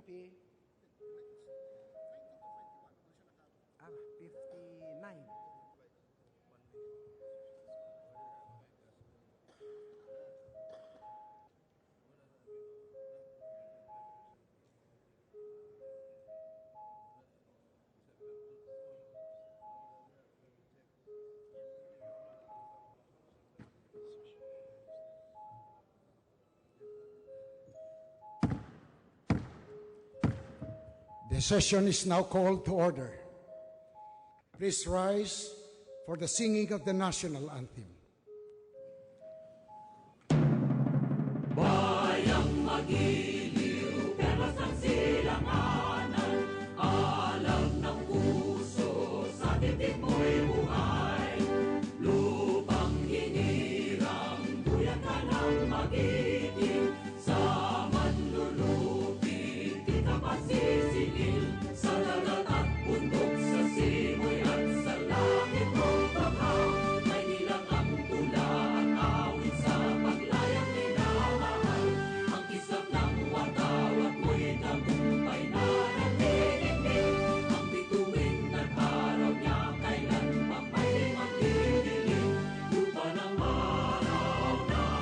20. 59. The session is now called to order. Please rise for the singing of the national anthem. Bayang magiliw, perlas ng silanganan, alam ng puso, sa titik mo'y buhay. Lupang hinirang, duyan ka ng magiting, sa manlulupig, di ka pasisingil, sa dagat at bundok, sa simoy at sa langit mong baghaw, may nilang ang tula at awit sa paglayang minamahal. Ang kisap ng watawat mo'y tagumpay na nagtitindig, ang bituin at araw niya kailan pang may magdidilim. Lupa ng araw ng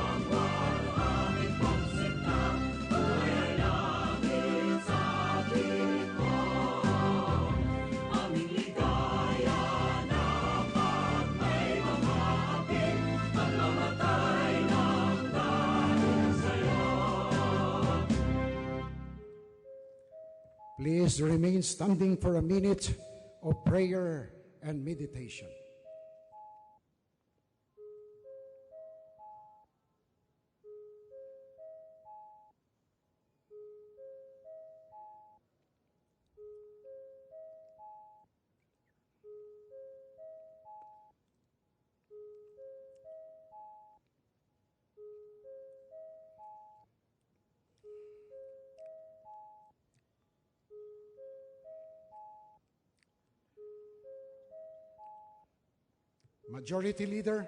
aming pagsinta, buhay ay langit sa ating mo. Aming ligaya na pag may mamapit, at mamatay ng dahil sa'yo. Please remain standing for a minute of prayer and meditation. Majority Leader,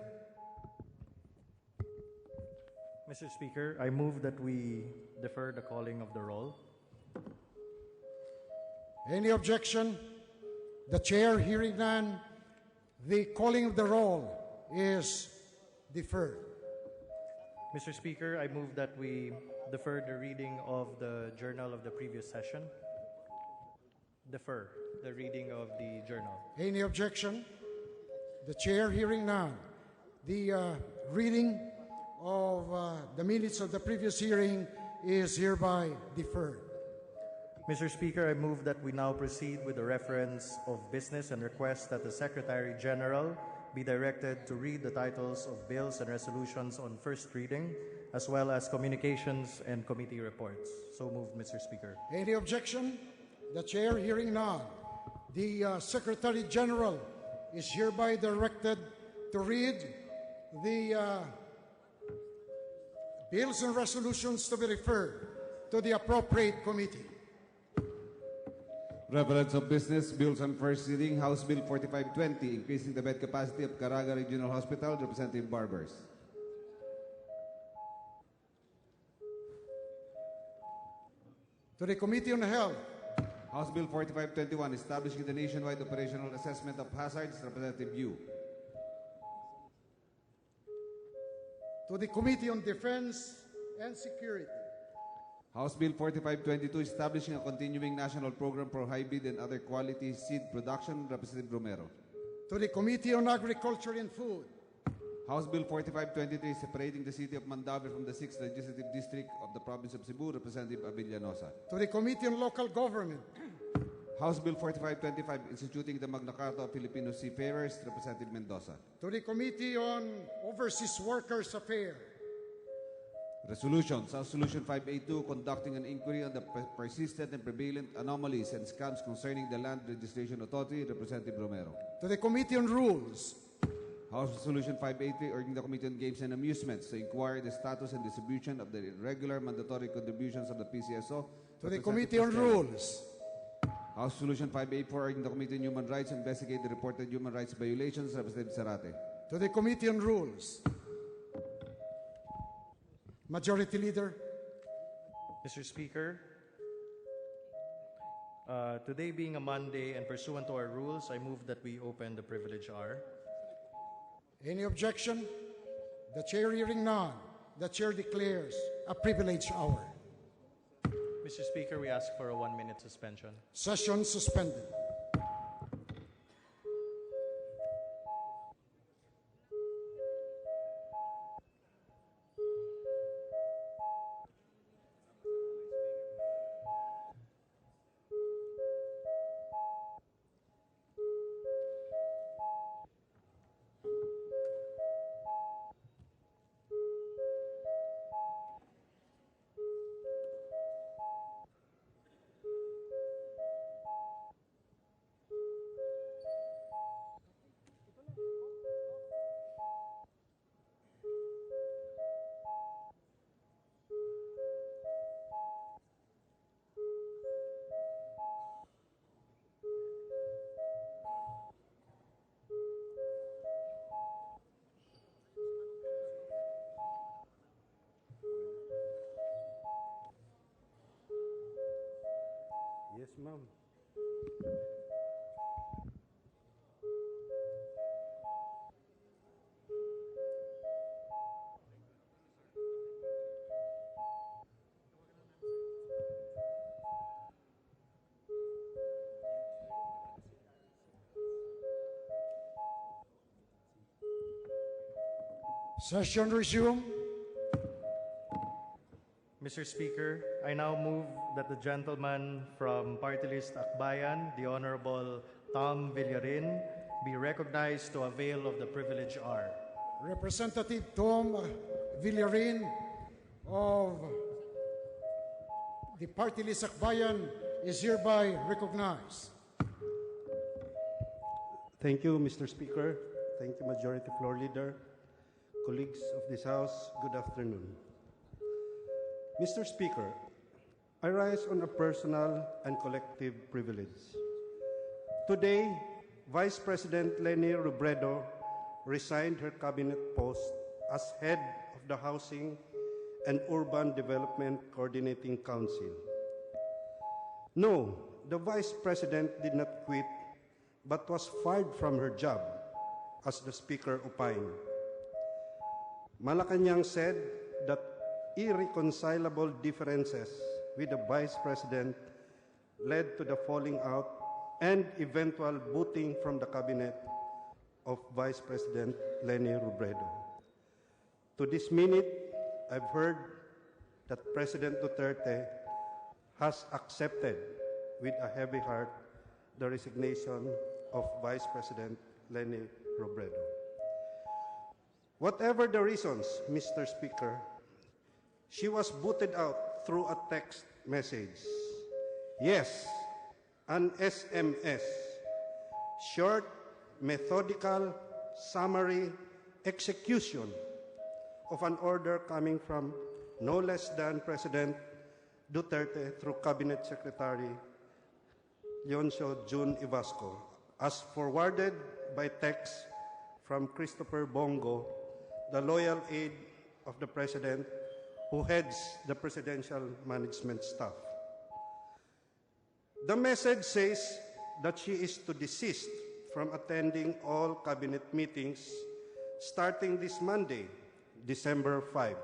Mr. Speaker, I move that we defer the calling of the roll. any objection? The chair, hearing none, the calling of the roll is deferred. Mr. Speaker, I move that we defer the reading of the journal of the previous session. Defer the reading of the journal. Any objection? The chair, hearing none, the reading of the minutes of the previous hearing is hereby deferred. Mr. Speaker, I move that we now proceed with the reference of business and request that the Secretary General be directed to read the titles of bills and resolutions on first reading, as well as communications and committee reports. So moved, Mr. Speaker. Any objection? The chair, hearing none, the Secretary General is hereby directed to read the bills and resolutions to be referred to the appropriate committee. Reference of business, bills on first reading, House Bill 4520, increasing the bed capacity of Caraga Regional Hospital, Representative Barbers. To the Committee on Health, House Bill 4521, establishing the nationwide operational assessment of hazards, Representative Yu. to the Committee on Defense and Security, House Bill 4522, establishing a continuing national program for hybrid and other quality seed production, Representative Romero. to the Committee on Agriculture and Food, House Bill 4523, separating the city of Mandaue from the 6th Legislative District of the province of Cebu, Representative Avellanosa. to the Committee on Local Government, House Bill 4525, instituting the Magna Carta of Filipino Seafarers, Representative Mendoza. to the Committee on Overseas Workers Affairs, Resolutions. House Resolution 582, conducting an inquiry on the persistent and prevalent anomalies and scams concerning the Land Registration Authority, Representative Romero. to the Committee on Rules, House Resolution 583, urging the Committee on Games and Amusements to inquire the status and distribution of the regular mandatory contributions of the PCSO. to the Committee on Rules, House Resolution 584, urging the Committee on Human Rights to investigate the reported human rights violations, Representative Zarate. to the Committee on Rules. Majority Leader, Mr. Speaker, Today being a Monday and pursuant to our rules, I move that we open the privilege hour. Any objection? The chair hearing none, the chair declares a privilege hour. Mr. Speaker, we ask for a 1-minute suspension. Session suspended. Yes, ma'am. Session resumed. Mr. Speaker, I now move that the gentleman from Party List Akbayan, the Honorable Tom Villarin, be recognized to avail of the privilege hour. Representative Tom Villarin of the Party List Akbayan is hereby recognized. Thank you, Mr. Speaker. Thank you, Majority Floor Leader. Colleagues of this House, good afternoon. Mr. Speaker, I rise on a personal and collective privilege. Today, Vice President Leni Robredo resigned her cabinet post as head of the Housing and Urban Development Coordinating Council. No, the Vice President did not quit, but was fired from her job, as the Speaker opined. Malacanang said that irreconcilable differences with the Vice President led to the falling out and eventual booting from the cabinet of Vice President Leni Robredo. To this minute, I've heard that President Duterte has accepted with a heavy heart the resignation of Vice President Leni Robredo. Whatever the reasons, Mr. Speaker, she was booted out through a text message. Yes, an SMS. Short, methodical, summary execution of an order coming from no less than President Duterte through Cabinet Secretary Leoncio June Ivasco, as forwarded by text from Christopher Bongo, the loyal aide of the President who heads the Presidential Management Staff. The message says that she is to desist from attending all cabinet meetings starting this Monday, December 5.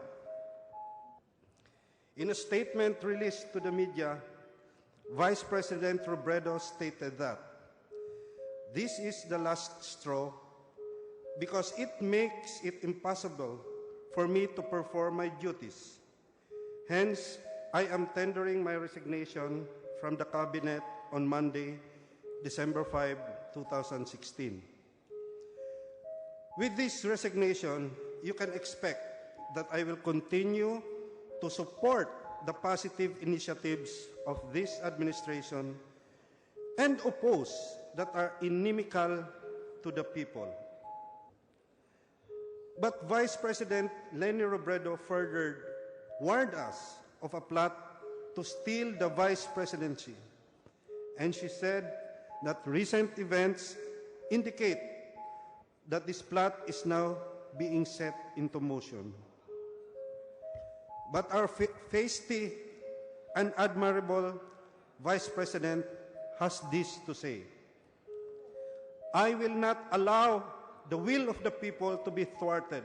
In a statement released to the media, Vice President Robredo stated that this is the last straw because it makes it impossible for me to perform my duties. Hence, I am tendering my resignation from the Cabinet on Monday, December 5, 2016. With this resignation, you can expect that I will continue to support the positive initiatives of this administration and oppose that are inimical to the people. But Vice President Leni Robredo further warned us of a plot to steal the vice presidency, and she said that recent events indicate that this plot is now being set into motion. But our feisty and admirable Vice President has this to say: I will not allow the will of the people to be thwarted.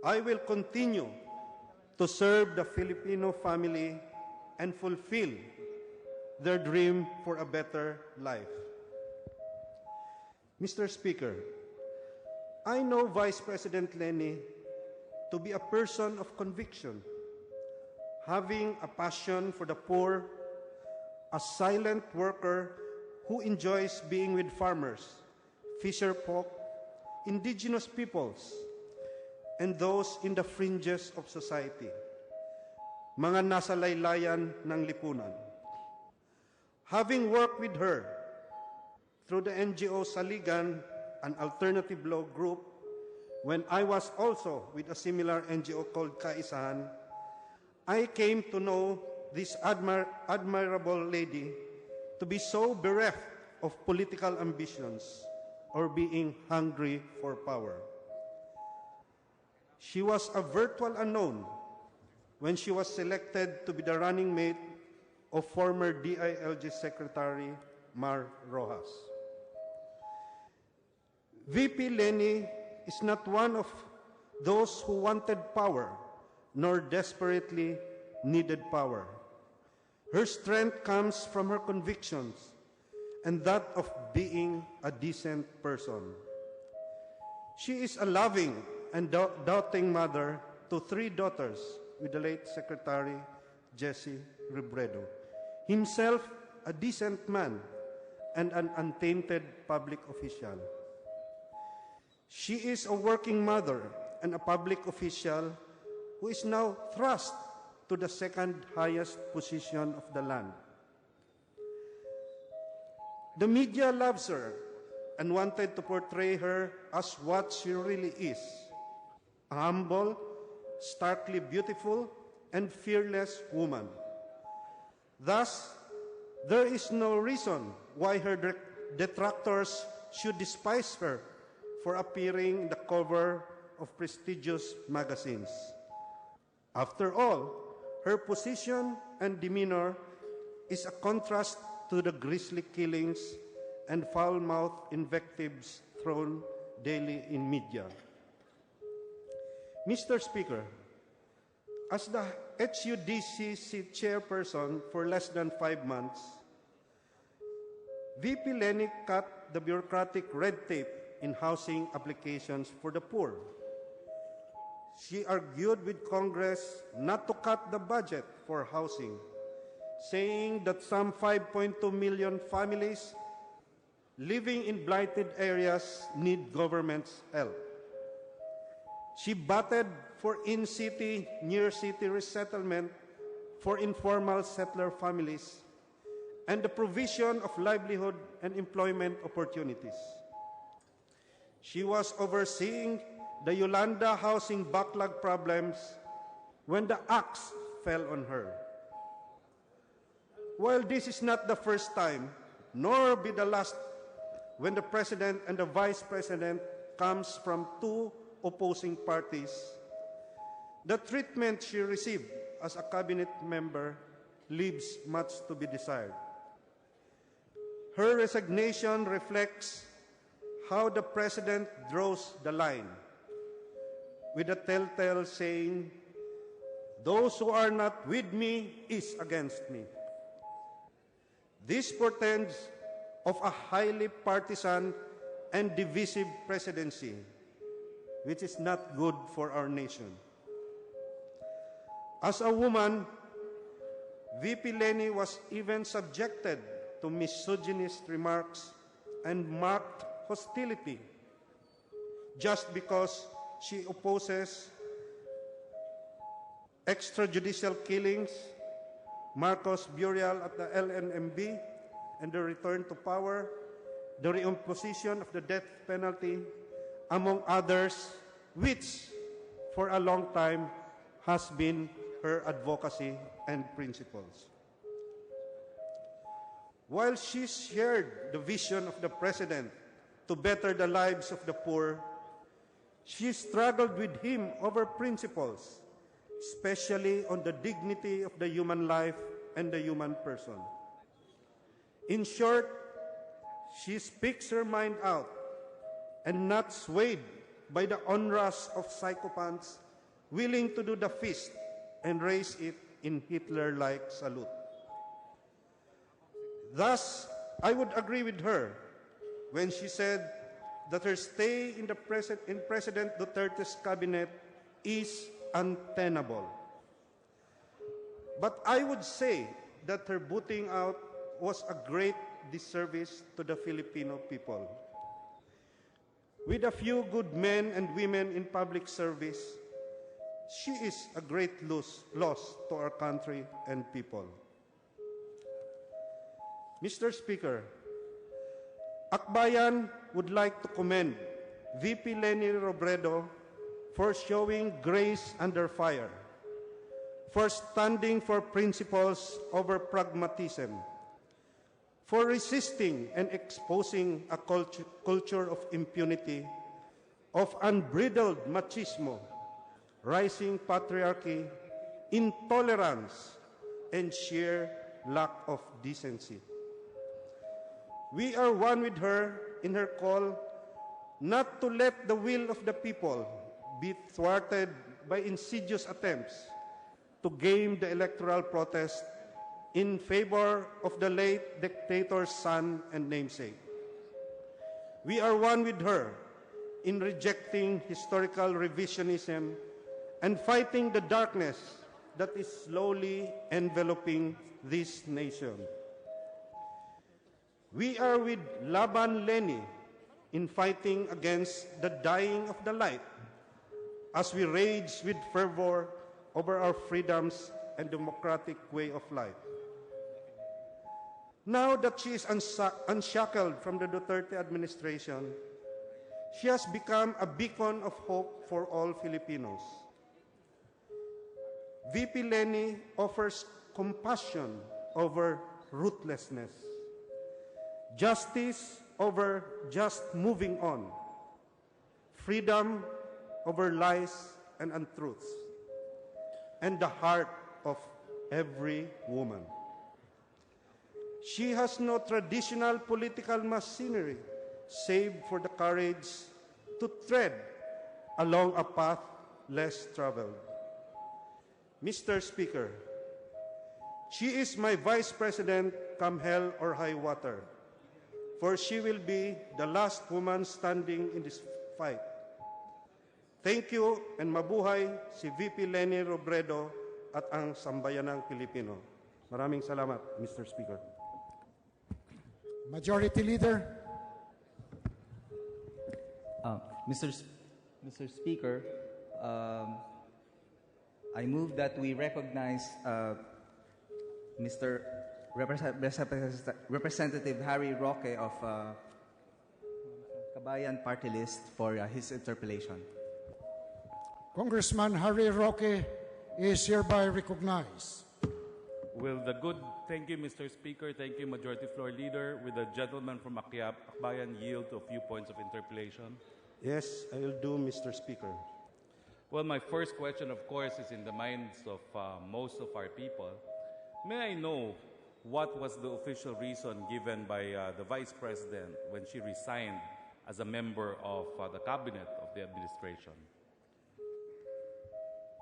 I will continue to serve the Filipino family and fulfill their dream for a better life. Mr. Speaker, I know Vice President Leni to be a person of conviction, having a passion for the poor, a silent worker who enjoys being with farmers, fisher folk, indigenous peoples, and those in the fringes of society, mga nasa laylayan ng lipunan. Having worked with her through the NGO Saligan, an alternative law group, when I was also with a similar NGO called Kaisahan, I came to know this admirable lady to be so bereft of political ambitions or being hungry for power. She was a virtual unknown when she was selected to be the running mate of former DILG Secretary Mar Rojas. VP Leni is not one of those who wanted power nor desperately needed power. Her strength comes from her convictions and that of being a decent person. She is a loving and doting mother to 3 daughters with the late Secretary Jesse Robredo, himself a decent man and an untainted public official. She is a working mother and a public official who is now thrust to the second highest position of the land. The media loves her and wanted to portray her as what she really is: a humble, starkly beautiful, and fearless woman. Thus, there is no reason why her detractors should despise her for appearing in the cover of prestigious magazines. After all, her position and demeanor is a contrast to the grisly killings and foul-mouthed invectives thrown daily in media. Mr. Speaker, as the HUDCC chairperson for less than 5 months, VP Leni cut the bureaucratic red tape in housing applications for the poor. She argued with Congress not to cut the budget for housing, saying that some 5.2 million families living in blighted areas need government's help. She battled for in-city, near-city resettlement for informal settler families and the provision of livelihood and employment opportunities. She was overseeing the Yolanda housing backlog problems when the axe fell on her. While this is not the first time, nor be the last, when the President and the Vice President comes from 2 opposing parties, the treatment she received as a cabinet member leaves much to be desired. Her resignation reflects how the President draws the line, with a telltale saying, "Those who are not with me is against me." This portends of a highly partisan and divisive presidency, which is not good for our nation. As a woman, VP Leni was even subjected to misogynist remarks and marked hostility just because she opposes extrajudicial killings, Marcos burial at the LNMB, and the return to power, the reimposition of the death penalty, among others, which for a long time has been her advocacy and principles. While she shared the vision of the President to better the lives of the poor, she struggled with him over principles, especially on the dignity of the human life and the human person. In short, she speaks her mind out and not swayed by the onrush of psychopaths willing to do the fist and raise it in Hitler-like salute. Thus, I would agree with her when she said that her stay in President Duterte's cabinet is untenable. But I would say that her booting out was a great disservice to the Filipino people. With a few good men and women in public service, she is a great loss to our country and people. Mr. Speaker, Akbayan would like to commend VP Leni Robredo for showing grace under fire, for standing for principles over pragmatism, for resisting and exposing a culture of impunity, of unbridled machismo, rising patriarchy, intolerance, and sheer lack of decency. We are one with her in her call not to let the will of the people be thwarted by insidious attempts to game the electoral protest in favor of the late dictator's son and namesake. We are one with her in rejecting historical revisionism and fighting the darkness that is slowly enveloping this nation. We are with Laban Leni in fighting against the dying of the light as we rage with fervor over our freedoms and democratic way of life. Now that she is unshackled from the Duterte administration, she has become a beacon of hope for all Filipinos. VP Leni offers compassion over ruthlessness, justice over just moving on, freedom over lies and untruths, and the heart of every woman. She has no traditional political machinery save for the courage to tread along a path less traveled. Mr. Speaker, she is my Vice President come hell or high water, for she will be the last woman standing in this fight. Thank you and mabuhay si VP Leni Robredo at ang sambayanang Pilipino. Maraming salamat, Mr. Speaker. Majority Leader. Mr. Speaker, I move that we recognize Mr. Representative Harry Roque of Kabayan Party List for his interpellation. Congressman Harry Roque is hereby recognized. Thank you, Mr. Speaker. Thank you, Majority Floor Leader. Will the gentleman from Akbayan yield to a few points of interpellation? Yes, I will do, Mr. Speaker. Well, my first question, of course, is in the minds of most of our people. May I know what was the official reason given by the Vice President when she resigned as a member of the cabinet of the administration?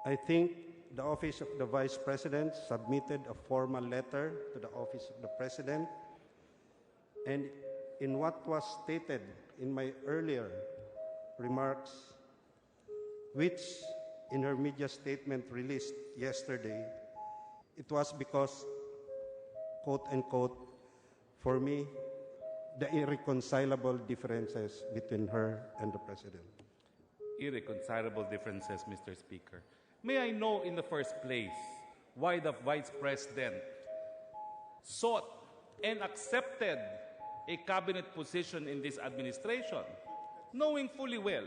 I think the Office of the Vice President submitted a formal letter to the Office of the President, and in what was stated in my earlier remarks, which in her media statement released yesterday, it was because, quote unquote, for me, the irreconcilable differences between her and the President. Irreconcilable differences, Mr. Speaker. May I know in the first place why the Vice President sought and accepted a cabinet position in this administration, knowing fully well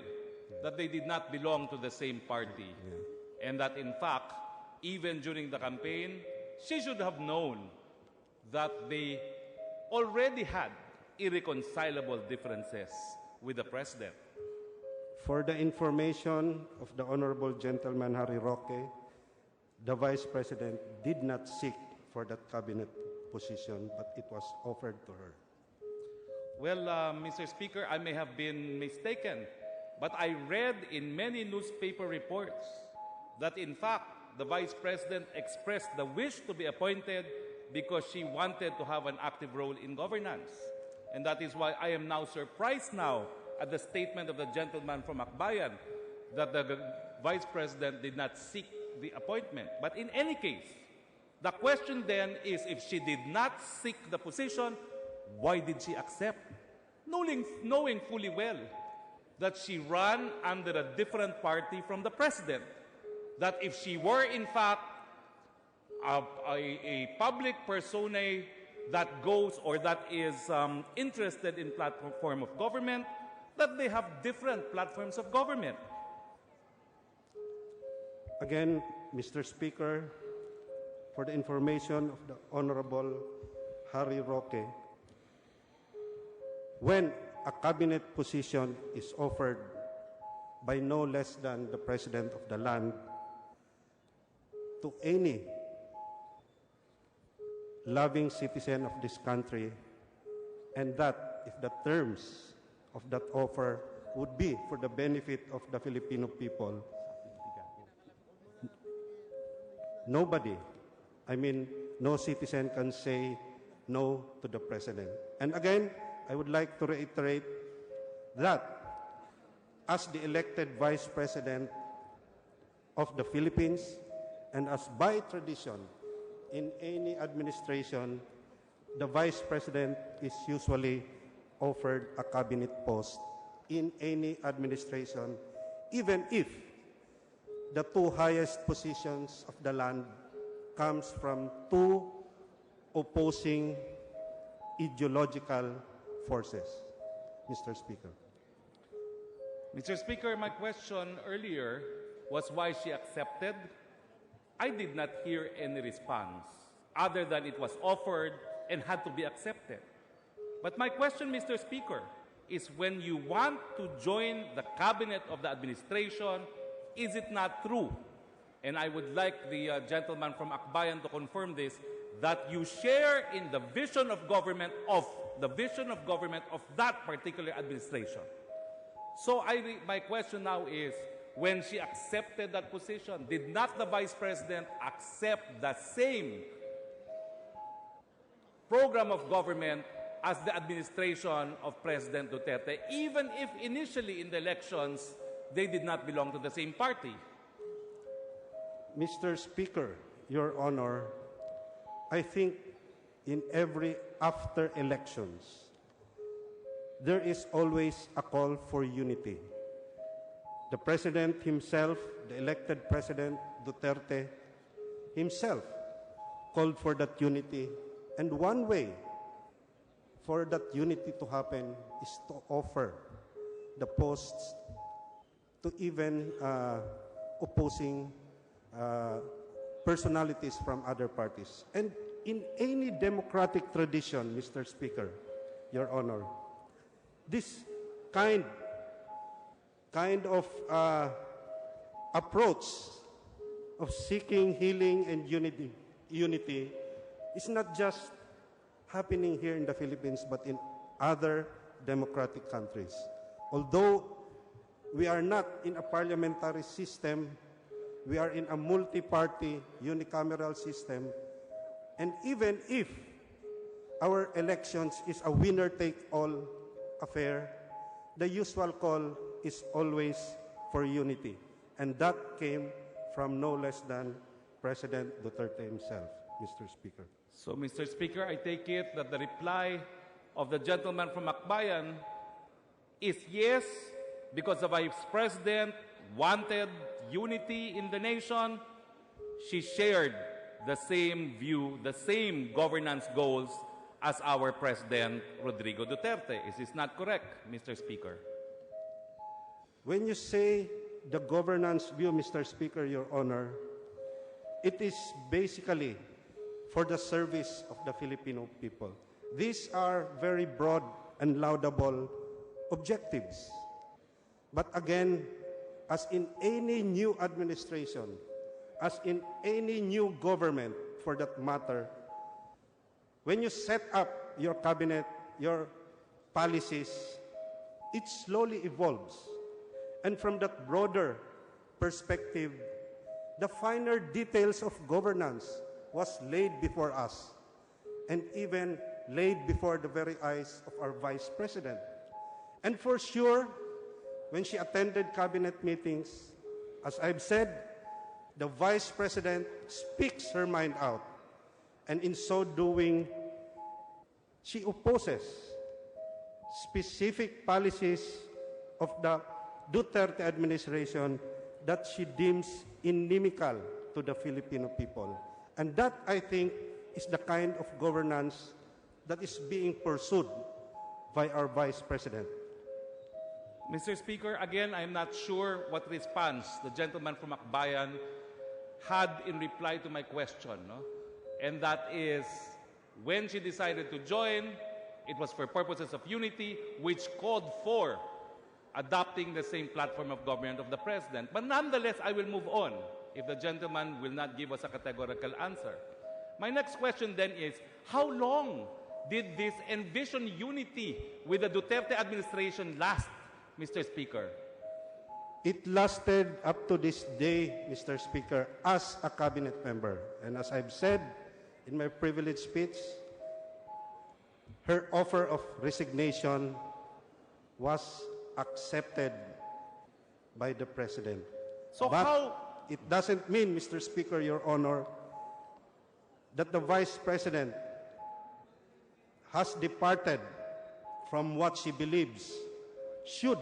that they did not belong to the same party, and that in fact, even during the campaign, she should have known that they already had irreconcilable differences with the President. For the information of the Honorable Gentleman Harry Roque, the Vice President did not seek for that cabinet position, but it was offered to her. Well, Mr. Speaker, I may have been mistaken, but I read in many newspaper reports that in fact the Vice President expressed the wish to be appointed because she wanted to have an active role in governance. And that is why I am now surprised now at the statement of the gentleman from Akbayan that the Vice President did not seek the appointment. But in any case, the question then is, if she did not seek the position, why did she accept? Knowing fully well that she ran under a different party from the President. That if she were in fact a public persona that goes or that is interested in platform of government, that they have different platforms of government. Again, Mr. Speaker, for the information of the Honorable Harry Roque, when a cabinet position is offered by no less than the President of the land to any loving citizen of this country, and that if the terms of that offer would be for the benefit of the Filipino people, nobody, no citizen can say no to the President. And again, I would like to reiterate that as the elected Vice President of the Philippines, and as by tradition in any administration, the Vice President is usually offered a cabinet post in any administration, even if the two highest positions of the land comes from two opposing ideological forces. Mr. Speaker. Mr. Speaker, my question earlier was why she accepted. I did not hear any response other than it was offered and had to be accepted. But my question, Mr. Speaker, is when you want to join the cabinet of the administration, is it not true? And I would like the gentleman from Akbayan to confirm this, that you share in the vision of government of that particular administration. So my question now is, when she accepted that position, did not the Vice President accept the same program of government as the administration of President Duterte, even if initially in the elections they did not belong to the same party? Mr. Speaker, Your Honor, I think in every after elections, there is always a call for unity. The President himself, the elected President Duterte himself, called for that unity. And one way for that unity to happen is to offer the posts to even opposing personalities from other parties. And in any democratic tradition, Mr. Speaker, Your Honor, this kind of approach of seeking healing and unity is not just happening here in the Philippines, but in other democratic countries. Although we are not in a parliamentary system, we are in a multi-party unicameral system, and even if our elections is a winner-take-all affair, the usual call is always for unity. And that came from no less than President Duterte himself, Mr. Speaker. So, Mr. Speaker, I take it that the reply of the gentleman from Akbayan is yes, because the Vice President wanted unity in the nation. She shared the same view, the same governance goals as our President Rodrigo Duterte. Is this not correct, Mr. Speaker? When you say the governance view, Mr. Speaker, Your Honor, it is basically for the service of the Filipino people. These are very broad and laudable objectives. But again, as in any new administration, as in any new government for that matter, when you set up your cabinet, your policies, it slowly evolves. And from that broader perspective, the finer details of governance was laid before us and even laid before the very eyes of our Vice President. And for sure, when she attended cabinet meetings, as I've said, the Vice President speaks her mind out. And in so doing, she opposes specific policies of the Duterte administration that she deems inimical to the Filipino people. And that, I think, is the kind of governance that is being pursued by our Vice President. Mr. Speaker, again, I'm not sure what response the gentleman from Akbayan had in reply to my question. No? And that is, when she decided to join, it was for purposes of unity, which called for adopting the same platform of government of the President. But nonetheless, I will move on if the gentleman will not give us a categorical answer. My next question then is, how long did this envisioned unity with the Duterte administration last, Mr. Speaker? It lasted up to this day, Mr. Speaker, as a cabinet member. And as I've said in my privilege speech, her offer of resignation was accepted by the President. So but how... it doesn't mean, Mr. Speaker, Your Honor, that the Vice President has departed from what she believes should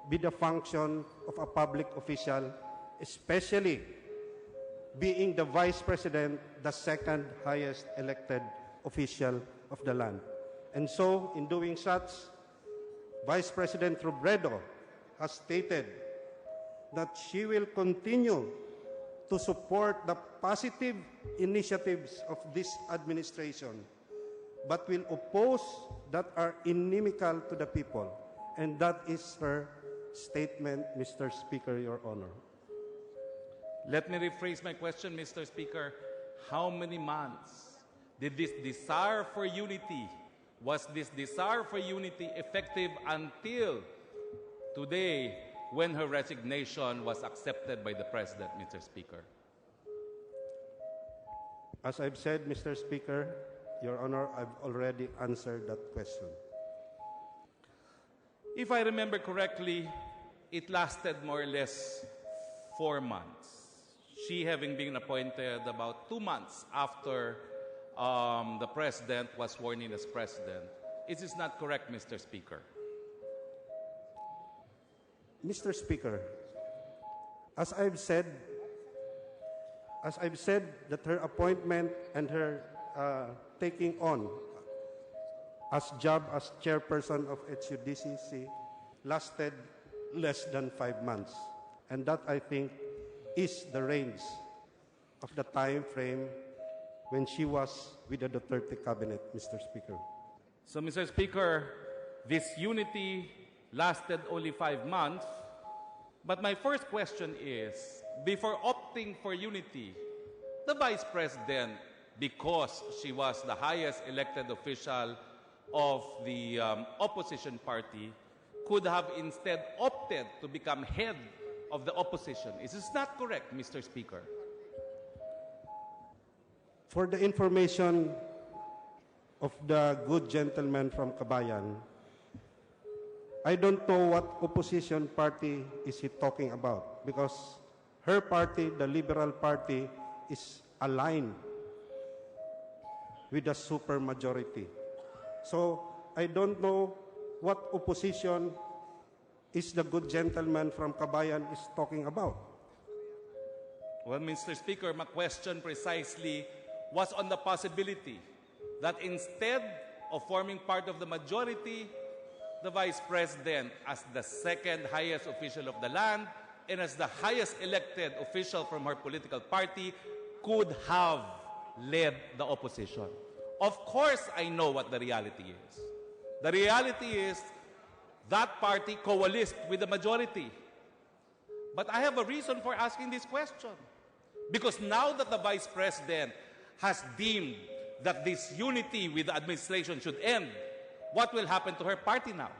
be the function of a public official, especially being the Vice President, the second highest elected official of the land. And so, in doing such, Vice President Robredo has stated that she will continue to support the positive initiatives of this administration, but will oppose that are inimical to the people. And that is her statement, Mr. Speaker, Your Honor. Let me rephrase my question, Mr. Speaker. How many months did this desire for unity, was this desire for unity effective until today when her resignation was accepted by the President, Mr. Speaker? As I've said, Mr. Speaker, Your Honor, I've already answered that question. If I remember correctly, it lasted more or less 4 months. She having been appointed about 2 months after the President was sworn in as President. Is this not correct, Mr. Speaker? Mr. Speaker, as I've said that her appointment and her taking on as job as chairperson of HUDCC lasted less than 5 months. And that, I think, is the range of the time frame when she was with the Duterte cabinet, Mr. Speaker. So, Mr. Speaker, this unity lasted only 5 months. But my first question is, before opting for unity, the Vice President, because she was the highest elected official of the opposition party, could have instead opted to become head of the opposition. Is this not correct, Mr. Speaker? For the information of the good gentleman from Kabayan, I don't know what opposition party is he talking about, because her party, the Liberal Party, is aligned with the supermajority. So I don't know what opposition is the good gentleman from Kabayan is talking about. Well, Mr. Speaker, my question precisely was on the possibility that instead of forming part of the majority, the Vice President, as the second highest official of the land and as the highest elected official from her political party, could have led the opposition. Of course, I know what the reality is. The reality is that party coalesced with the majority. But I have a reason for asking this question. Because now that the Vice President has deemed that this unity with the administration should end, what will happen to her party now?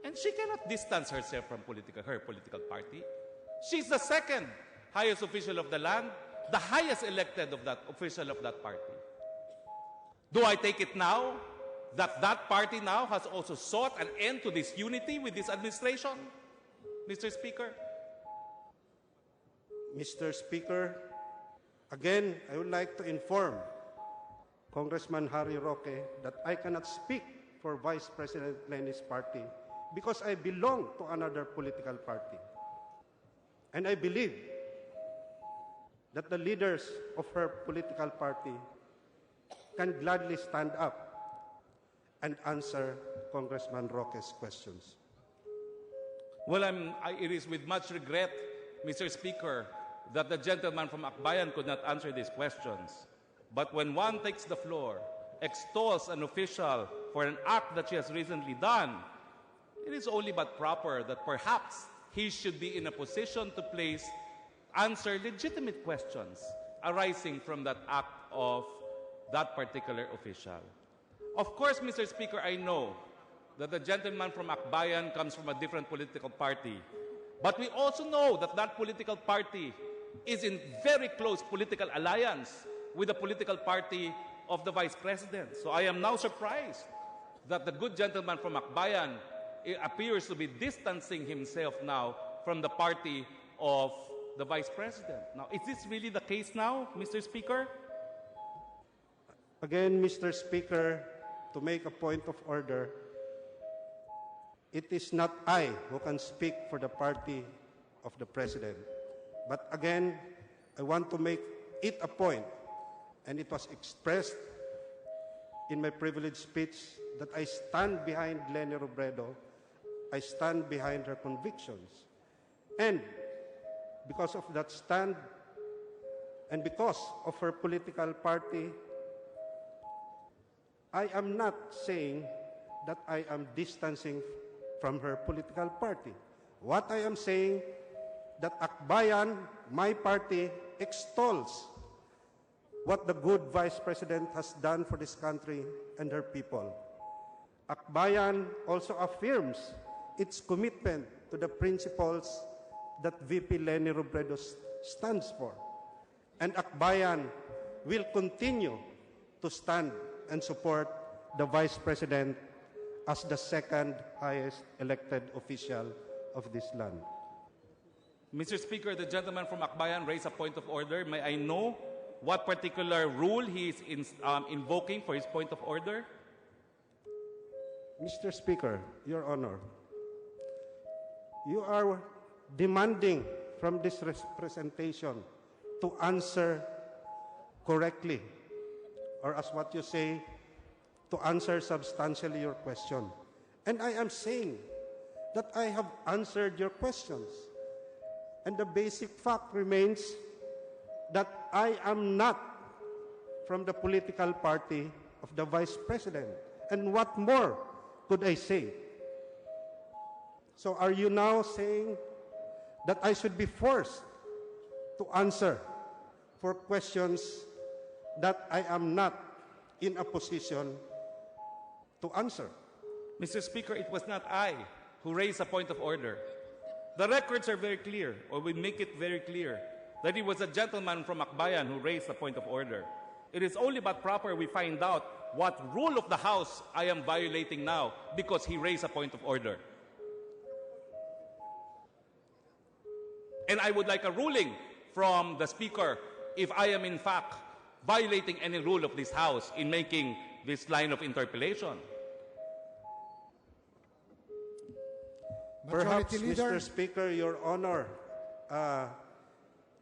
And she cannot distance herself from her political party. She's the second highest official of the land, the highest elected of that official of that party. Do I take it now that that party now has also sought an end to this unity with this administration, Mr. Speaker? Mr. Speaker, again, I would like to inform Congressman Harry Roque that I cannot speak for Vice President Lenie's party because I belong to another political party. And I believe that the leaders of her political party can gladly stand up and answer Congressman Roque's questions. Well, it is with much regret, Mr. Speaker, that the gentleman from Akbayan could not answer these questions. But when one takes the floor, extols an official for an act that she has recently done, it is only but proper that perhaps he should be in a position to answer legitimate questions arising from that act of that particular official. Of course, Mr. Speaker, I know that the gentleman from Akbayan comes from a different political party. But we also know that that political party is in very close political alliance with the political party of the Vice President. So I am now surprised that the good gentleman from Akbayan appears to be distancing himself now from the party of the Vice President. Now, is this really the case now, Mr. Speaker? Again, Mr. Speaker, to make a point of order, it is not I who can speak for the party of the President. But again, I want to make it a point, and it was expressed in my privileged speech, that I stand behind Lenie Robredo. I stand behind her convictions. And because of that stand, and because of her political party, I am not saying that I am distancing from her political party. What I am saying, that Akbayan, my party, extols what the good Vice President has done for this country and her people. Akbayan also affirms its commitment to the principles that VP Lenie Robredo stands for. And Akbayan will continue to stand and support the Vice President as the second highest elected official of this land. Mr. Speaker, the gentleman from Akbayan raised a point of order. May I know what particular rule he is invoking for his point of order? Mr. Speaker, Your Honor, you are demanding from this representation to answer correctly, or as what you say, to answer substantially your question. And I am saying that I have answered your questions. And the basic fact remains that I am not from the political party of the Vice President. And what more could I say? So are you now saying that I should be forced to answer for questions that I am not in a position to answer? Mr. Speaker, it was not I who raised a point of order. The records are very clear, or we make it very clear, that it was a gentleman from Akbayan who raised a point of order. It is only but proper we find out what rule of the House I am violating now because he raised a point of order. And I would like a ruling from the Speaker if I am in fact violating any rule of this House in making this line of interpellation. Perhaps, Majority Leader. Mr. Speaker, Your Honor,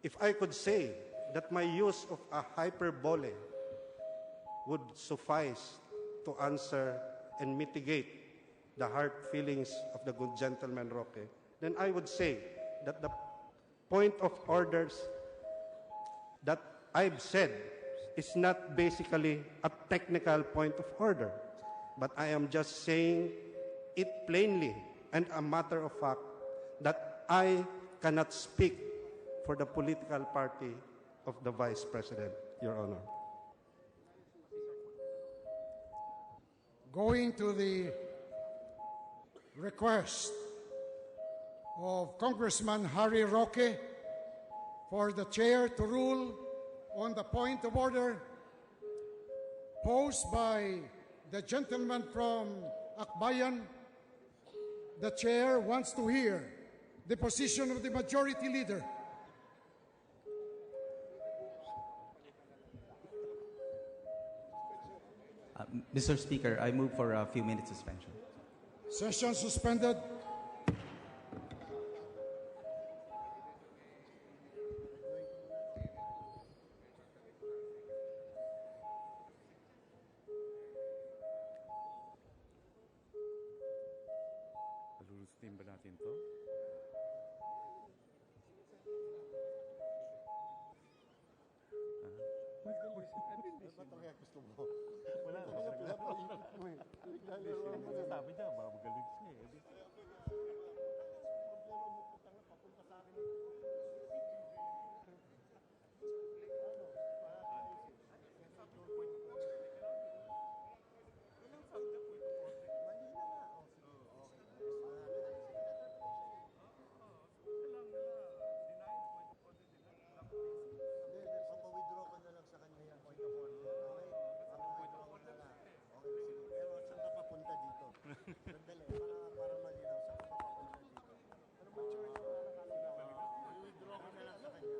if I could say that my use of a hyperbole would suffice to answer and mitigate the hard feelings of the good gentleman Roque, then I would say that the point of orders that I've said is not basically a technical point of order, but I am just saying it plainly and a matter of fact that I cannot speak for the political party of the Vice President, Your Honor. going to the request of Congressman Harry Roque for the chair to rule on the point of order posed by the gentleman from Akbayan. The chair wants to hear the position of the majority leader. Mr. Speaker, I move for a few minutes suspension. Session suspended. Lulusin ba natin to? Sabi niya, magaling siya eh.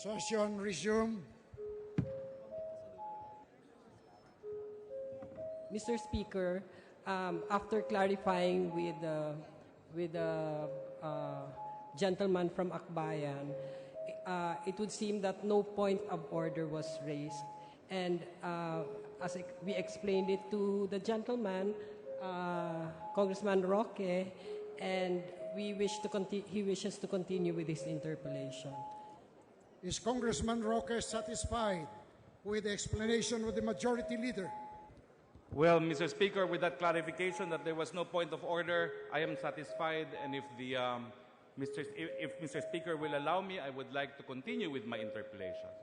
Session resumed. Mr. Speaker, after clarifying with the gentleman from Akbayan, it would seem that no point of order was raised. And we explained it to the gentleman, Congressman Roque, and he wishes to continue with his interpellation. Is Congressman Roque satisfied with the explanation of the majority leader? Well, Mr. Speaker, with that clarification that there was no point of order, I am satisfied. And if Mr. Speaker will allow me, I would like to continue with my interpellation.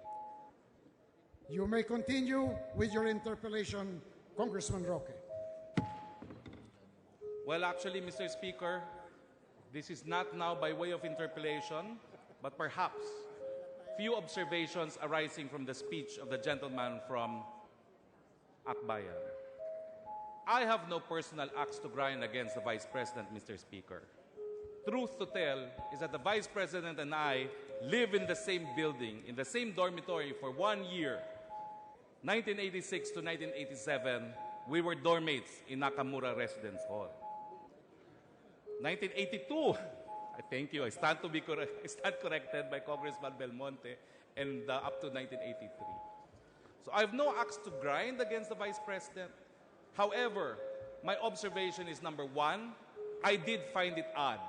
You may continue with your interpellation, Congressman Roque. Well, actually, Mr. Speaker, this is not now by way of interpellation, but perhaps few observations arising from the speech of the gentleman from Akbayan. I have no personal axe to grind against the Vice President, Mr. Speaker. Truth to tell is that the Vice President and I live in the same building, in the same dormitory for 1 year. 1986 to 1987, we were dormmates in Nakamura Residence Hall. 1982, thank you. I stand corrected by Congressman Belmonte, and up to 1983. So I have no axe to grind against the Vice President. However, my observation is number one, I did find it odd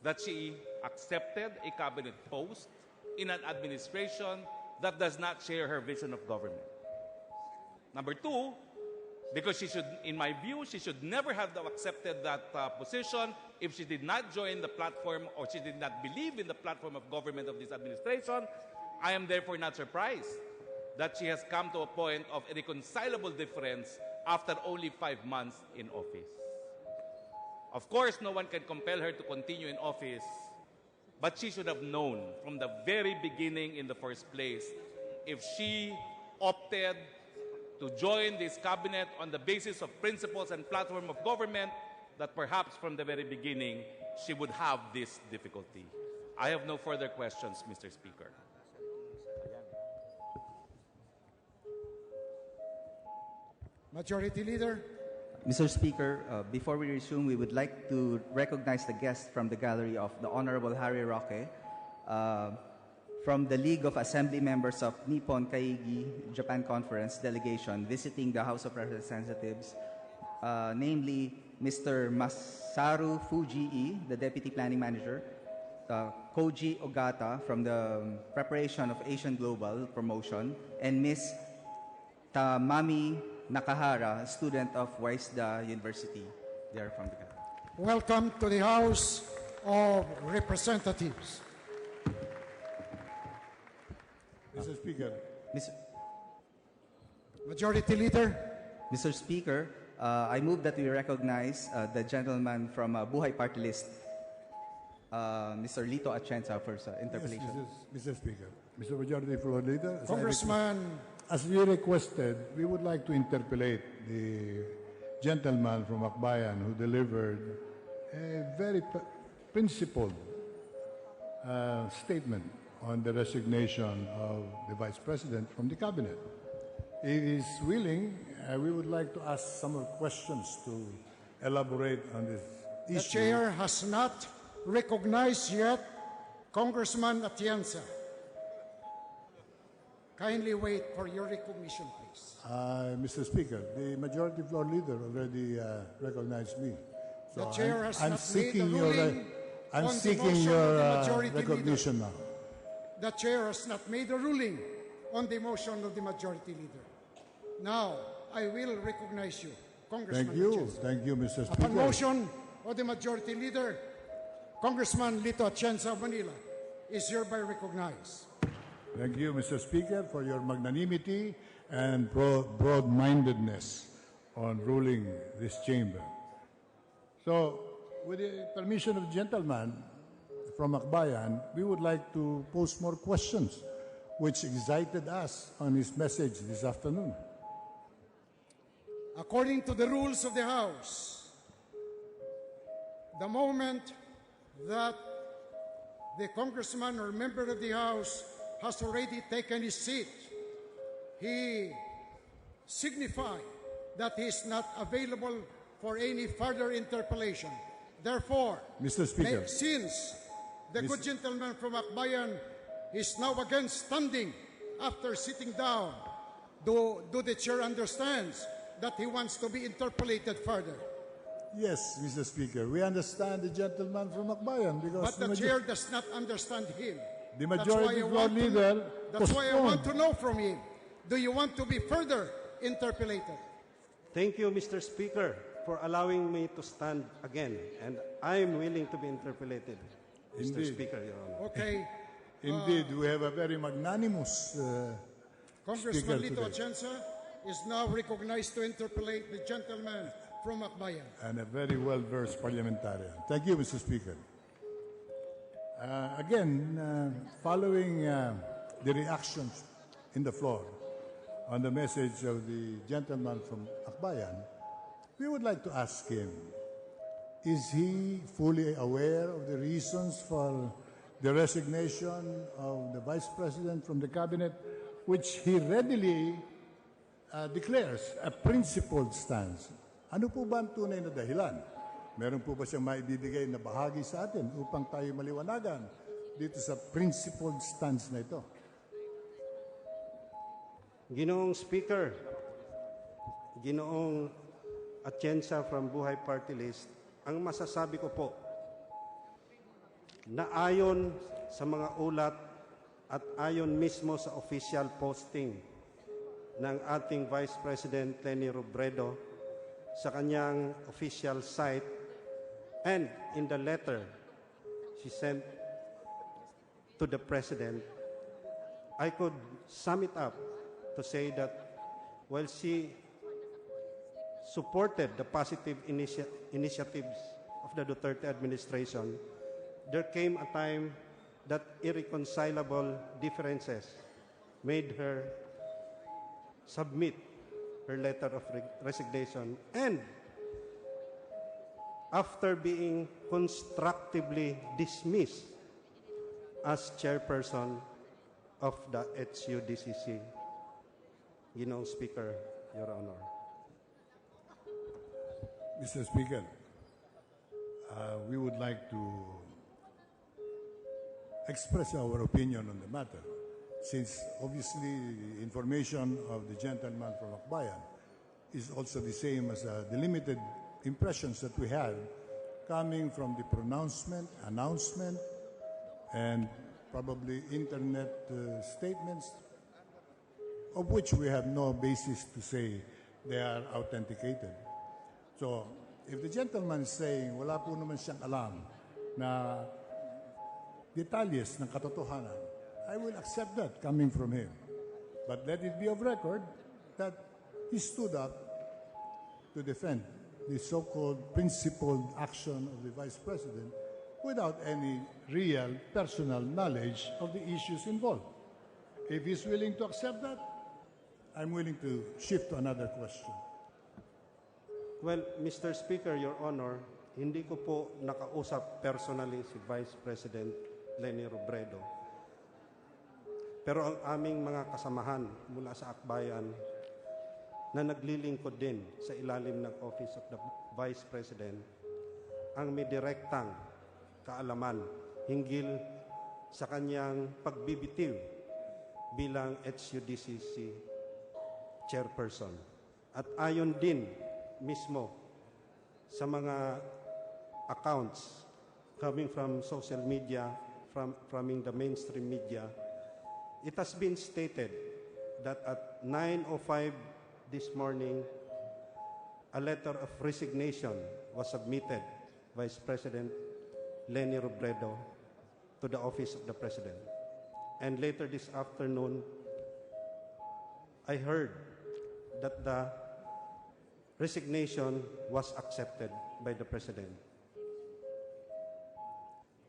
that she accepted a cabinet post in an administration that does not share her vision of government. Number two, because she should, in my view, she should never have accepted that position if she did not join the platform or she did not believe in the platform of government of this administration. I am therefore not surprised that she has come to a point of irreconcilable difference after only 5 months in office. Of course, no one can compel her to continue in office, but she should have known from the very beginning in the first place if she opted to join this cabinet on the basis of principles and platform of government, that perhaps from the very beginning she would have this difficulty. I have no further questions, Mr. Speaker. Majority Leader. Mr. Speaker, before we resume, we would like to recognize the guest from the gallery of the Honorable Harry Roque from the League of Assembly Members of Nippon Kaigi Japan Conference delegation visiting the House of Representatives, namely Mr. Masaru Fujii, the Deputy Planning Manager, Koji Ogata from the Preparation of Asian Global Promotion, and Ms. Tamami Nakahara, student of Waisda University. They are from the gallery. Welcome to the House of Representatives. Mr. Speaker. Majority Leader. Mr. Speaker, I move that we recognize the gentleman from Buhay Party List, Mr. Lito Atienza, for interpellation. Yes, Mr. Speaker. Mr. Majority Floor Leader. Congressman. As we requested, we would like to interpellate the gentleman from Akbayan who delivered a very principled statement on the resignation of the Vice President from the Cabinet. If he's willing, we would like to ask some more questions to elaborate on this issue. The Chair has not recognized yet Congressman Atienza. Kindly wait for your recognition, please. Mr. Speaker, the Majority Floor Leader already recognized me. The Chair has I'm not seeking made a your ruling I'm on the seeking motion your of the Majority recognition Leader. now. The Chair has not made a ruling on the motion of the Majority Leader. Now, I will recognize you, Congressman Atienza. Thank you, Mr. Speaker. Upon motion of the Majority Leader, Congressman Lito Atienza of Manila is hereby recognized. Thank you, Mr. Speaker, for your magnanimity and broad-mindedness on ruling this chamber. So, with the permission of the gentleman from Akbayan, we would like to pose more questions, which excited us on his message this afternoon. According to the rules of the House, the moment that the congressman or member of the House has already taken his seat, he signified that he is not available for any further interpellation. Therefore, Mr. Speaker. Since the good gentleman from Akbayan is now again standing after sitting down, do the Chair understands that he wants to be interpellated further? Yes, Mr. Speaker. We understand the gentleman from Akbayan because But the Chair does not understand him. the Majority Floor Leader That's why I want to postponed. know from him. Do you want to be further interpellated? Thank you, Mr. Speaker, for allowing me to stand again, and I'm willing to be interpellated, Mr. Indeed. Speaker, Your Honor. Okay. Indeed, we have a very magnanimous Congressman Speaker Lito today. Atienza is now recognized to interpellate the gentleman from Akbayan. and a very well-versed parliamentarian. Thank you, Mr. Speaker. Following the reactions in the floor on the message of the gentleman from Akbayan, we would like to ask him, is he fully aware of the reasons for the resignation of the Vice President from the Cabinet, which he readily declares a principled stance? Ano po ba ang tunay na dahilan? Meron po ba siyang maibibigay na bahagi sa atin upang tayo maliwanagan dito sa principled stance na ito? Ginoong Speaker, Ginoong Atienza from Buhay Party List, ang masasabi ko po, na ayon sa mga ulat at ayon mismo sa official posting ng ating Vice President Leni Robredo sa kanyang official site and in the letter she sent to the President, I could sum it up to say that while she supported the positive initiatives of the Duterte administration, there came a time that irreconcilable differences made her submit her letter of resignation, and after being constructively dismissed as chairperson of the HUDCC. Ginoong Speaker, Your Honor. Mr. Speaker, we would like to express our opinion on the matter, since obviously the information of the gentleman from Akbayan is also the same as the limited impressions that we had coming from the pronouncement, announcement, and probably internet statements, of which we have no basis to say they are authenticated. So, if the gentleman is saying wala po naman siyang alam na detalles ng katotohanan, I will accept that coming from him. But let it be of record that he stood up to defend the so-called principled action of the Vice President without any real personal knowledge of the issues involved. If he's willing to accept that, I'm willing to shift to another question. Well, Mr. Speaker, Your Honor, hindi ko po nakausap personally si Vice President Leni Robredo. Pero ang aming mga kasamahan mula sa Akbayan na naglilingkod din sa ilalim ng Office of the Vice President ang may direktang kaalaman hinggil sa kanyang pagbibitiw bilang HUDCC chairperson. At ayon din mismo sa mga accounts coming from social media, from the mainstream media, it has been stated that at 9:05 this morning, a letter of resignation was submitted by Vice President Leni Robredo to the Office of the President. And later this afternoon, I heard that the resignation was accepted by the President.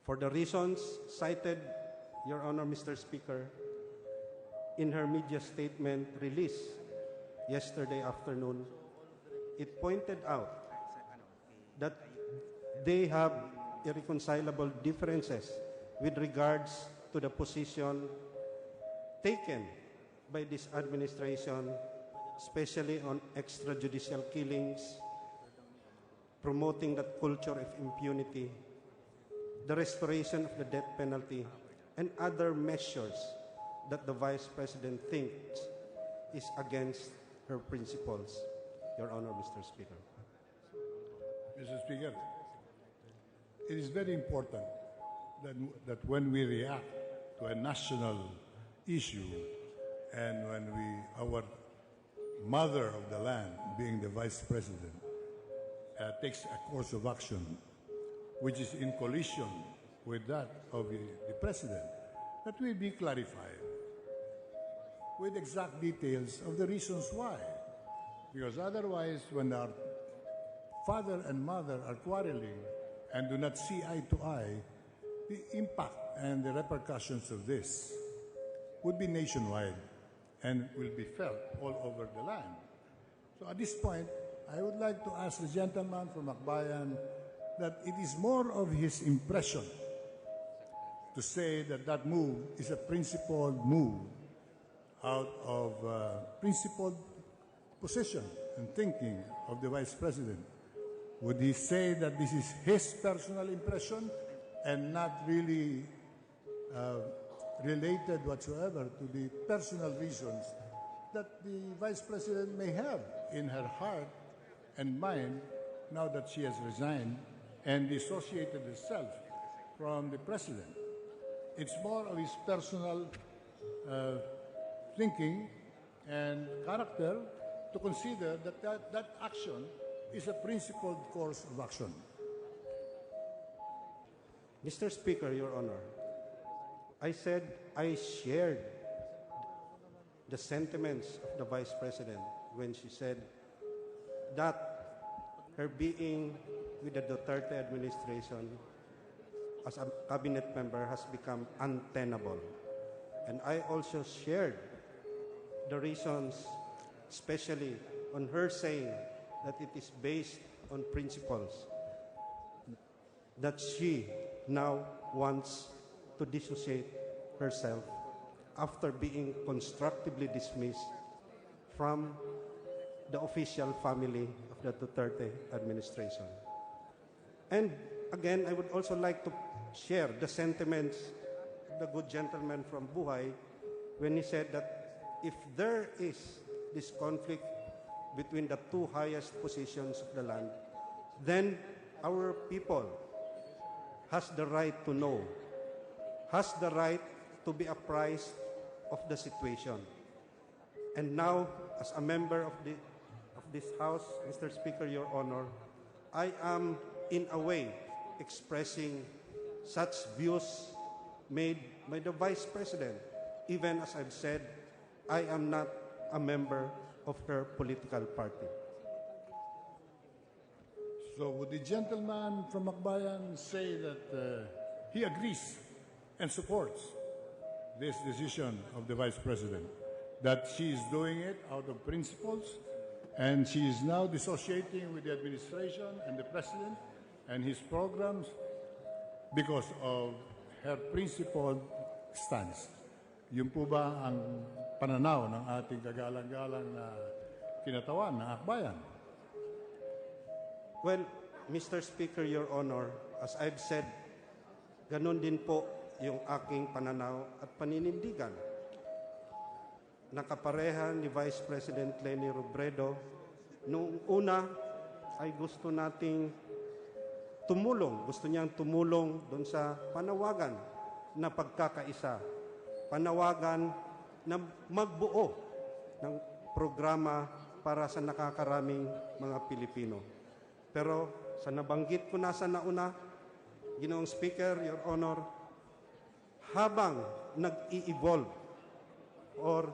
For the reasons cited, Your Honor, Mr. Speaker, in her media statement released yesterday afternoon, it pointed out that they have irreconcilable differences with regards to the position taken by this administration, especially on extrajudicial killings, promoting that culture of impunity, the restoration of the death penalty, and other measures that the Vice President thinks is against her principles, Your Honor, Mr. Speaker. Mr. Speaker, it is very important that when we react to a national issue and when our mother of the land, being the Vice President, takes a course of action which is in collision with that of the President, that will be clarified with exact details of the reasons why. Because otherwise, when our father and mother are quarreling and do not see eye to eye, the impact and the repercussions of this would be nationwide and will be felt all over the land. So at this point, I would like to ask the gentleman from Akbayan that it is more of his impression to say that that move is a principled move out of principled position and thinking of the Vice President. Would he say that this is his personal impression and not really related whatsoever to the personal reasons that the Vice President may have in her heart and mind now that she has resigned and dissociated herself from the President. It's more of his personal thinking and character to consider that action is a principled course of action. Mr. Speaker, Your Honor, I said I shared the sentiments of the Vice President when she said that her being with the Duterte administration as a cabinet member has become untenable. And I also shared the reasons, especially on her saying that it is based on principles, that she now wants to dissociate herself after being constructively dismissed from the official family of the Duterte administration. And again, I would also like to share the sentiments of the good gentleman from Buhay when he said that if there is this conflict between the two highest positions of the land, then our people has the right to know, has the right to be apprised of the situation. And now, as a member of this House, Mr. Speaker, Your Honor, I am in a way expressing such views made by the Vice President, even as I've said, I am not a member of her political party. So would the gentleman from Akbayan say that he agrees and supports this decision of the Vice President, that she is doing it out of principles and she is now dissociating with the administration and the President and his programs because of her principled stance? Yun po ba ang pananaw ng ating kagalang-galang na kinatawan ng Akbayan? Well, Mr. Speaker, Your Honor, as I've said, ganun din po yung aking pananaw at paninindigan. Nakapareha ni Vice President Leni Robredo, noong una ay gusto nating tumulong, gusto niyang tumulong doon sa panawagan na pagkakaisa, panawagan na magbuo ng programa para sa nakakaraming mga Pilipino. Pero sa nabanggit ko na sa nauna, Ginoong Speaker, Your Honor, habang nag-i-evolve or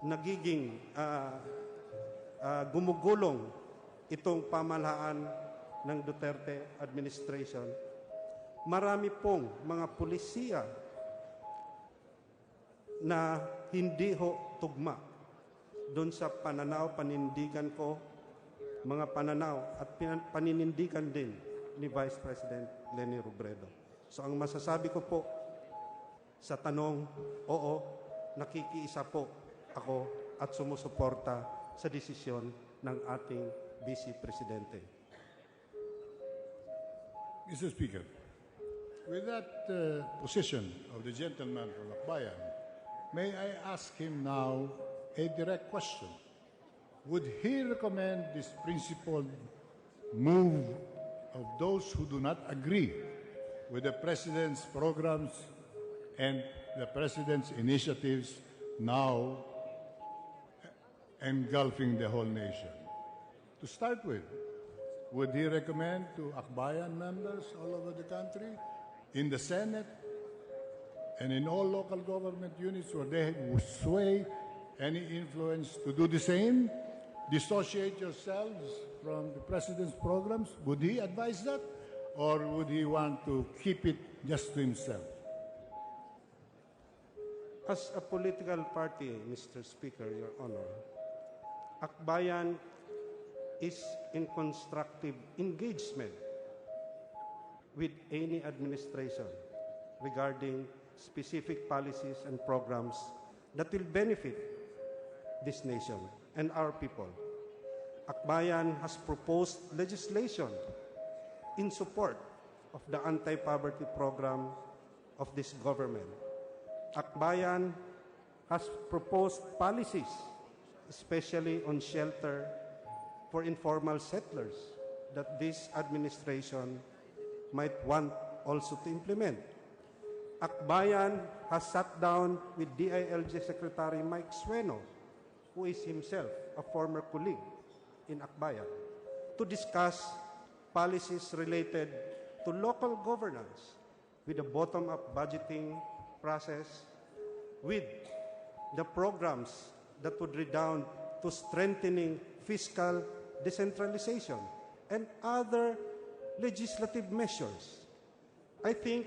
nagiging gumugulong itong pamahalaan ng Duterte administration, marami pong mga pulisiya na hindi ho tugma doon sa pananaw, panindigan ko, mga pananaw at paninindigan din ni Vice President Leni Robredo. So ang masasabi ko po sa tanong, oo, nakikiisa po ako at sumusuporta sa desisyon ng ating Vice Presidente. Mr. Speaker, with that position of the gentleman from Akbayan, may I ask him now a direct question? Would he recommend this principled move of those who do not agree with the President's programs and the President's initiatives now engulfing the whole nation? To start with, would he recommend to Akbayan members all over the country, in the Senate, and in all local government units where they would sway any influence to do the same? Dissociate yourselves from the President's programs? Would he advise that? Or would he want to keep it just to himself? As a political party, Mr. Speaker, Your Honor, Akbayan is in constructive engagement with any administration regarding specific policies and programs that will benefit this nation and our people. Akbayan has proposed legislation in support of the anti-poverty program of this government. Akbayan has proposed policies, especially on shelter for informal settlers, that this administration might want also to implement. Akbayan has sat down with DILG Secretary Mike Sueno, who is himself a former colleague in Akbayan, to discuss policies related to local governance with the bottom-up budgeting process, with the programs that would redound to strengthening fiscal decentralization and other legislative measures. I think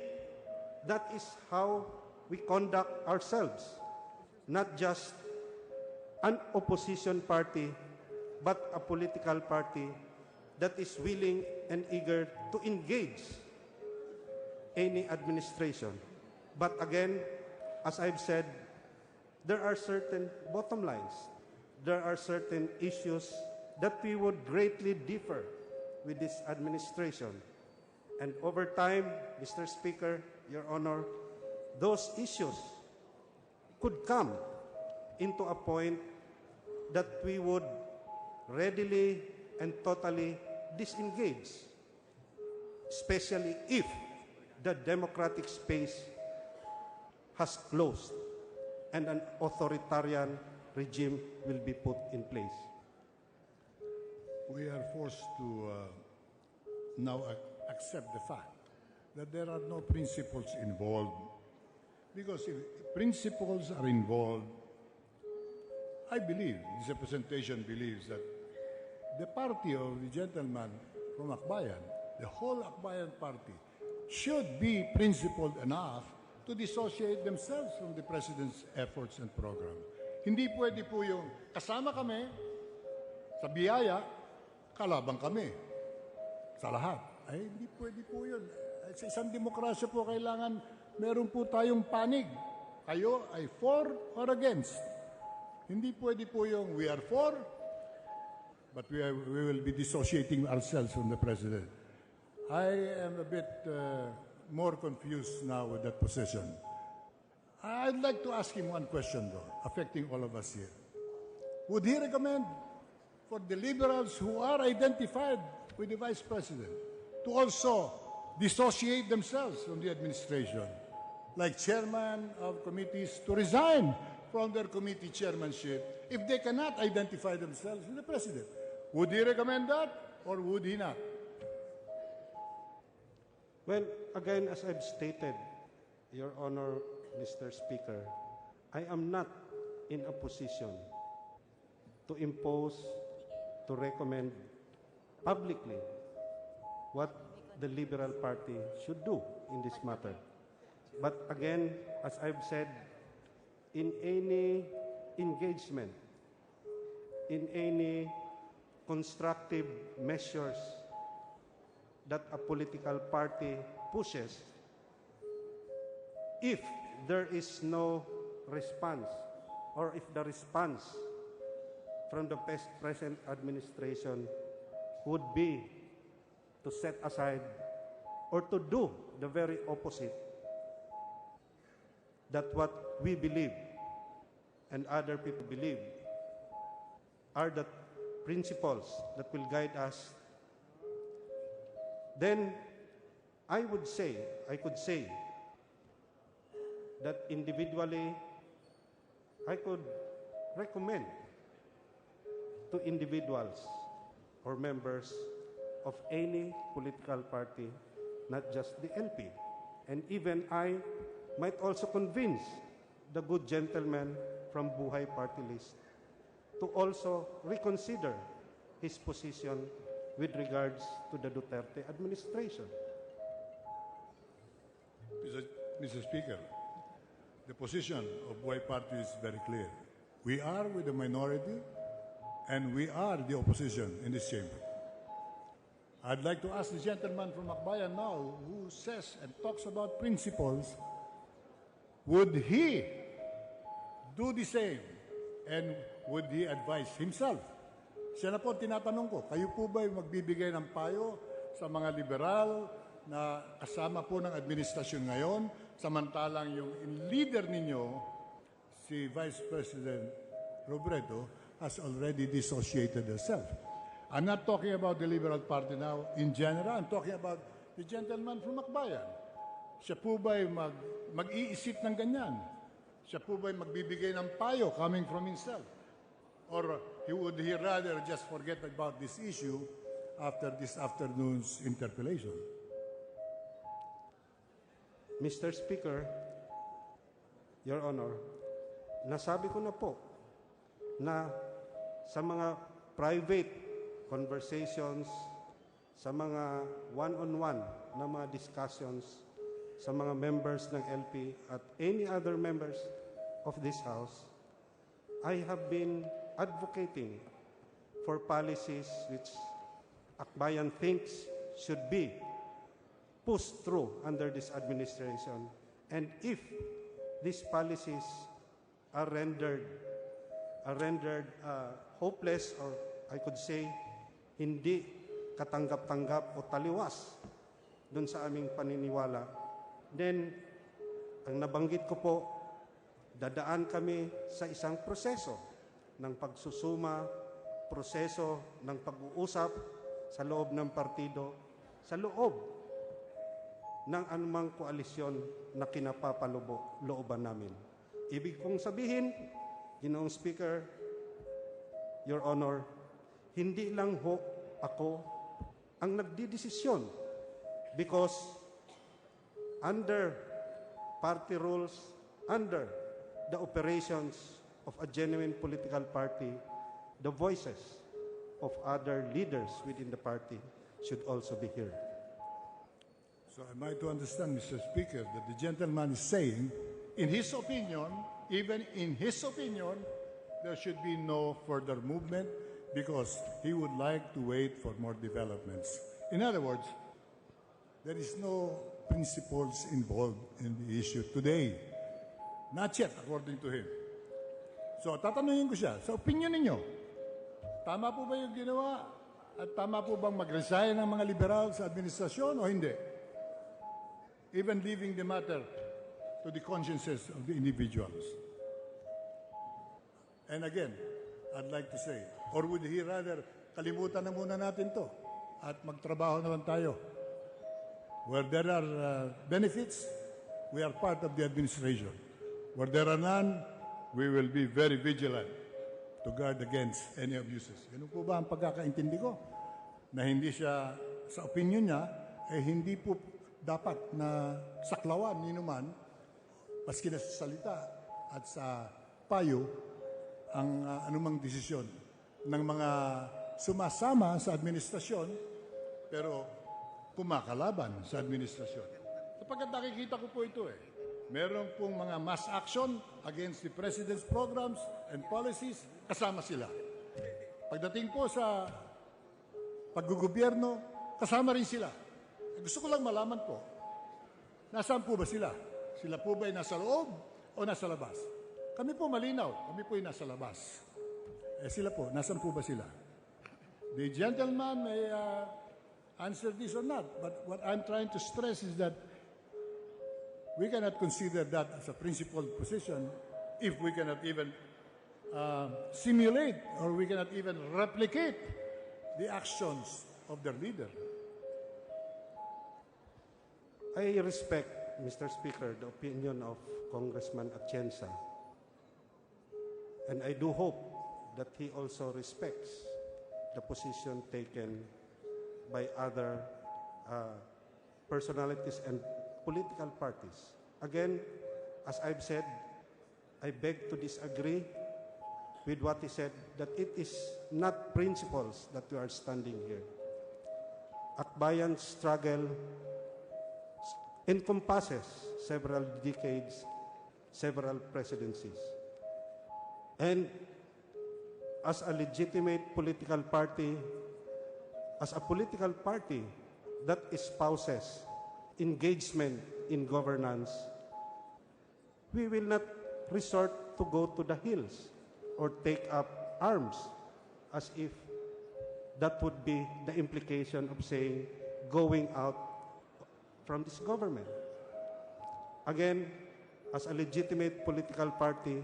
that is how we conduct ourselves, not just an opposition party, but a political party that is willing and eager to engage any administration. But again, as I've said, there are certain bottom lines. There are certain issues that we would greatly differ with this administration. And over time, Mr. Speaker, Your Honor, those issues could come into a point that we would readily and totally disengage, especially if the democratic space has closed and an authoritarian regime will be put in place. We are forced to now accept the fact that there are no principles involved. Because if principles are involved, I believe, this representation believes that the party of the gentleman from Akbayan, the whole Akbayan party, should be principled enough to dissociate themselves from the President's efforts and program. Hindi pwede po yung kasama kami sa biyaya, kalabang kami sa lahat. Ay, hindi pwede po yun. Sa isang demokrasya po, kailangan meron po tayong panig. Kayo ay for or against. Hindi pwede po yung we are for, but we will be dissociating ourselves from the President. I am a bit more confused now with that position. I'd like to ask him one question, though, affecting all of us here. Would he recommend for the liberals who are identified with the Vice President to also dissociate themselves from the administration, like chairman of committees to resign from their committee chairmanship if they cannot identify themselves with the President? Would he recommend that, or would he not? Well, again, as I've stated, Your Honor, Mr. Speaker, I am not in a position to impose, to recommend publicly what the Liberal Party should do in this matter. But again, as I've said, in any engagement, in any constructive measures that a political party pushes, if there is no response, or if the response from the present administration would be to set aside or to do the very opposite, that what we believe and other people believe are the principles that will guide us, then I could say that individually I could recommend to individuals or members of any political party, not just the LP. And even I might also convince the good gentleman from Buhay Party List to also reconsider his position with regards to the Duterte administration. Mr. Speaker, the position of Buhay Party is very clear. We are with the minority, and we are the opposition in this chamber. I'd like to ask the gentleman from Akbayan now, who says and talks about principles, would he do the same, and would he advise himself? Siya na po tinatanong ko, kayo po ba magbibigay ng payo sa mga liberal na kasama po ng administrasyon ngayon, samantalang yung leader ninyo, si si Vice President Robredo has already dissociated herself. I'm not talking about the Liberal Party now in general. I'm talking about the gentleman from Akbayan. Siya po ba'y mag-iisip ng ganyan? Siya po ba'y magbibigay ng payo coming from himself? Or would he rather just forget about this issue after this afternoon's interpellation? Mr. Speaker, Your Honor, nasabi ko na po na sa mga private conversations, sa mga one-on-one na mga discussions sa mga members ng LP at any other members of this House, I have been advocating for policies which Akbayan thinks should be pushed through under this administration. And if these policies are rendered hopeless, or I could say hindi katanggap-tanggap o taliwas dun sa aming paniniwala, then ang nabanggit ko po, dadaan kami sa isang proseso ng pagsusuma, proseso ng pag-uusap sa loob ng partido, sa loob ng anumang koalisyon na kinapapalooban namin. Ibig kong sabihin, Ginoong Speaker, Your Honor, hindi lang ho ako ang nagdidesisyon, because under party rules, under the operations of a genuine political party, the voices of other leaders within the party should also be heard. So am I to understand, Mr. Speaker, that the gentleman is saying, in his opinion, even in his opinion, there should be no further movement because he would like to wait for more developments. In other words, there is no principles involved in the issue today. Not yet, according to him. So, tatanungin ko siya, sa opinion ninyo, tama po ba yung ginawa? At tama po bang mag-resign ang mga liberal sa administrasyon o hindi? Even leaving the matter to the consciences of the individuals. And again, I'd like to say, or would he rather, kalimutan na muna natin to at magtrabaho na lang tayo. Where there are benefits, we are part of the administration. Where there are none, we will be very vigilant to guard against any abuses. Ganun po ba ang pagkakaintindi ko? Na hindi siya, sa opinion niya, hindi po dapat na saklawan ni naman, maski na sa salita at sa payo, ang anumang desisyon ng mga sumasama sa administrasyon, pero kumakalaban sa administrasyon. Sapagkat nakikita ko po ito meron pong mga mass action against the President's programs and policies, kasama sila. Pagdating po sa paggugobyerno, kasama rin sila. Gusto ko lang malaman po, nasaan po ba sila? Sila po ba ay nasa loob o nasa labas? Kami po malinaw, kami po ay nasa labas. Sila po, nasaan po ba sila? The gentleman may answer this or not, but what I'm trying to stress is that we cannot consider that as a principled position if we cannot even simulate or we cannot even replicate the actions of their leader. I respect, Mr. Speaker, the opinion of Congressman Atienza, and I do hope that he also respects the position taken by other personalities and political parties. Again, as I've said, I beg to disagree with what he said, that it is not principles that we are standing here. Akbayan's struggle encompasses several decades, several presidencies. And as a legitimate political party, as a political party that espouses engagement in governance, we will not resort to go to the hills or take up arms as if that would be the implication of saying going out from this government. Again, as a legitimate political party,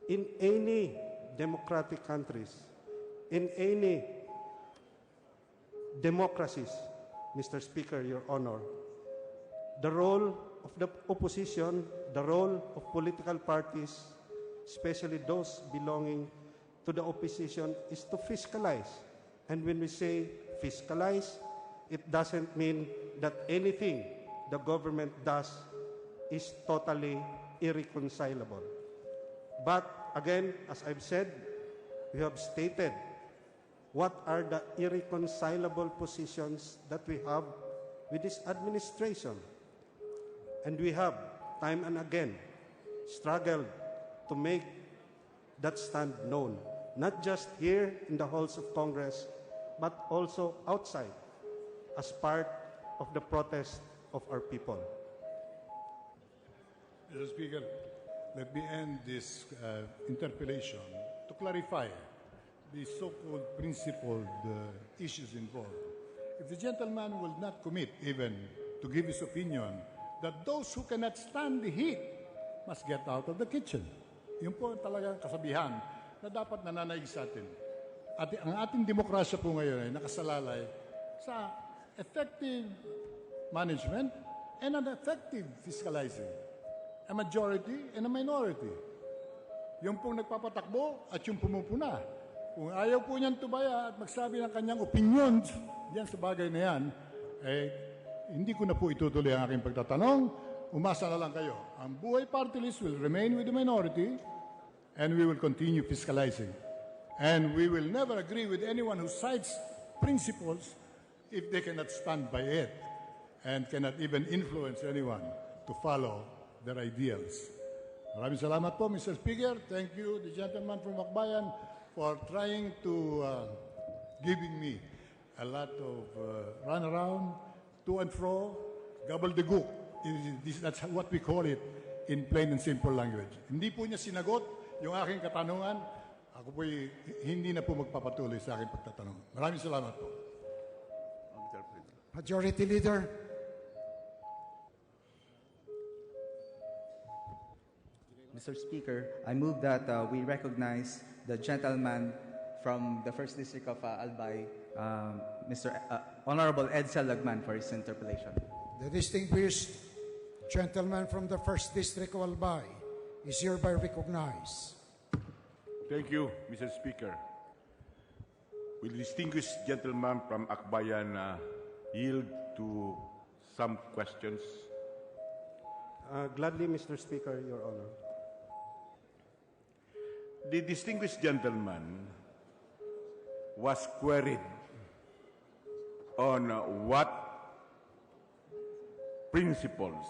In any democratic countries, in any democracies, Mr. Speaker, Your Honor, the role of the opposition, the role of political parties, especially those belonging to the opposition, is to fiscalize. And when we say fiscalize, it doesn't mean that anything the government does is totally irreconcilable. But again, as I've said, we have stated what are the irreconcilable positions that we have with this administration. And we have, time and again, struggled to make that stand known, not just here in the halls of Congress, but also outside as part of the protest of our people. Mr. Speaker, let me end this interpellation to clarify the so-called principled issues involved. If the gentleman will not commit even to give his opinion that those who cannot stand the heat must get out of the kitchen. Yun po talaga kasabihan na dapat nananaig sa atin. At ang ating demokrasya po ngayon ay nakasalalay sa effective management and an effective fiscalizing. A majority and a minority. Yung pong nagpapatakbo at yung pumupuna. Kung ayaw po niyan tubaya at magsabi ng kanyang opinions diyan sa bagay na yan, eh, hindi ko na po itutuloy ang aking pagtatanong. Umasa na lang kayo. Ang buhay party list will remain with the minority and we will continue fiscalizing. And we will never agree with anyone who cites principles if they cannot stand by it and cannot even influence anyone to follow their ideals. Maraming salamat po, Mr. Speaker. Thank you, the gentleman from Akbayan, for trying to giving me a lot of runaround, to and fro, gobbledygook. That's what we call it in plain and simple language. Hindi po niya sinagot yung aking katanungan. Ako po'y hindi na po magpapatuloy sa aking pagtatanong. Maraming salamat po. Majority Leader. Mr. Speaker, I move that we recognize the gentleman from the 1st District of Albay, Mr. Honorable Edsel Lagman, for his interpellation. The distinguished gentleman from the 1st District of Albay is hereby recognized. Thank you, Mr. Speaker. Will the distinguished gentleman from Akbayan yield to some questions? Gladly, Mr. Speaker, Your Honor. The distinguished gentleman was queried on what principles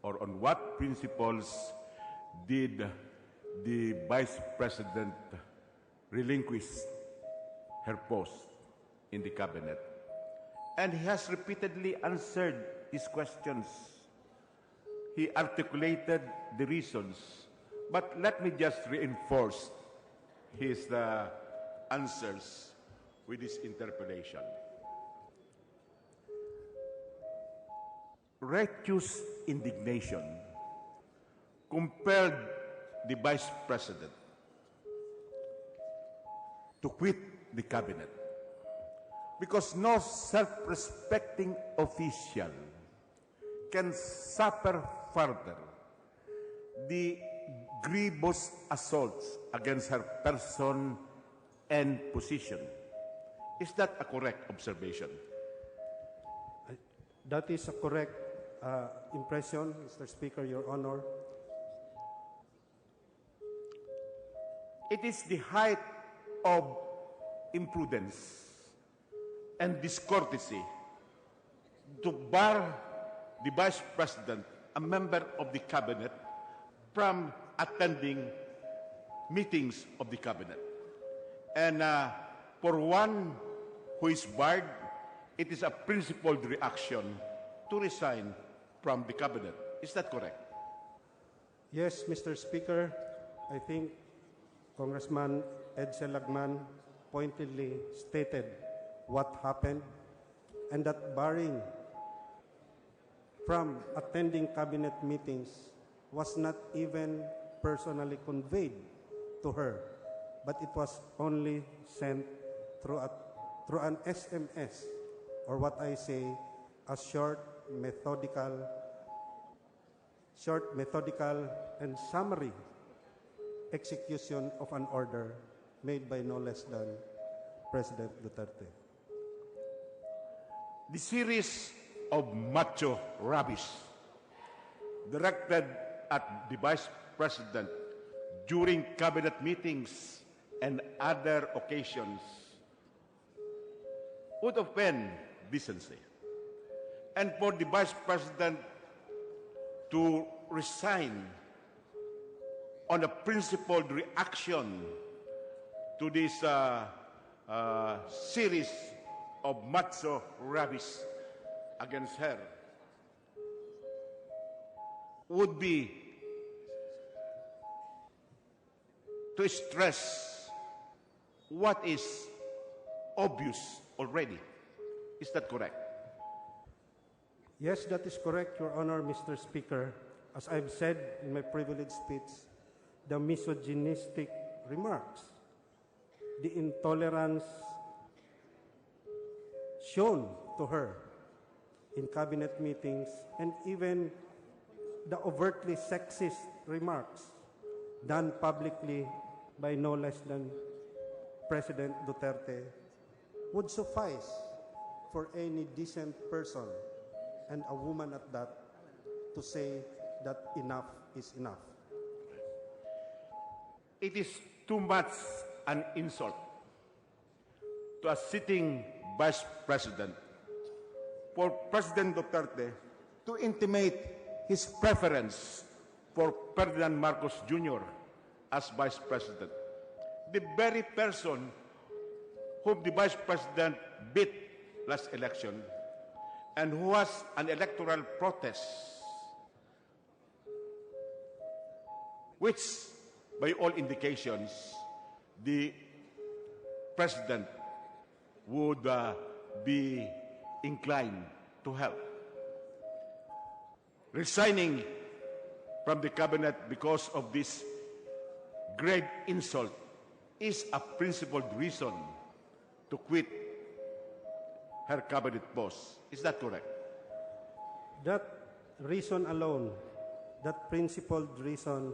or on what principles did the Vice President relinquish her post in the cabinet. And he has repeatedly answered these questions. He articulated the reasons. But let me just reinforce his answers with this interpellation. Righteous indignation compelled the Vice President to quit the cabinet because no self-respecting official can suffer further the grievous assaults against her person and position. Is that a correct observation? That is a correct impression, Mr. Speaker, Your Honor. It is the height of imprudence and discourtesy to bar the Vice President, a member of the Cabinet, from attending meetings of the Cabinet. And for one who is barred, it is a principled reaction to resign from the Cabinet. Is that correct? Yes, Mr. Speaker, I think Congressman Edsel Lagman pointedly stated what happened, and that barring from attending cabinet meetings was not even personally conveyed to her, but it was only sent through an SMS, or what I say, a short, methodical, and summary execution of an order made by no less than President Duterte. The series of macho rubbish directed at the Vice President during cabinet meetings and other occasions would offend decency. And for the Vice President to resign on a principled reaction to this series of macho rubbish against her would be to stress what is obvious already. Is that correct? Yes, that is correct, Your Honor, Mr. Speaker. As I've said in my privilege speech, the misogynistic remarks, the intolerance shown to her in cabinet meetings, and even the overtly sexist remarks done publicly by no less than President Duterte would suffice for any decent person, and a woman at that, to say that enough is enough. It is too much an insult to a sitting Vice President for President Duterte to intimate his preference for Ferdinand Marcos Jr. as Vice President, the very person whom the Vice President beat last election and who has an electoral protest, which, by all indications, the President would be inclined to help. Resigning from the cabinet because of this grave insult is a principled reason to quit her cabinet post. Is that correct? That reason alone, that principled reason,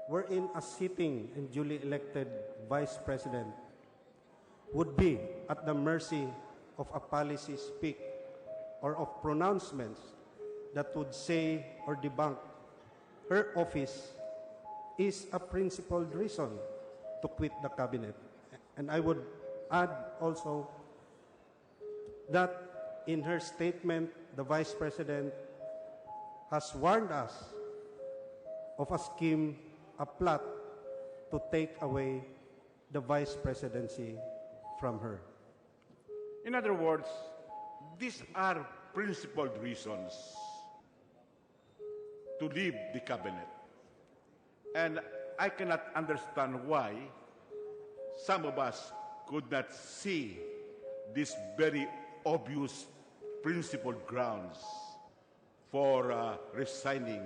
wherein a sitting and duly elected Vice President would be at the mercy of a policy speak or of pronouncements that would say or debunk her office, is a principled reason to quit the cabinet. And I would add also that in her statement, the Vice President has warned us of a scheme, a plot to take away the Vice Presidency from her. In other words, these are principled reasons to leave the cabinet. And I cannot understand why some of us could not see these very obvious principled grounds for resigning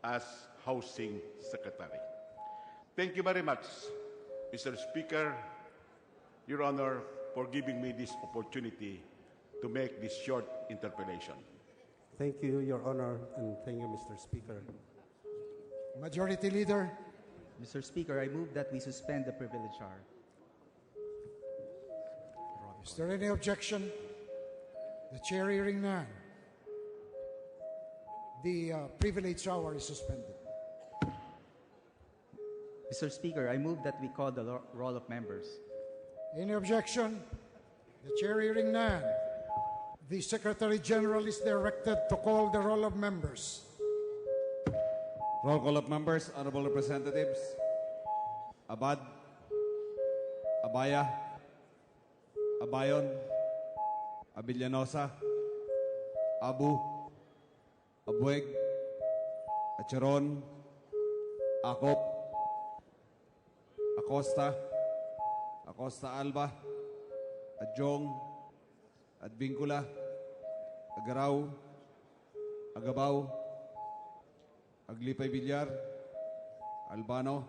as Housing Secretary. Thank you very much, Mr. Speaker, Your Honor, for giving me this opportunity to make this short interpellation. Thank you, Your Honor, and thank you, Mr. Speaker. Majority Leader. Mr. Speaker, I move that we suspend the privilege hour. Is there any objection? The chair hearing none. The privilege hour is suspended. Mr. Speaker, I move that we call the roll of members. Any objection? The chair hearing none. The Secretary General is directed to call the roll of members. Roll call of members, honorable representatives. Abad, Abaya, Abayon, Abillanosa, Abu, Abueg, Acheron, Acop, Acosta, Acosta Alba, Adjong, Advincula, Agaraw, Agabaw, Aglipay Villar, Albano,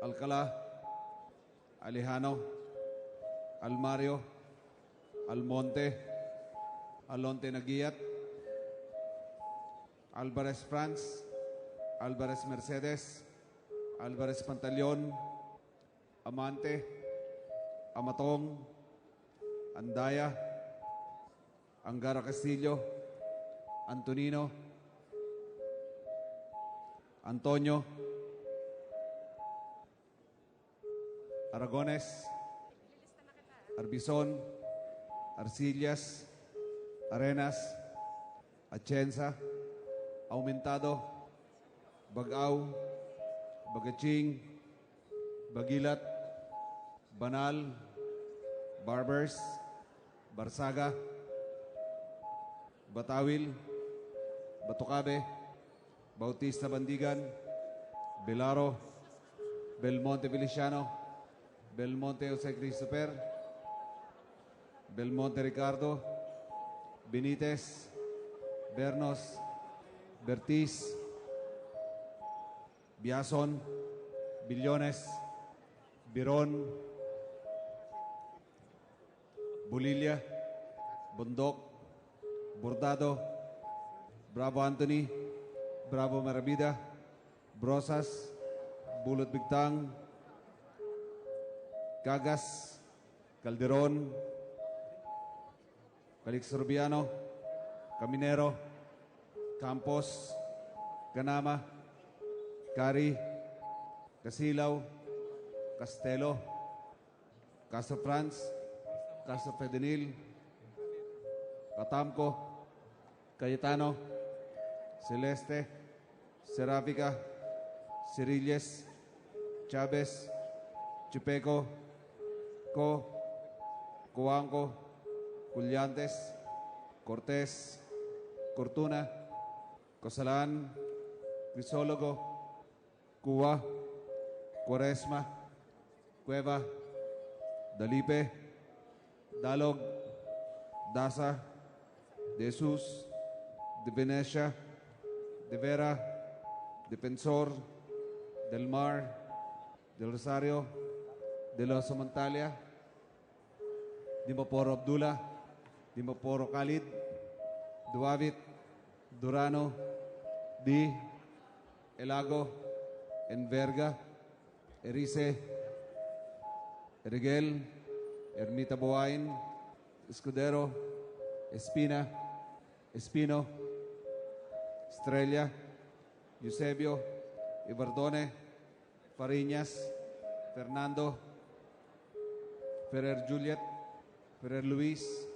Alcala, Alejano, Almario, Almonte, Alonte Nagiat, Alvarez Franz, Alvarez Mercedes, Alvarez Pantaleon, Amante, Amatong, Andaya, Angara Castillo, Antonino, Antonio, Aragones, Arbizon, Arcillas, Arenas, Atienza, Aumentado, Bagaw, Bagaching, Bagilat, Banal, Barbers, Barsaga, Batawil, Batucabe, Bautista Bandigan, Belaro, Belmonte Feliciano, Belmonte Jose Christopher, Belmonte Ricardo, Benitez, Bernos, Bertiz, Biason, Billones, Biron, Bulilia, Bundok, Bordado, Bravo Anthony, Bravo Marabida, Brosas, Bulot Bigtang, Cagas, Calderon, Calix Rubiano, Caminero, Campos, Ganama, Cari, Casilaw, Castelo, Castro Franz, Castro Fedenil, Catamco, Cayetano, Celeste, Serafica, Cirilles, Chavez, Chupeco, Coanco, Cullantes, Cortés, Cortuna, Cosalan, Crisólogo, Cuba, Cuaresma, Cueva, Dalipe, Dalog, Daza, De Jesus, De Venecia, De Vera, Defensor, Del Mar, Del Rosario, De Los Montalia, Dimaporo Abdullah, Dimaporo Khalid, Duavit, Durano, Di, Elago, Enverga, Erice, Erigel, Ermita Buhain, Escudero, Espina, Espino, Estrella, Eusebio, Ibardone, Fariñas, Fernando, Ferrer Juliet, Ferrer Luis,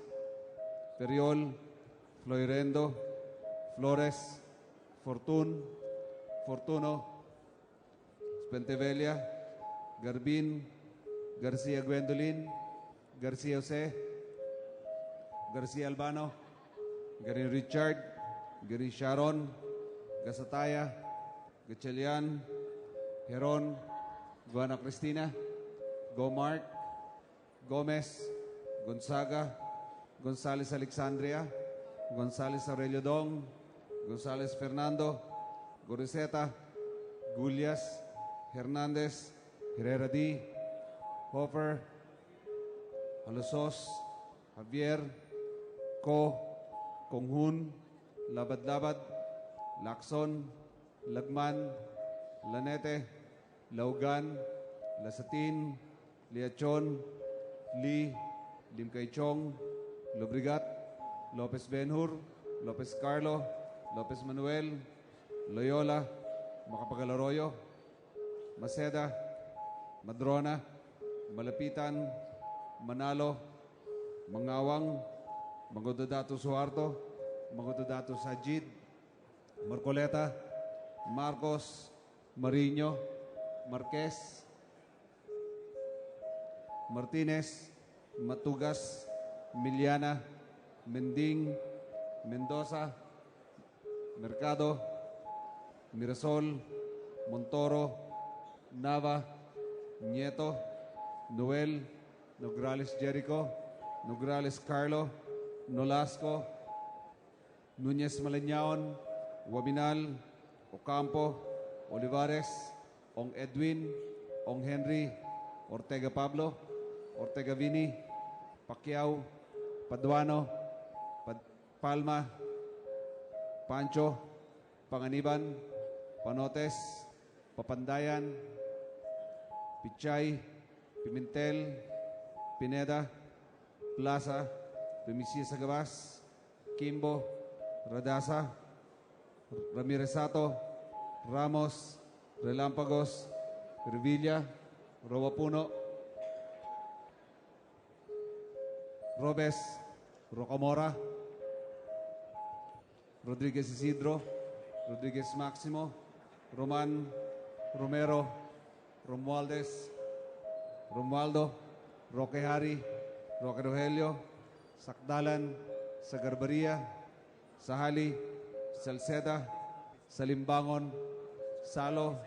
Feriol, Floirendo, Flores, Fortun, Fortuno, Spentevelia, Garbin, Garcia Gwendolyn, Garcia Jose, Garcia Albano, Garin Richard, Garin Sharon, Gasataya, Gachelian, Heron, Guana Cristina, Gomark, Gomez, Gonzaga, Gonzales Alexandria, Gonzales Aurelio Dong, Gonzales Fernando, Goriseta, Gulias, Hernandez, Herrera D, Hopper, Alosos, Javier, Konghun, Labad-Labad, Lacson, Lagman, Lanete, Laugan, Lasatin, Liachon, Lee, Limkaychong, Lobrigat, Lopez Benhur, Lopez Carlo, Lopez Manuel, Loyola, Macapagal Arroyo, Maceda, Madrona, Malapitan, Manalo, Mangawang, Mangododato Suarto, Mangododato Sajid, Marcoleta, Marcos, Mariño, Marquez, Martinez, Matugas, Miliana, Mending, Mendoza, Mercado, Mirasol, Montoro, Nava, Nieto, Noel, Nograles Jericho, Nograles Carlo, Nolasco, Núñez Malañaon, Wabinal, Ocampo, Olivares, Ong Edwin, Ong Henry, Ortega Pablo, Ortega Vini, Pacquiao, Paduano, Palma, Pancho, Panganiban, Panotes, Papandayan, Pichay, Pimentel, Pineda, Plaza, Primicia Sagabas, Kimbo, Radasa, Ramirez Sato, Ramos, Relampagos, Revilla, Rowapuno, Robes, Rocamora, Rodriguez Isidro, Rodriguez Maximo, Roman, Romero, Romualdez, Romualdo, Roque Hari, Roque Rogelio, Sakdalan, Sagarbaria, Sahali, Salceda, Salimbangon, Salo,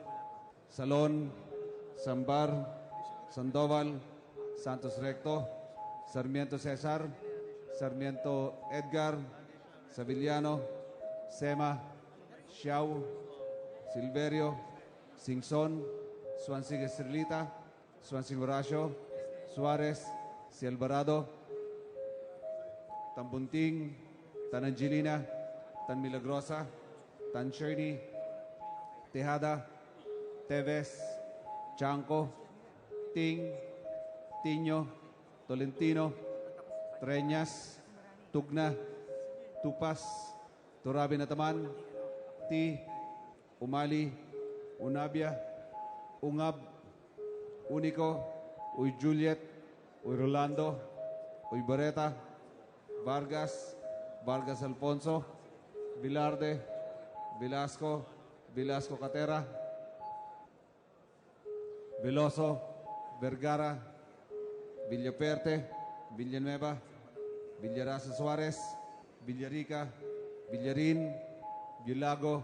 Salon, Sambar, Sandoval, Santos Recto, Sarmiento Cesar, Sarmiento Edgar, Savillano, Sema, Xiao, Silverio, Singson, Swansig Estrelita, Swansig Horacio, Suarez, Si Alvarado, Tan Bunting, Tan Angelina, Tan Milagrosa, Tan Shirley, Tejada, Teves, Chanco, Ting, Tiño, Tolentino, Treñas, Tugna, Tupas, Turabi Nataman, Ti, Umali, Unabia, Ungab, Unico, Uy Juliet, Uy Rolando, Uy Bareta, Vargas, Vargas Alfonso, Vilarde, Velasco, Velasco Catera, Veloso, Vergara, Villaperte, Villanueva, Villarasa Suarez, Villarica, Villarin, Villago,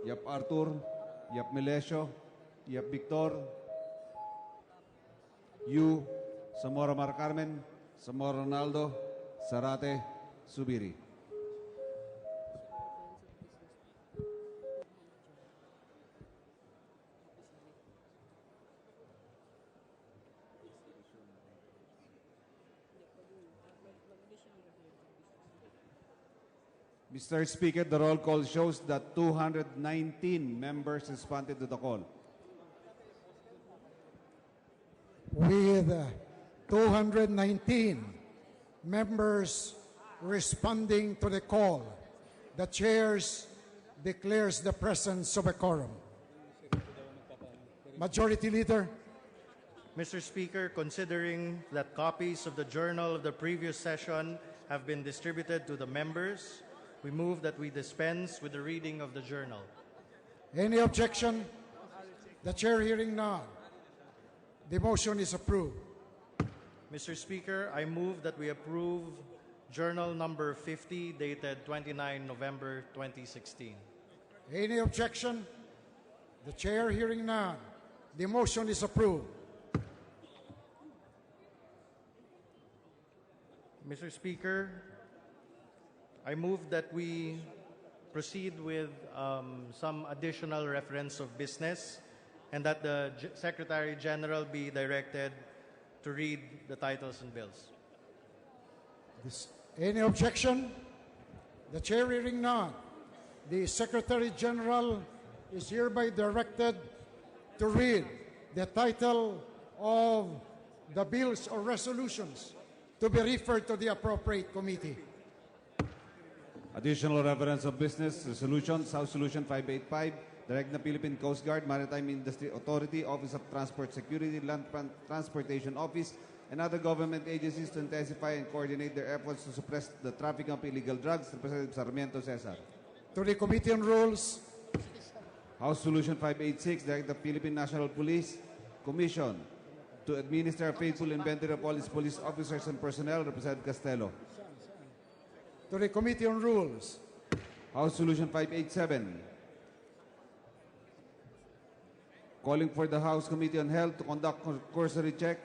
Yap Artur, Yap Melesio, Yap Victor, Yu, Zamora Mar Carmen, Zamora Ronaldo, Sarate, Subiri. Mr. Speaker, the roll call shows that 219 members responded to the call. With 219 members responding to the call, the chair declares the presence of a quorum. Majority Leader. Mr. Speaker, considering that copies of the journal of the previous session have been distributed to the members, we move that we dispense with the reading of the journal. Any objection? The chair hearing none. The motion is approved. Mr. Speaker, I move that we approve journal number 50 dated 29 November 2016. Any objection? The chair hearing none. The motion is approved. Mr. Speaker, I move that we proceed with some additional reference of business and that the Secretary General be directed to read the titles and bills. Any objection? The chair hearing none. The Secretary General is hereby directed to read the title of the bills or resolutions to be referred to the appropriate committee. Additional reference of business resolutions, House Solution 585, direct na Philippine Coast Guard, Maritime Industry Authority, Office of Transport Security, Land Transportation Office, and other government agencies to intensify and coordinate their efforts to suppress the trafficking of illegal drugs. Representative Sarmiento Cesar. To the Committee on Rules. House Solution 586, direct the Philippine National Police Commission to administer a faithful inventory of all its police officers and personnel. Representative Castelo. To the Committee on Rules. House Solution 587, calling for the House Committee on Health to conduct cursory check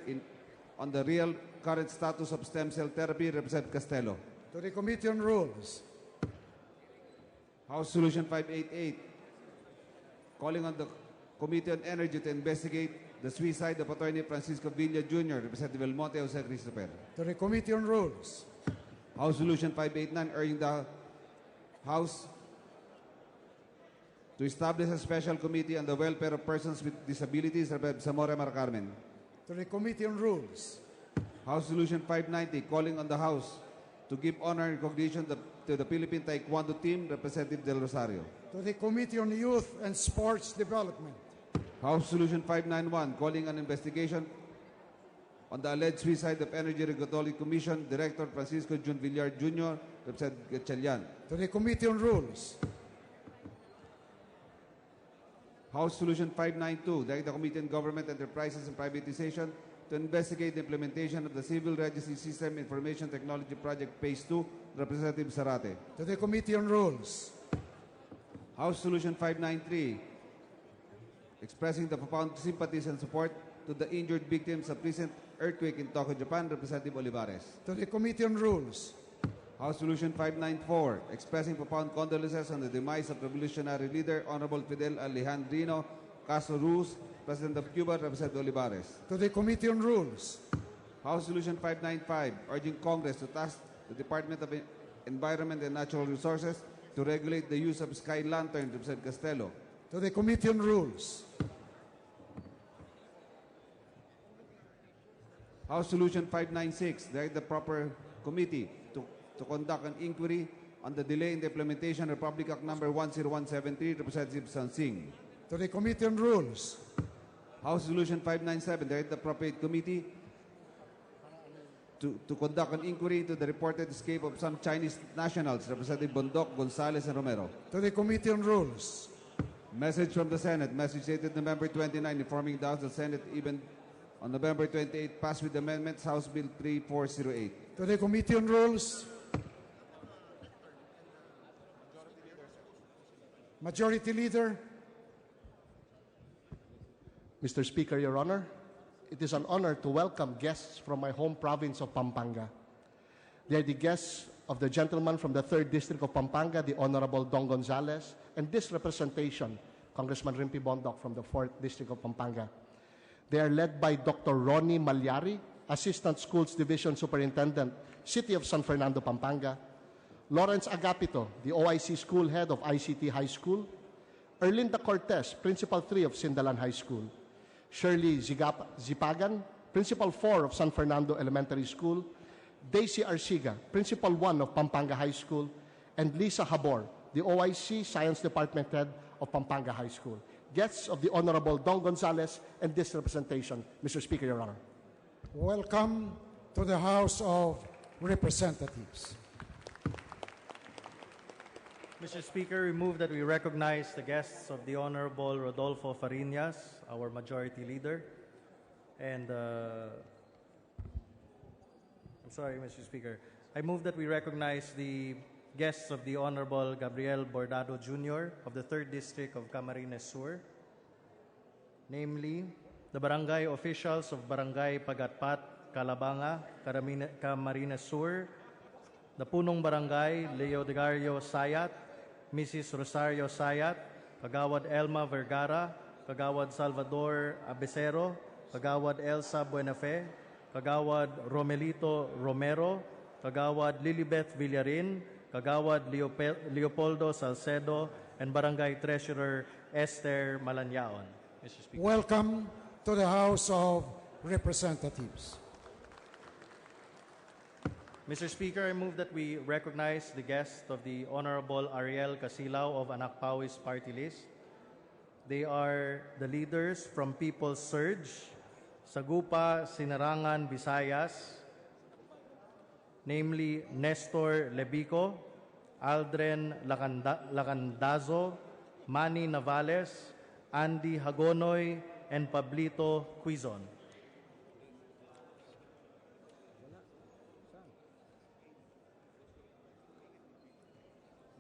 on the real current status of stem cell therapy. Representative Castelo. To the Committee on Rules. House Solution 588, calling on the Committee on Energy to investigate the suicide of Attorney Francisco Villa Jr., Representative El Monte Jose Christopher. To the Committee on Rules. House Resolution 589 urging the House to establish a special committee on the welfare of persons with disabilities, Representative Zamora Marcarmen. To the Committee on Rules. House Resolution 590 calling on the House to give honor and recognition to the Philippine Taekwondo team, Representative Del Rosario. To the Committee on Youth and Sports Development. House Resolution 591 calling an investigation on the alleged suicide of Energy Regulatory Commission Director Francisco Jun Villar Jr., Representative Gatchalian. To the Committee on Rules. House Resolution 592 direct the Committee on Government Enterprises and Privatization to investigate the implementation of the Civil Registry System Information Technology Project Phase 2, Representative Zarate. To the Committee on Rules. House Resolution 593 expressing the profound sympathies and support to the injured victims of recent earthquake in Tokyo, Japan, Representative Olivares. To the Committee on Rules. House Resolution 594 expressing profound condolences on the demise of revolutionary leader Honorable Fidel Alejandrino Castro Ruz, President of Cuba, Representative Olivares. To the Committee on Rules. House Resolution 595 urging Congress to task the Department of Environment and Natural Resources to regulate the use of sky lantern, Representative Castelo. To the Committee on Rules. House Resolution 596 direct the proper committee to conduct an inquiry on the delay in the implementation of Republic Act Number 10173, Representative Sansing. To the Committee on Rules. House Resolution 597 direct the appropriate committee to conduct an inquiry into the reported escape of some Chinese nationals, Representative Bondok, Gonzales, and Romero. To the Committee on Rules. Message from the Senate. Message dated November 29 informing the House the Senate even on November 28 passed with amendments House Bill 3408. To the Committee on Rules. Majority Leader. Mr. Speaker, Your Honor, it is an honor to welcome guests from my home province of Pampanga. They are the guests of the gentleman from the 3rd District of Pampanga, the Honorable Don Gonzales, and this representation, Congressman Rimpi Bondoc from the 4th District of Pampanga. They are led by Dr. Ronnie Malyari, Assistant Schools Division Superintendent, City of San Fernando, Pampanga, Lawrence Agapito, the OIC School Head of ICT High School, Erlinda Cortez, Principal 3 of Sindalan High School, Shirley Zipagan, Principal 4 of San Fernando Elementary School, Daisy Arciga, Principal 1 of Pampanga High School, and Lisa Habor, the OIC Science Department Head of Pampanga High School. Guests of the Honorable Don Gonzales and this representation, Mr. Speaker, Your Honor. Welcome to the House of Representatives. Mr. Speaker, we move that we recognize the guests of the Honorable Rodolfo Fariñas, our Majority Leader, and I'm sorry, Mr. Speaker. I move that we recognize the guests of the Honorable Gabriel Bordado Jr. of the 3rd District of Camarines Sur, namely the barangay officials of Barangay Pagatpat, Calabanga, Camarines Sur, the Punong Barangay, Leo Degario Sayat, Mrs. Rosario Sayat, Kagawad Elma Vergara, Kagawad Salvador Abesero, Kagawad Elsa Buenafe, Kagawad Romelito Romero, Kagawad Lilibeth Villarin, Kagawad Leopoldo Salcedo, and Barangay Treasurer Esther Malanyaon. Mr. Speaker. Welcome to the House of Representatives. Mr. Speaker, I move that we recognize the guests of the Honorable Ariel Casilao of Anak Pawi's party list. They are the leaders from People's Surge, Sagupa, Sinarangan, Visayas, namely Nestor Lebico, Aldren Lacandazo, Manny Navales, Andy Hagonoy, and Pablito Quizon.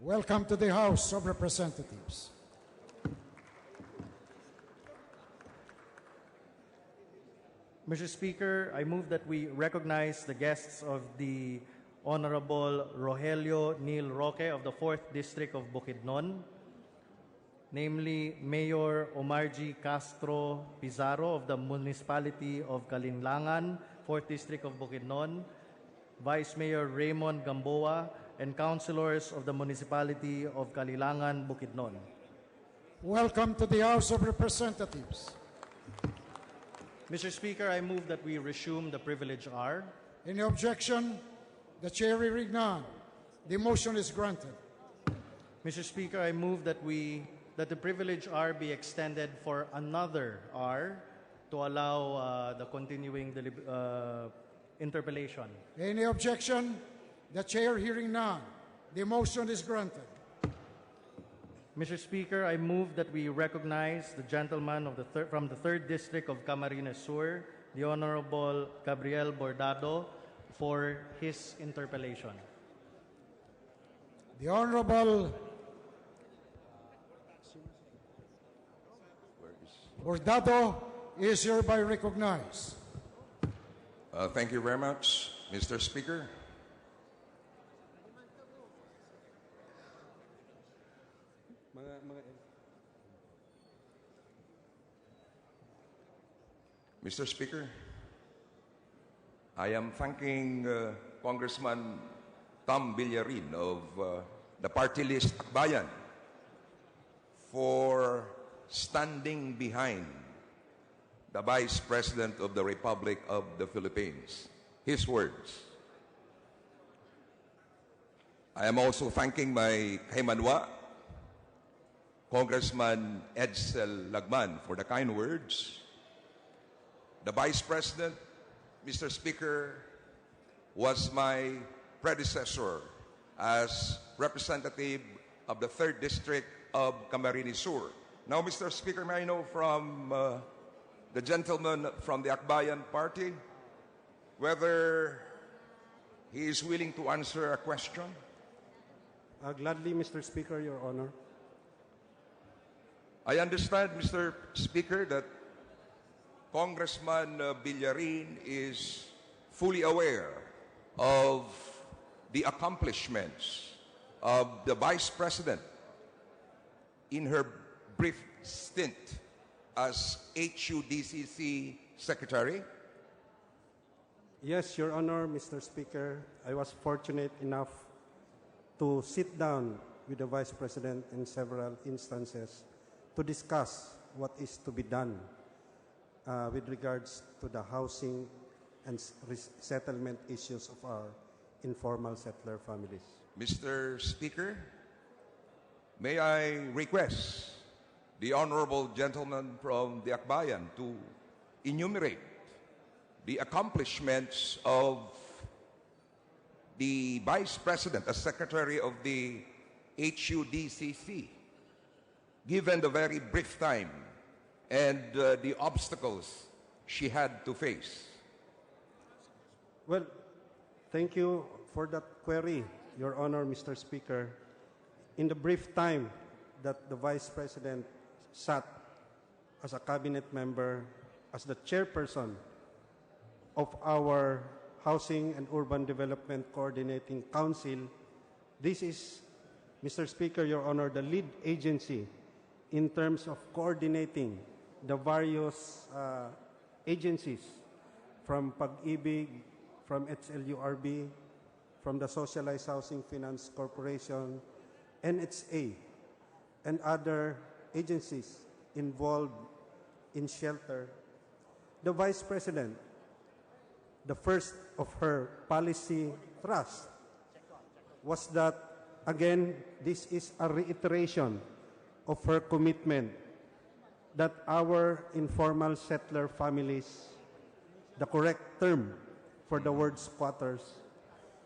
Welcome to the House of Representatives. Mr. Speaker, I move that we recognize the guests of the Honorable Rogelio Neil Roque of the 4th District of Bukidnon, namely Mayor Omar G. Castro Pizarro of the Municipality of Calinlangan, 4th District of Bukidnon, Vice Mayor Raymond Gamboa, and councilors of the Municipality of Calinlangan, Bukidnon. Welcome to the House of Representatives. Mr. Speaker, I move that we resume the privilege R. Any objection? The chair hearing none. The motion is granted. Mr. Speaker, I move that the privilege R be extended for another R to allow the continuing interpellation. Any objection? The chair hearing none. The motion is granted. Mr. Speaker, I move that we recognize the gentleman of from the 3rd District of Camarines Sur, the Honorable Gabriel Bordado, for his interpellation. The Honorable Bordado is hereby recognized. Thank you very much, Mr. Speaker. Mr. Speaker, I am thanking Congressman Tom Villarin of the party list Akbayan for standing behind the Vice President of the Republic of the Philippines. His words. I am also thanking my Kaimanwa, Congressman Edsel Lagman, for the kind words. The Vice President, Mr. Speaker, was my predecessor as representative of the 3rd District of Camarines Sur. Now, Mr. Speaker, may I know from the gentleman from the Akbayan Party whether he is willing to answer a question? Gladly, Mr. Speaker, Your Honor. I understand, Mr. Speaker, that Congressman Villarin is fully aware of the accomplishments of the Vice President in her brief stint as HUDCC Secretary. Yes, Your Honor, Mr. Speaker. I was fortunate enough to sit down with the Vice President in several instances to discuss what is to be done with regards to the housing and settlement issues of our informal settler families. Mr. Speaker, may I request the honorable gentleman from the Akbayan to enumerate the accomplishments of the Vice President as Secretary of the HUDCC, given the very brief time and the obstacles she had to face. Well, thank you for that query, Your Honor, Mr. Speaker. In the brief time that the Vice President sat as a cabinet member, as the chairperson of our Housing and Urban Development Coordinating Council, this is, Mr. Speaker, Your Honor, the lead agency in terms of coordinating the various agencies from Pag-ibig, from HLURB, from the Socialized Housing Finance Corporation, NHA, and other agencies involved in shelter. The Vice President, the first of her policy thrust was that, again, this is a reiteration of her commitment that our informal settler families, the correct term for the word squatters,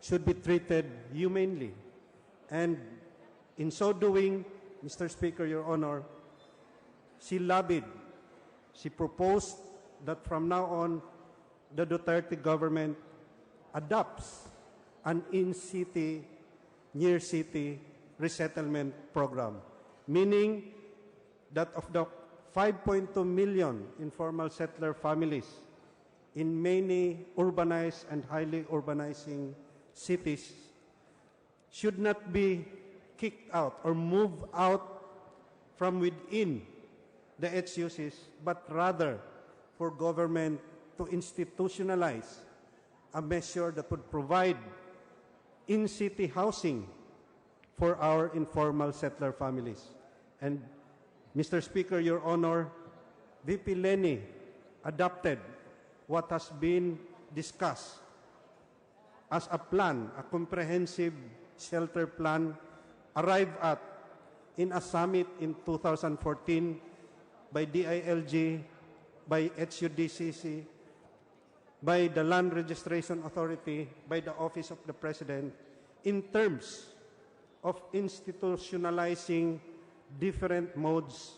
should be treated humanely. And in so doing, Mr. Speaker, Your Honor, she lobbied, she proposed that from now on, the Duterte government adopts an in-city, near-city resettlement program, meaning that of the 5.2 million informal settler families in many urbanized and highly urbanizing cities should not be kicked out or moved out from within the HUCs, but rather for government to institutionalize a measure that would provide in-city housing for our informal settler families. And Mr. Speaker, Your Honor, VP Lenny adopted what has been discussed as a plan, a comprehensive shelter plan arrived at in a summit in 2014 by DILG, by HUDCC, by the Land Registration Authority, by the Office of the President, in terms of institutionalizing different modes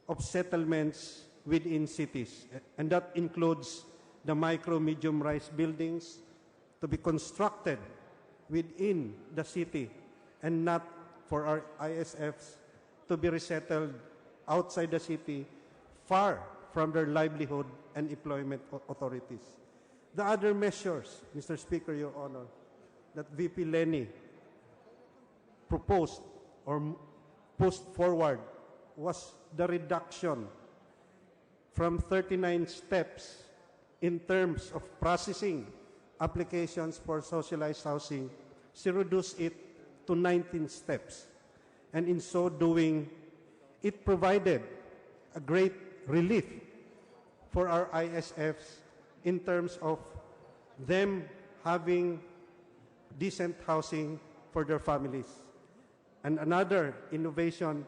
of settlements within cities. And that includes the micro, medium-rise buildings to be constructed within the city and not for our ISFs to be resettled outside the city, far from their livelihood and employment authorities. The other measures, Mr. Speaker, Your Honor, that VP Lenny proposed or pushed forward was the reduction from 39 steps in terms of processing applications for socialized housing. She reduced it to 19 steps. And in so doing, it provided a great relief for our ISFs in terms of them having decent housing for their families. And another innovation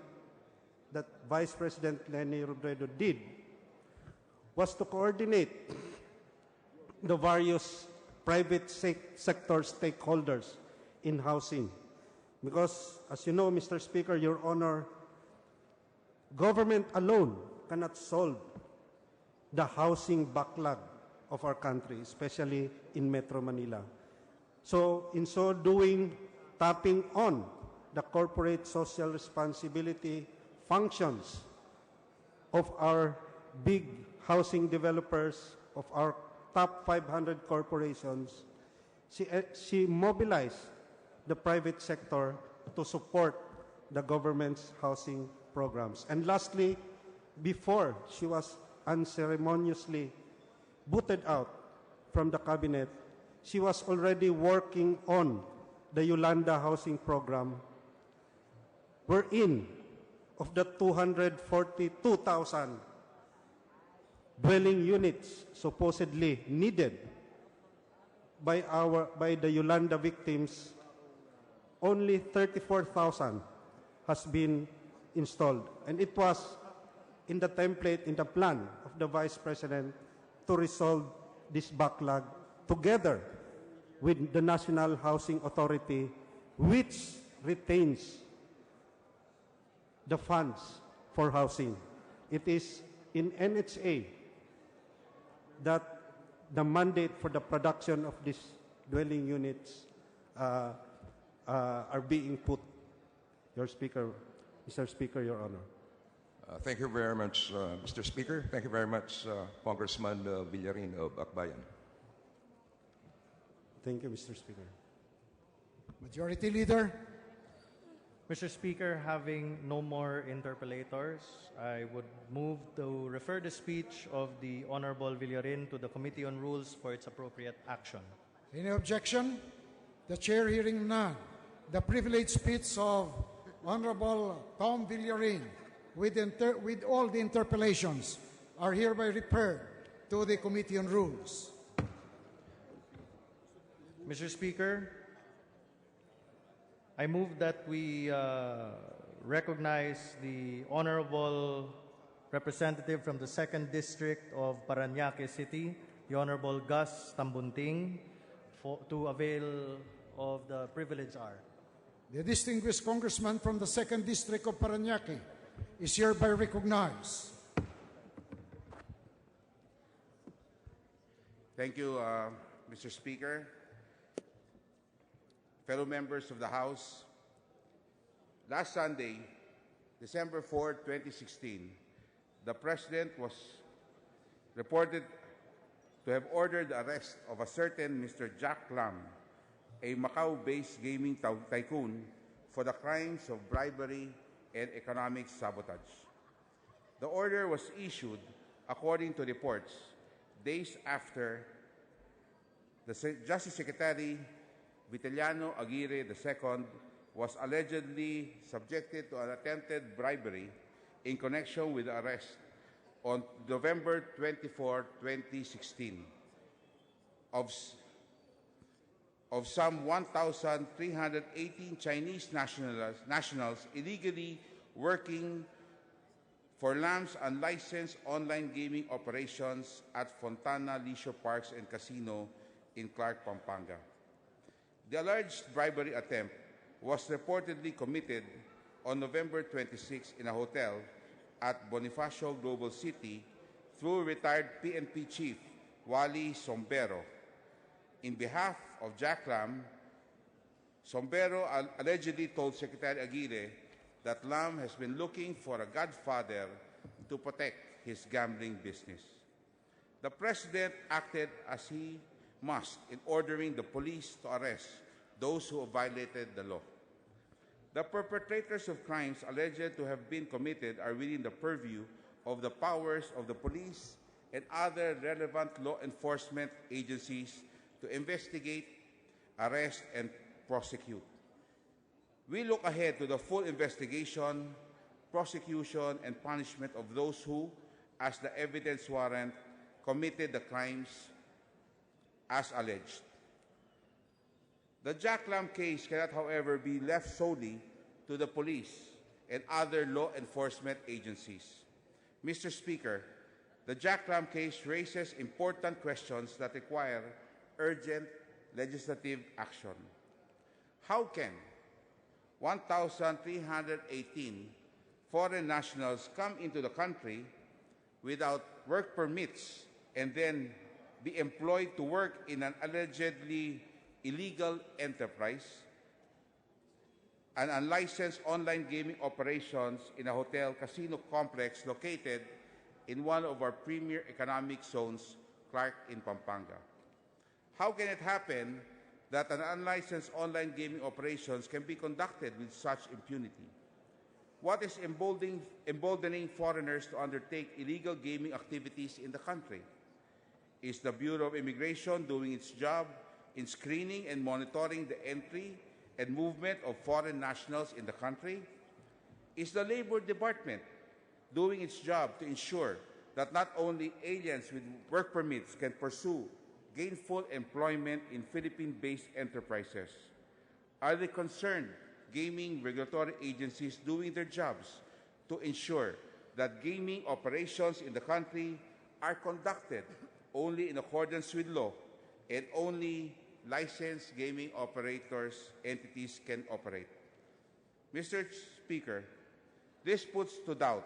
that Vice President Lenny Robredo did was to coordinate the various private sector stakeholders in housing. Because, as you know, Mr. Speaker, Your Honor, government alone cannot solve the housing backlog of our country, especially in Metro Manila. So, in so doing, tapping on the corporate social responsibility functions of our big housing developers, of our top 500 corporations, she mobilized the private sector to support the government's housing programs. And lastly, before she was unceremoniously booted out from the cabinet, she was already working on the Yolanda housing program, wherein of the 242,000 dwelling units supposedly needed by the Yolanda victims, only 34,000 has been installed. And it was in the template, in the plan of the Vice President to resolve this backlog together with the National Housing Authority, which retains the funds for housing. It is in NHA that the mandate for the production of these dwelling units are being put. Mr. Speaker, Your Honor. Thank you very much, Mr. Speaker. Thank you very much, Congressman Villarin of Akbayan. Thank you, Mr. Speaker. Majority Leader. Mr. Speaker, having no more interpellators, I would move to refer the speech of the Honorable Villarin to the Committee on Rules for its appropriate action. Any objection? The Chair hearing none. The privileged speech of Honorable Tom Villarin with all the interpellations are hereby referred to the Committee on Rules. Mr. Speaker, I move that we recognize the Honorable Representative from the 2nd District of Parañaque City, the Honorable Gus Tambunting, to avail of the privilege hour. The distinguished congressman from the 2nd District of Parañaque is hereby recognized. Thank you, Mr. Speaker. Fellow members of the House, last Sunday, December 4, 2016, the President was reported to have ordered the arrest of a certain Mr. Jack Lam, a Macau-based gaming tycoon, for the crimes of bribery and economic sabotage. The order was issued, according to reports, days after the Justice Secretary Vitaliano Aguirre II was allegedly subjected to an attempted bribery in connection with the arrest on November 24, 2016 of some 1,318 Chinese nationals illegally working for Lam's unlicensed online gaming operations at Fontana Leisure Parks and Casino in Clark, Pampanga. The alleged bribery attempt was reportedly committed on November 26 in a hotel at Bonifacio Global City through retired PNP Chief Wally Sombero. In behalf of Jack Lam, Sombero allegedly told Secretary Aguirre that Lam has been looking for a godfather to protect his gambling business. The President acted as he must in ordering the police to arrest those who violated the law. The perpetrators of crimes alleged to have been committed are within the purview of the powers of the police and other relevant law enforcement agencies to investigate, arrest, and prosecute. We look ahead to the full investigation, prosecution, and punishment of those who, as the evidence warrant, committed the crimes as alleged. The Jack Lam case cannot, however, be left solely to the police and other law enforcement agencies. Mr. Speaker, the Jack Lam case raises important questions that require urgent legislative action. How can 1,318 foreign nationals come into the country without work permits and then be employed to work in an allegedly illegal enterprise, an unlicensed online gaming operations in a hotel casino complex located in one of our premier economic zones, Clark in Pampanga? How can it happen that an unlicensed online gaming operations can be conducted with such impunity? What is emboldening foreigners to undertake illegal gaming activities in the country? Is the Bureau of Immigration doing its job in screening and monitoring the entry and movement of foreign nationals in the country? Is the Labor Department doing its job to ensure that not only aliens with work permits can pursue gainful employment in Philippine-based enterprises? Are the concerned gaming regulatory agencies doing their jobs to ensure that gaming operations in the country are conducted only in accordance with law and only licensed gaming entities can operate? Mr. Speaker, this puts to doubt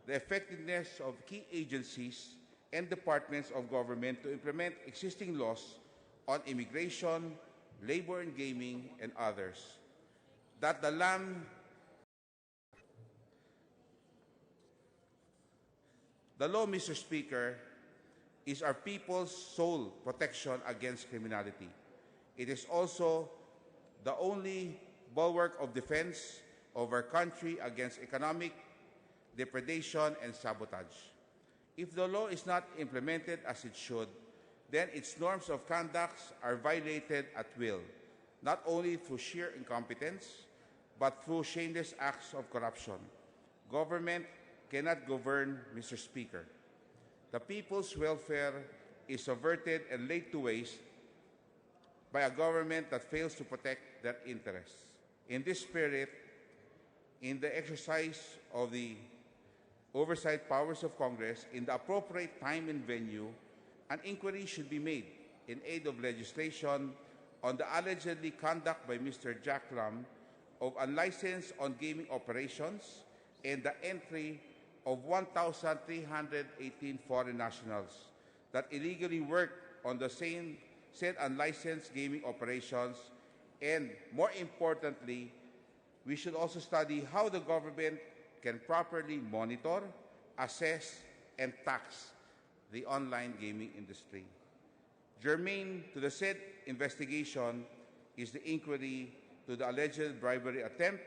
the effectiveness of key agencies and departments of government to implement existing laws on immigration, labor and gaming, and others. That the law, Mr. Speaker, is our people's sole protection against criminality. It is also the only bulwark of defense of our country against economic depredation and sabotage. If the law is not implemented as it should, then its norms of conduct are violated at will, not only through sheer incompetence, but through shameless acts of corruption. Government cannot govern, Mr. Speaker. The people's welfare is subverted and laid to waste by a government that fails to protect their interests. In this spirit, in the exercise of the oversight powers of Congress, in the appropriate time and venue, an inquiry should be made in aid of legislation on the allegedly conduct by Mr. Jack Lam of unlicensed on-gaming operations and the entry of 1,318 foreign nationals that illegally work on the said unlicensed gaming operations. And more importantly, we should also study how the government can properly monitor, assess, and tax the online gaming industry. Germane to the said investigation is the inquiry to the alleged bribery attempt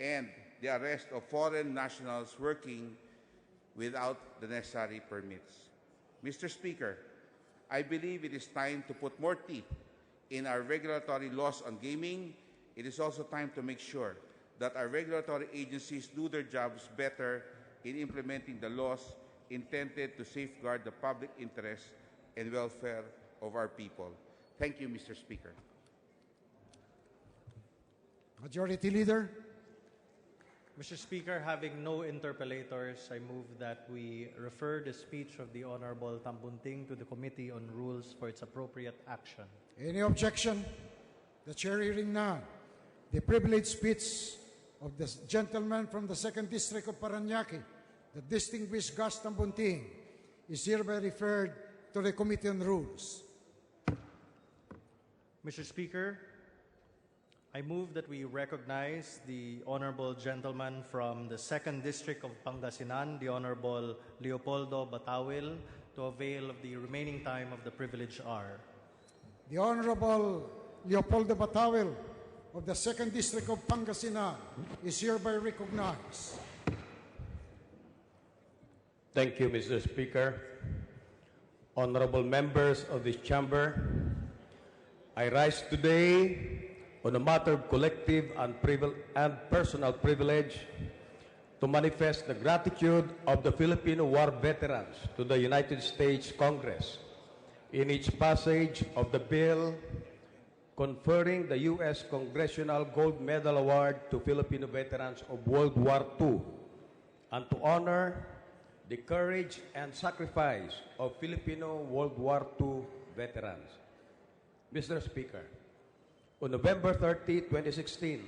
and the arrest of foreign nationals working without the necessary permits. Mr. Speaker, I believe it is time to put more teeth in our regulatory laws on gaming. It is also time to make sure that our regulatory agencies do their jobs better in implementing the laws intended to safeguard the public interest and welfare of our people. Thank you, Mr. Speaker. Majority Leader. Mr. Speaker, having no interpellators, I move that we refer the speech of the Honorable Tambunting to the Committee on Rules for its appropriate action. Any objection? The chair hearing none. The privileged speech of the gentleman from the 2nd District of Parañaque, the distinguished Gus Tambunting, is hereby referred to the Committee on Rules. Mr. Speaker, I move that we recognize the Honorable Gentleman from the 2nd District of Pangasinan, the Honorable Leopoldo Batawil, to avail of the remaining time of the privileged hour. The Honorable Leopoldo Batawil of the 2nd District of Pangasinan is hereby recognized. Thank you, Mr. Speaker. Honorable members of this chamber, I rise today on a matter of collective and personal privilege to manifest the gratitude of the Filipino war veterans to the United States Congress in its passage of the bill conferring the U.S. Congressional Gold Medal Award to Filipino veterans of World War II, and to honor the courage and sacrifice of Filipino World War II veterans. Mr. Speaker, on November 30, 2016,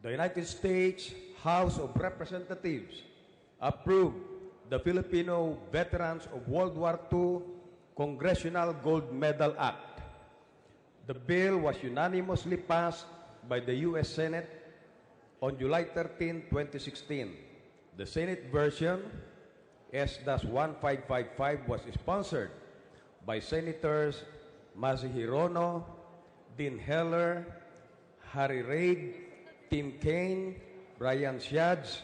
the United States House of Representatives approved the Filipino Veterans of World War II Congressional Gold Medal Act. The bill was unanimously passed by the U.S. Senate on July 13, 2016. The Senate version, S-1555, was sponsored by Senators Mazie Hirono, Dean Heller, Harry Reid, Tim Kaine, Brian Siads,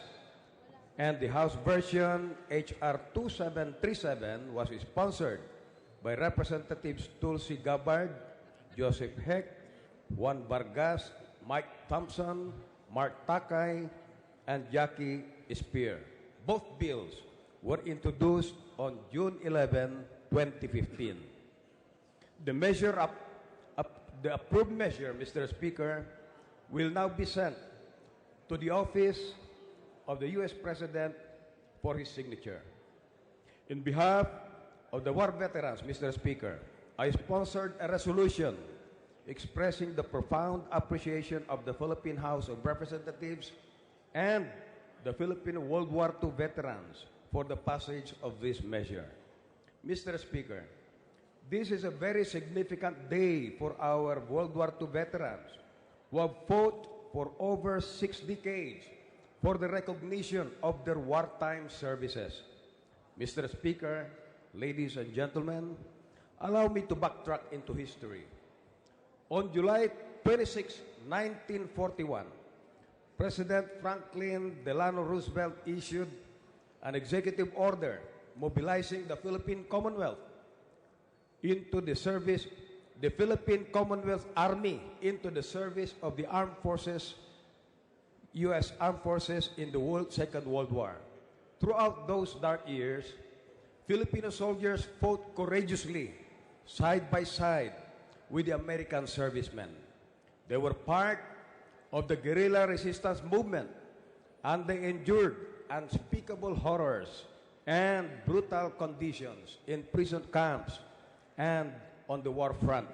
and the House version, H.R. 2737, was sponsored by Representatives Tulsi Gabbard, Joseph Heck, Juan Vargas, Mike Thompson, Mark Takay, and Jackie Spear. Both bills were introduced on June 11, 2015. The approved measure, Mr. Speaker, will now be sent to the office of the U.S. President for his signature. In behalf of the war veterans, Mr. Speaker, I sponsored a resolution expressing the profound appreciation of the Philippine House of Representatives and the Filipino World War II veterans for the passage of this measure. Mr. Speaker, this is a very significant day for our World War II veterans who have fought for over 6 decades for the recognition of their wartime services. Mr. Speaker, ladies and gentlemen, allow me to backtrack into history. On July 26, 1941, President Franklin Delano Roosevelt issued an executive order mobilizing the Philippine Commonwealth into the service, the Philippine Commonwealth Army into the service of the armed forces, U.S. Armed Forces in the Second World War. Throughout those dark years, Filipino soldiers fought courageously, side by side with the American servicemen. They were part of the guerrilla resistance movement, and they endured unspeakable horrors and brutal conditions in prison camps and on the war front.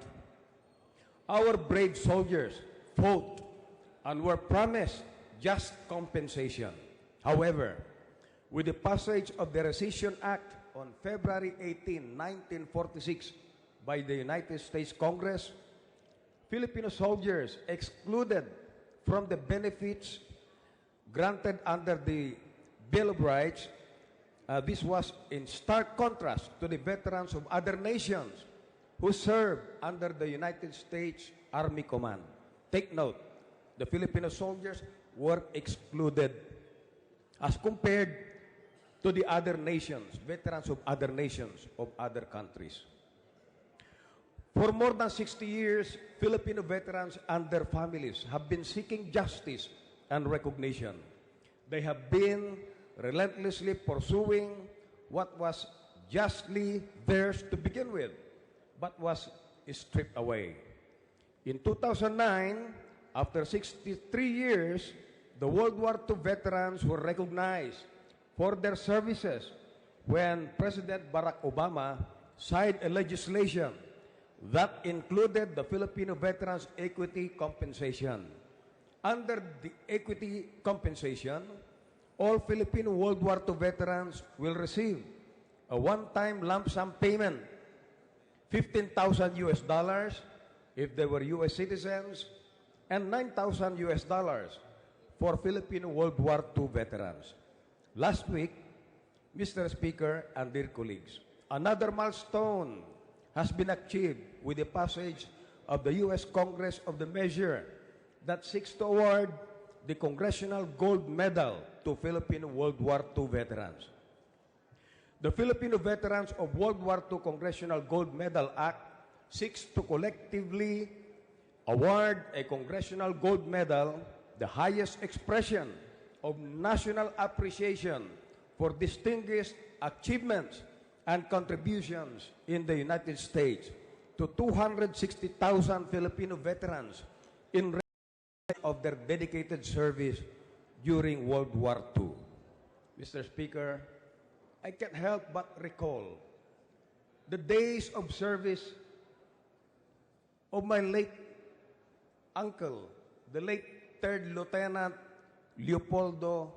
Our brave soldiers fought and were promised just compensation. However, with the passage of the Rescission Act on February 18, 1946 by the United States Congress, Filipino soldiers excluded from the benefits granted under the Bill of Rights. This was in stark contrast to the veterans of other nations who served under the United States Army Command. Take note, the Filipino soldiers were excluded as compared to the other nations, veterans of other nations, of other countries. For more than 60 years, Filipino veterans and their families have been seeking justice and recognition. They have been relentlessly pursuing what was justly theirs to begin with, but was stripped away. In 2009, after 63 years, the World War II veterans were recognized for their services when President Barack Obama signed a legislation that included the Filipino Veterans Equity Compensation. Under the equity compensation, all Filipino World War II veterans will receive a one-time lump sum payment, $15,000 US if they were US citizens, and $9,000 US for Filipino World War II veterans. Last week, Mr. Speaker and dear colleagues, another milestone has been achieved with the passage of the U.S. Congress of the measure that seeks to award the Congressional Gold Medal to Filipino World War II veterans. The Filipino Veterans of World War II Congressional Gold Medal Act seeks to collectively award a Congressional Gold Medal, the highest expression of national appreciation for distinguished achievements and contributions in the United States, to 260,000 Filipino veterans in recognition of their dedicated service during World War II. Mr. Speaker, I can't help but recall the days of service of my late uncle, the late 3rd Lieutenant Leopoldo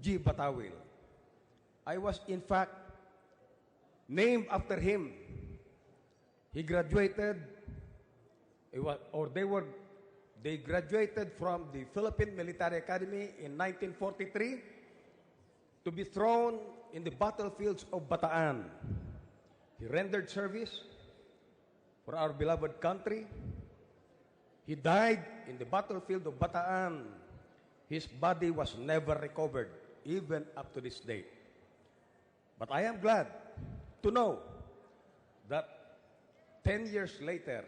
G. Batawil. I was, in fact, named after him. He graduated, they graduated from the Philippine Military Academy in 1943 to be thrown in the battlefields of Bataan. He rendered service for our beloved country. He died in the battlefield of Bataan. His body was never recovered, even up to this day. But I am glad to know that 10 years later,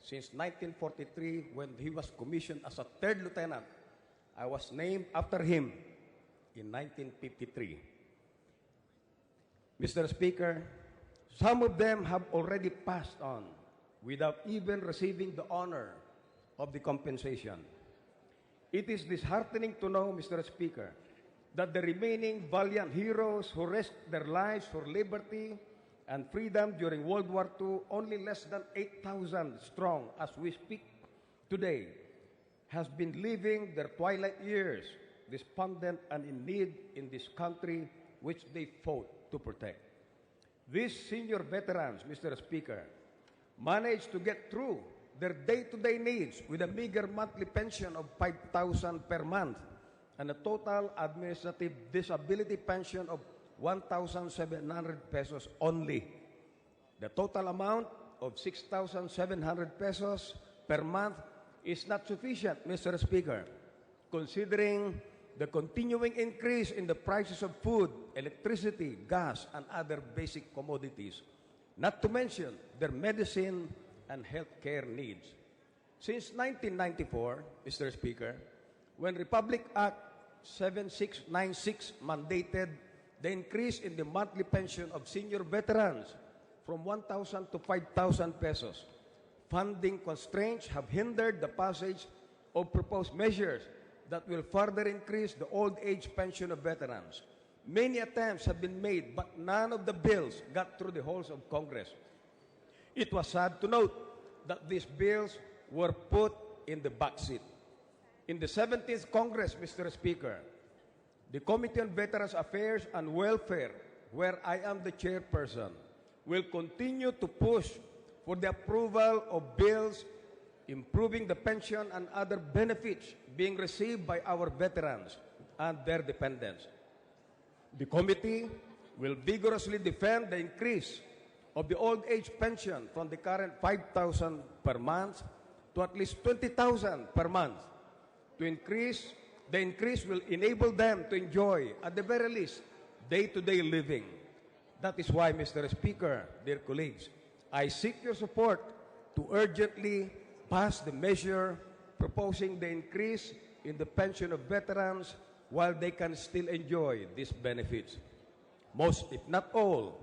since 1943, when he was commissioned as a 3rd lieutenant, I was named after him in 1953. Mr. Speaker, some of them have already passed on without even receiving the honor of the compensation. It is disheartening to know, Mr. Speaker, that the remaining valiant heroes who risked their lives for liberty and freedom during World War II, only less than 8,000 strong as we speak today, has been living their twilight years despondent and in need in this country which they fought to protect. These senior veterans, Mr. Speaker, managed to get through their day-to-day needs with a meager monthly pension of 5,000 per month and a total administrative disability pension of 1,700 pesos only. The total amount of 6,700 pesos per month is not sufficient, Mr. Speaker, considering the continuing increase in the prices of food, electricity, gas, and other basic commodities, not to mention their medicine and health care needs. Since 1994, Mr. Speaker, when Republic Act 7696 mandated the increase in the monthly pension of senior veterans from 1,000 to 5,000 pesos, funding constraints have hindered the passage of proposed measures that will further increase the old age pension of veterans. Many attempts have been made, but none of the bills got through the halls of Congress. It was sad to note that these bills were put in the backseat. In the 17th Congress, Mr. Speaker, the Committee on Veterans Affairs and Welfare, where I am the chairperson, will continue to push for the approval of bills improving the pension and other benefits being received by our veterans and their dependents. The committee will vigorously defend the increase of the old age pension from the current 5,000 per month to at least 20,000 per month, to increase the increase will enable them to enjoy, at the very least, day-to-day living. That is why, Mr. Speaker, dear colleagues, I seek your support to urgently pass the measure proposing the increase in the pension of veterans while they can still enjoy these benefits. Most, if not all,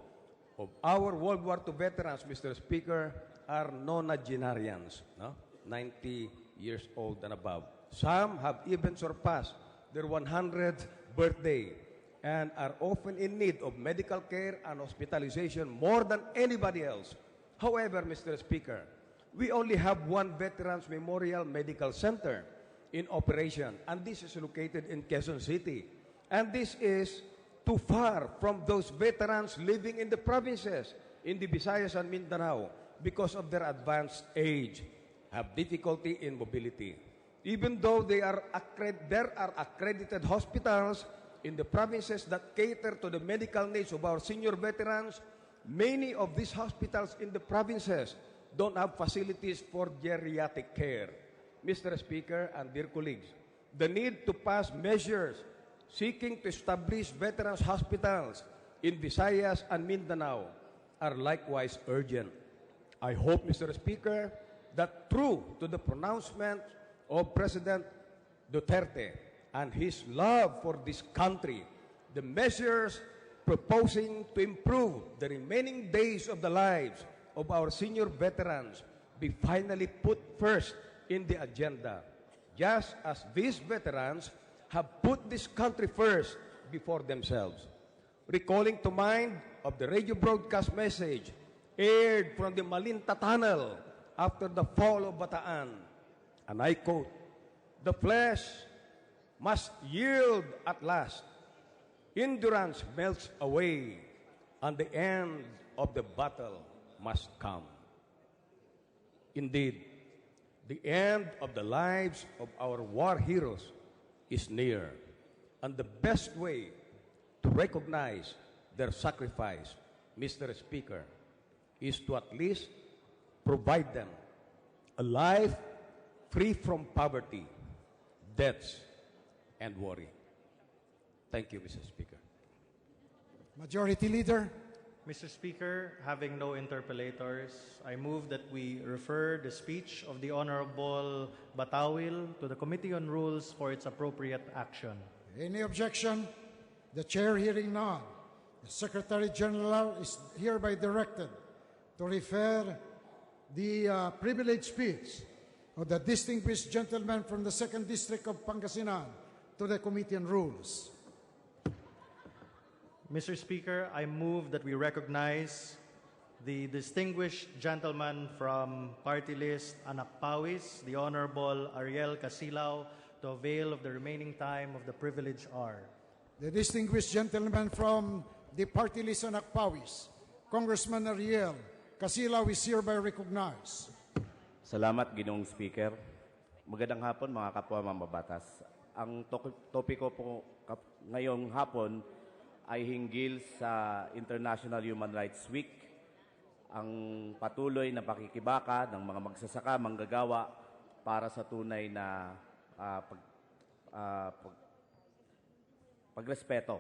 of our World War II veterans, Mr. Speaker, are nonagenarians, no? 90 years old and above. Some have even surpassed their 100th birthday and are often in need of medical care and hospitalization more than anybody else. However, Mr. Speaker, we only have one Veterans Memorial Medical Center in operation, and this is located in Quezon City. And this is too far from those veterans living in the provinces, in the Visayas and Mindanao, because of their advanced age, have difficulty in mobility. Even though there are accredited hospitals in the provinces that cater to the medical needs of our senior veterans, many of these hospitals in the provinces don't have facilities for geriatric care. Mr. Speaker and dear colleagues, the need to pass measures seeking to establish veterans hospitals in Visayas and Mindanao are likewise urgent. I hope, Mr. Speaker, that true to the pronouncement of President Duterte and his love for this country, the measures proposing to improve the remaining days of the lives of our senior veterans be finally put first in the agenda, just as these veterans have put this country first before themselves. Recalling to mind of the radio broadcast message aired from the Malinta Tunnel after the fall of Bataan, and I quote, "The flesh must yield at last. Endurance melts away, and the end of the battle must come." Indeed, the end of the lives of our war heroes is near, and the best way to recognize their sacrifice, Mr. Speaker, is to at least provide them a life free from poverty, debts, and worry. Thank you, Mr. Speaker. Majority Leader. Mr. Speaker, having no interpellators, I move that we refer the speech of the Honorable Batawil to the Committee on Rules for its appropriate action. Any objection? The Chair hearing none. The Secretary General is hereby directed to refer the privileged speech of the distinguished gentleman from the 2nd District of Pangasinan to the Committee on Rules. Mr. Speaker, I move that we recognize the distinguished gentleman from party list Anak Pawis, the Honorable Ariel Casilao, to avail of the remaining time of the privilege hour. The distinguished gentleman from the party list Anak Pawis, Congressman Ariel Casilao, is hereby recognized. Salamat, Ginoong Speaker. Magandang hapon, mga kapwa mambabatas. Ang topiko po ngayong hapon ay hinggil sa International Human Rights Week, ang patuloy na pakikibaka ng mga magsasaka, manggagawa para sa tunay na pagrespeto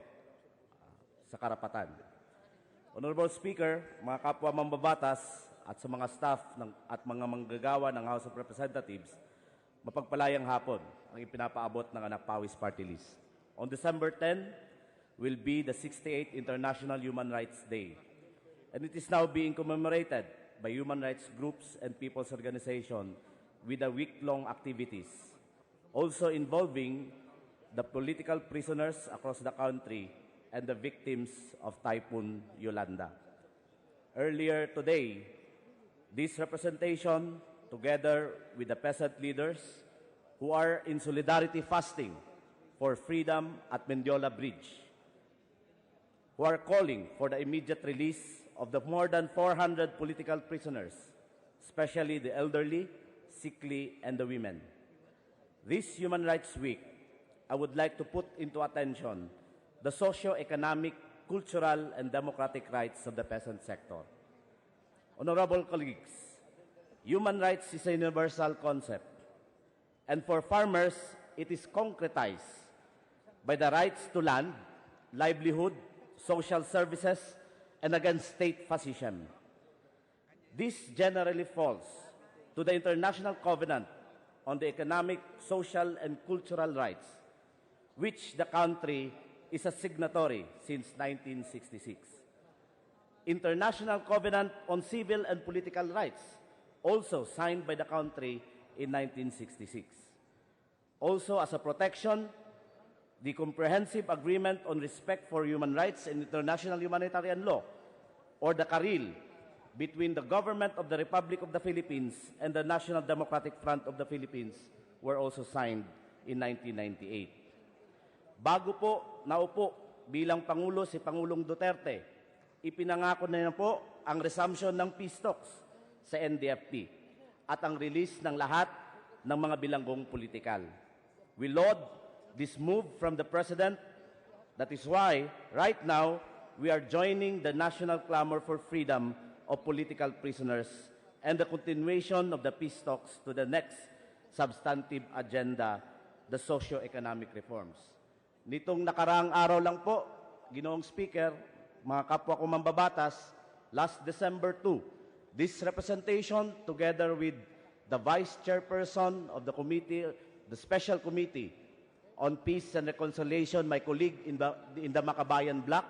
sa karapatan. Honorable Speaker, mga kapwa mambabatas at sa mga staff at mga manggagawa ng House of Representatives, mapagpalayang hapon ang ipinapaabot ng Anak Pawis Party List. On December 10, will be the 68th International Human Rights Day. And it is now being commemorated by human rights groups and people's organizations with a week-long activities, also involving the political prisoners across the country and the victims of Typhoon Yolanda. Earlier today, this representation, together with the peasant leaders who are in solidarity fasting for freedom at Mendiola Bridge, who are calling for the immediate release of the more than 400 political prisoners, especially the elderly, sickly, and the women. This Human Rights Week, I would like to put into attention the socio-economic, cultural, and democratic rights of the peasant sector. Honorable colleagues, human rights is a universal concept, and for farmers, it is concretized by the rights to land, livelihood, social services, and against state fascism. This generally falls to the International Covenant on the Economic, Social, and Cultural Rights, which the country is a signatory since 1966. International Covenant on Civil and Political Rights, also signed by the country in 1966. Also, as a protection, the Comprehensive Agreement on Respect for Human Rights and International Humanitarian Law, or the CARIL, between the government of the Republic of the Philippines and the National Democratic Front of the Philippines were also signed in 1998. Bago po naupo bilang Pangulo si Pangulong Duterte, ipinangako na po ang resumption ng peace talks sa NDFP at ang release ng lahat ng mga bilanggong politikal. We laud this move from the President. That is why, right now, we are joining the national clamor for freedom of political prisoners and the continuation of the peace talks to the next substantive agenda, the socio-economic reforms. Nitong nakaraang araw lang po, Ginoong Speaker, mga kapwa ko mambabatas, last December 2, this representation together with the Vice Chairperson of the committee, the Special Committee on Peace and Reconciliation, my colleague in the Makabayan Bloc,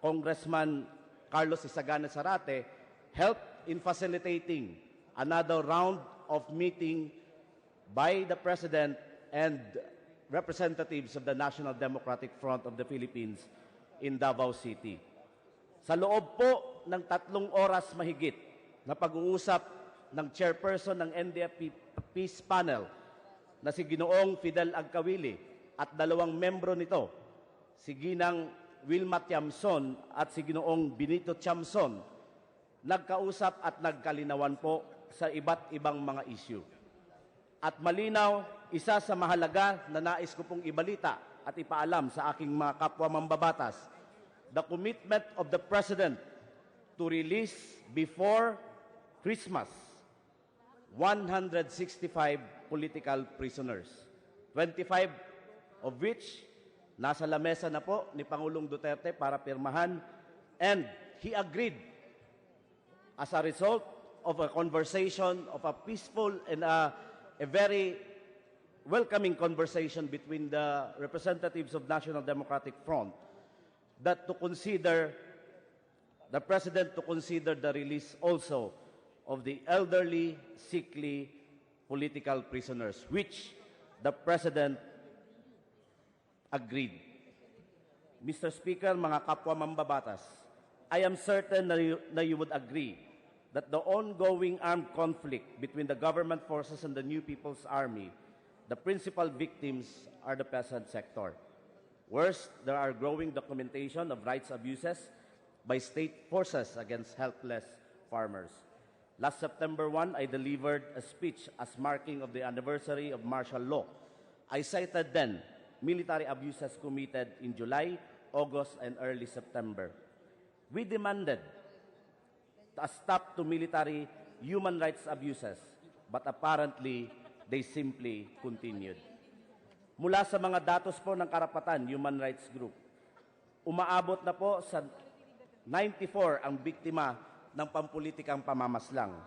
Congressman Carlos Isagana Zarate, helped in facilitating another round of meeting by the President and representatives of the National Democratic Front of the Philippines in Davao City. Sa loob po ng 3 oras mahigit na pag-uusap ng chairperson ng NDFP Peace Panel na si Ginoong Fidel Agkawili at 2 membro nito, si Ginang Wilma Tiamson at si Ginoong Benito Tiamson, nagkausap at nagkalinawan po sa iba't ibang mga issue. At malinaw, isa sa mahalaga na nais ko pong ibalita at ipaalam sa aking mga kapwa mambabatas, the commitment of the President to release before Christmas 165 political prisoners, 25 of which nasa lamesa na po ni Pangulong Duterte para pirmahan, and he agreed as a result of a conversation, of a peaceful and a very welcoming conversation between the representatives of National Democratic Front, that to consider, the President to consider the release also of the elderly, sickly, political prisoners, which the President agreed. Mr. Speaker, mga kapwa mambabatas, I am certain na you would agree that the ongoing armed conflict between the government forces and the New People's Army, the principal victims are the peasant sector. Worse, there are growing documentation of rights abuses by state forces against helpless farmers. Last September 1, I delivered a speech as marking of the anniversary of martial law. I cited then military abuses committed in July, August, and early September. We demanded a stop to military human rights abuses, but apparently, they simply continued. Mula sa mga datos po ng Karapatan Human Rights Group, umaabot na po sa 94 ang biktima ng pampulitikang pamamaslang.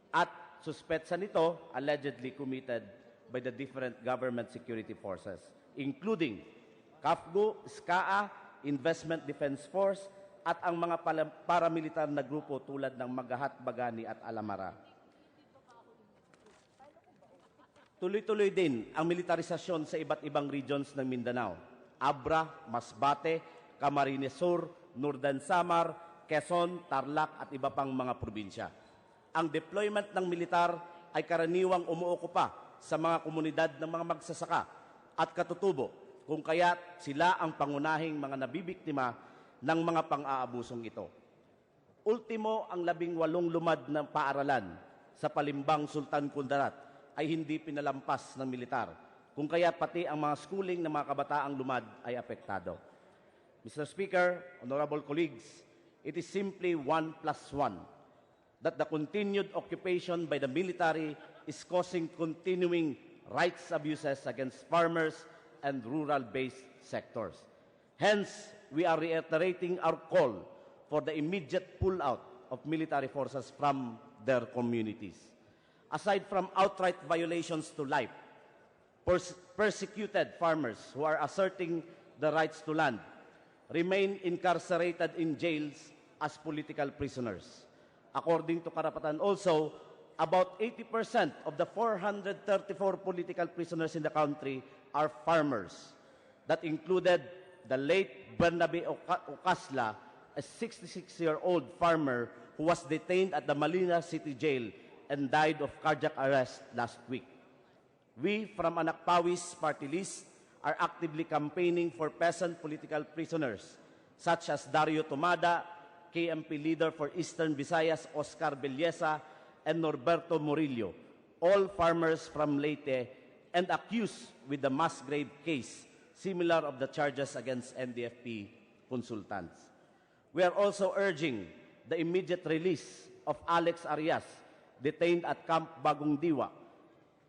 At suspetsa nito allegedly committed by the different government security forces, including CAFGO, SCAA, Investment Defense Force, at ang mga paramilitar na grupo tulad ng Magahat, Bagani at Alamara. Tuloy-tuloy din ang militarisasyon sa iba't ibang regions ng Mindanao. Abra, Masbate, Camarines Sur, Northern Samar, Quezon, Tarlac at iba pang mga probinsya. Ang deployment ng militar ay karaniwang umuokupa sa mga komunidad ng mga magsasaka at katutubo, kung kaya sila ang pangunahing mga nabibiktima ng mga pang-aabusong ito. Ultimo, ang 18 lumad ng paaralan sa Palimbang, Sultan Kudarat ay hindi pinalampas ng militar, kung kaya pati ang mga schooling ng mga kabataang lumad ay apektado. Mr. Speaker, honorable colleagues, it is simply 1+1 that the continued occupation by the military is causing continuing rights abuses against farmers and rural-based sectors. Hence, we are reiterating our call for the immediate pull-out of military forces from their communities. Aside from outright violations to life, persecuted farmers who are asserting the rights to land remain incarcerated in jails as political prisoners. According to Karapatan also, about 80% of the 434 political prisoners in the country are farmers. That included the late Bernabe Ocasla, a 66-year-old farmer who was detained at the Manila City Jail and died of cardiac arrest last week. We from Anak Pawi's party list are actively campaigning for peasant political prisoners such as Dario Tomada, KMP leader for Eastern Visayas Oscar Belleza, and Norberto Murillo, all farmers from Leyte and accused with the mass grave case, similar of the charges against NDFP consultants. We are also urging the immediate release of Alex Arias, detained at Camp Bagong Diwa,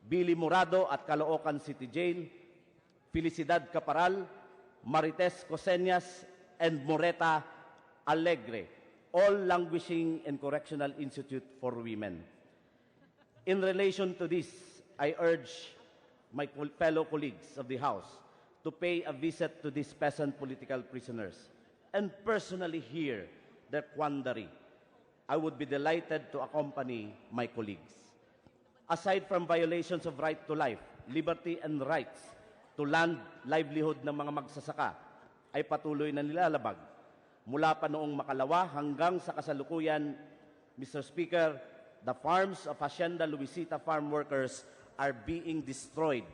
Billy Morado at Caloocan City Jail, Felicidad Caparal, Marites Coseñas, and Moreta Alegre, all languishing in Correctional Institute for Women. In relation to this, I urge my fellow colleagues of the House to pay a visit to these peasant political prisoners and personally hear their quandary. I would be delighted to accompany my colleagues. Aside from violations of right to life, liberty, and rights to land, livelihood ng mga magsasaka, ay patuloy na nilalabag. Mula pa noong makalawa hanggang sa kasalukuyan, Mr. Speaker, the farms of Hacienda Luisita farm workers are being destroyed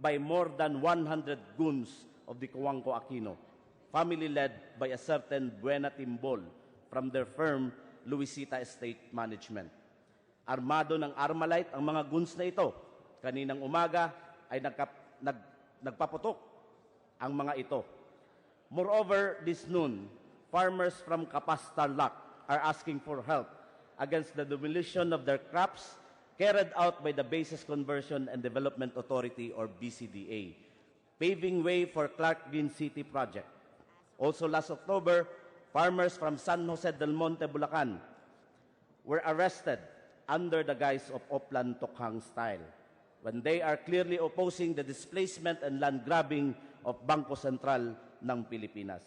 by more than 100 goons of the Coangco Aquino, family led by a certain Buena Timbol from their firm Luisita Estate Management. Armado ng Armalite ang mga goons na ito. Kaninang umaga ay nagpaputok ang mga ito. Moreover, this noon, farmers from Kapas Tarlac are asking for help against the demolition of their crops carried out by the Basis Conversion and Development Authority or BCDA, paving way for Clark Green City project. Also last October, farmers from San Jose del Monte, Bulacan were arrested under the guise of Oplan Tokhang style when they are clearly opposing the displacement and land grabbing of Bangko Sentral ng Pilipinas.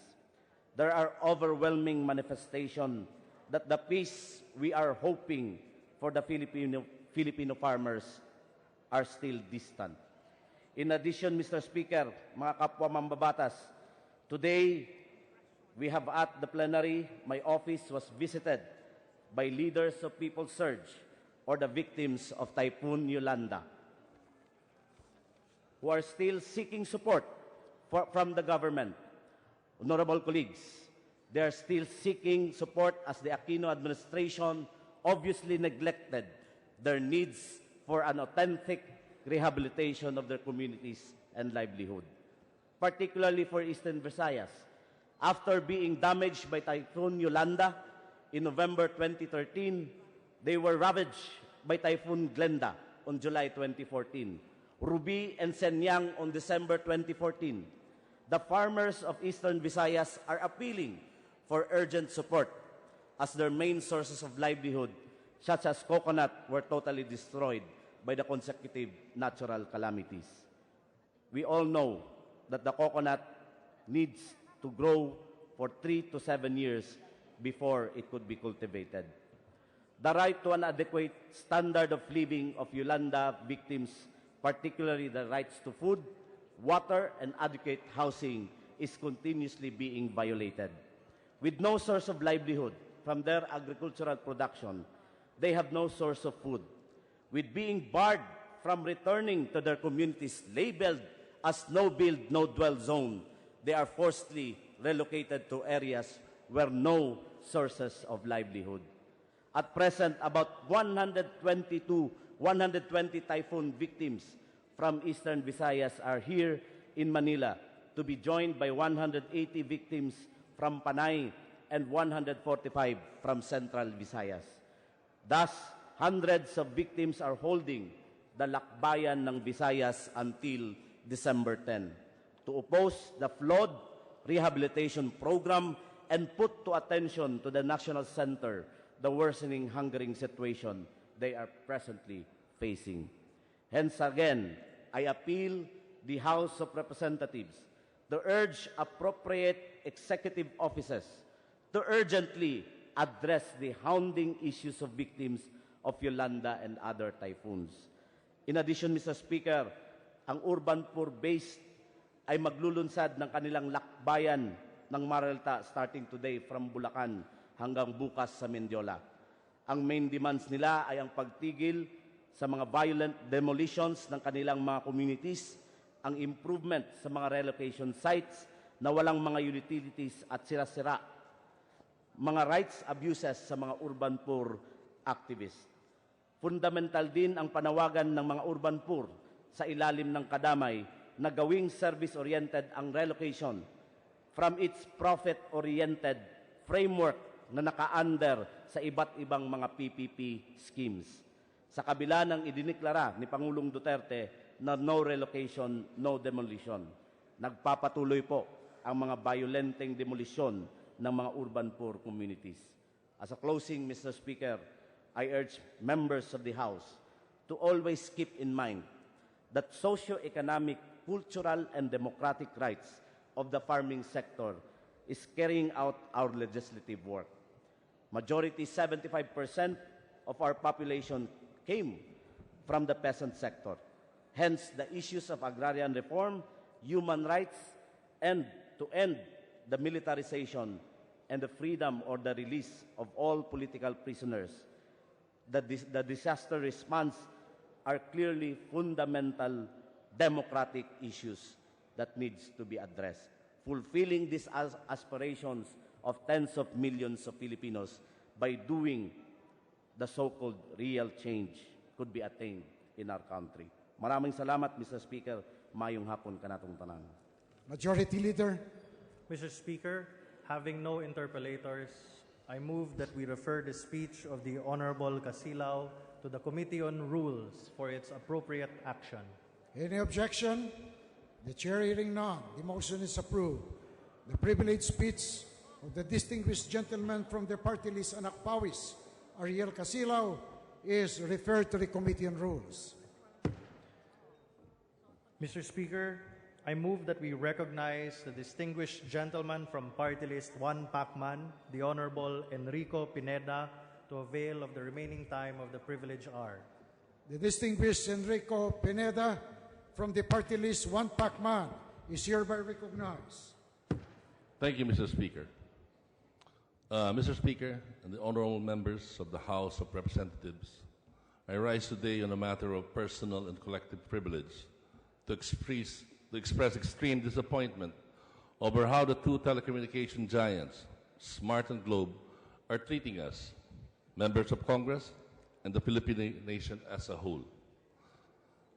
There are overwhelming manifestations that the peace we are hoping for the Filipino farmers are still distant. In addition, Mr. Speaker, mga kapwa mambabatas, today we have at the plenary, my office was visited by leaders of People's Surge or the victims of Typhoon Yolanda who are still seeking support from the government. Honorable colleagues, they are still seeking support as the Aquino administration obviously neglected their needs for an authentic rehabilitation of their communities and livelihood, particularly for Eastern Visayas. After being damaged by Typhoon Yolanda in November 2013, they were ravaged by Typhoon Glenda on July 2014, Ruby and Senyang on December 2014. The farmers of Eastern Visayas are appealing for urgent support as their main sources of livelihood, such as coconut, were totally destroyed by the consecutive natural calamities. We all know that the coconut needs to grow for 3 to 7 years before it could be cultivated. The right to an adequate standard of living of Yolanda victims, particularly the rights to food, water, and adequate housing, is continuously being violated. With no source of livelihood from their agricultural production, they have no source of food. With being barred from returning to their communities labeled as no-build, no-dwell zone, they are forcibly relocated to areas where no sources of livelihood. At present, about 120 typhoon victims from Eastern Visayas are here in Manila, to be joined by 180 victims from Panay and 145 from Central Visayas. Thus, hundreds of victims are holding the lakbayan ng Visayas until December 10, to oppose the flawed rehabilitation program and put to attention to the National Center the worsening hungering situation they are presently facing. Hence again, I appeal the House of Representatives to urge appropriate executive offices to urgently address the hounding issues of victims of Yolanda and other typhoons. In addition, Mr. Speaker, ang urban poor base ay maglulunsad ng kanilang lakbayan ng Maralta starting today from Bulacan hanggang bukas sa Mendiola. Ang main demands nila ay ang pagtigil sa mga violent demolitions ng kanilang mga communities, ang improvement sa mga relocation sites na walang mga utilities at sira-sira, mga rights abuses sa mga urban poor activists. Fundamental din ang panawagan ng mga urban poor sa ilalim ng kadamay na gawing service-oriented ang relocation from its profit-oriented framework na naka-under sa iba't ibang mga PPP schemes. Sa kabila ng idiniklara ni Pangulong Duterte na no relocation, no demolition, nagpapatuloy po ang mga violenteng demolisyon ng mga urban poor communities. As a closing, Mr. Speaker, I urge members of the House to always keep in mind that socio-economic, cultural, and democratic rights of the farming sector is carrying out our legislative work. Majority, 75% of our population came from the peasant sector. Hence, the issues of agrarian reform, human rights, and to end the militarization and the freedom or the release of all political prisoners. The disaster response are clearly fundamental democratic issues that needs to be addressed. Fulfilling these aspirations of tens of millions of Filipinos by doing the so-called real change could be attained in our country. Maraming salamat, Mr. Speaker. Mayong hapon kanatong tanan. Majority Leader. Mr. Speaker, having no interpellators, I move that we refer the speech of the Honorable Casilao to the Committee on Rules for its appropriate action. Any objection? The chair hearing none, the motion is approved. The privileged speech of the distinguished gentleman from the party list Anak Pawis, Ariel Casilao, is referred to the Committee on Rules. Mr. Speaker, I move that we recognize the distinguished gentleman from party list 1 Pacman, the Honorable Enrico Pineda, to avail of the remaining time of the privilege hour. The distinguished Enrico Pineda from the party list 1 Pacman is hereby recognized. Thank you, Mr. Speaker. Mr. Speaker and the honorable members of the House of Representatives, I rise today on a matter of personal and collective privilege to express extreme disappointment over how the two telecommunication giants, Smart and Globe, are treating us, members of Congress, and the Philippine nation as a whole.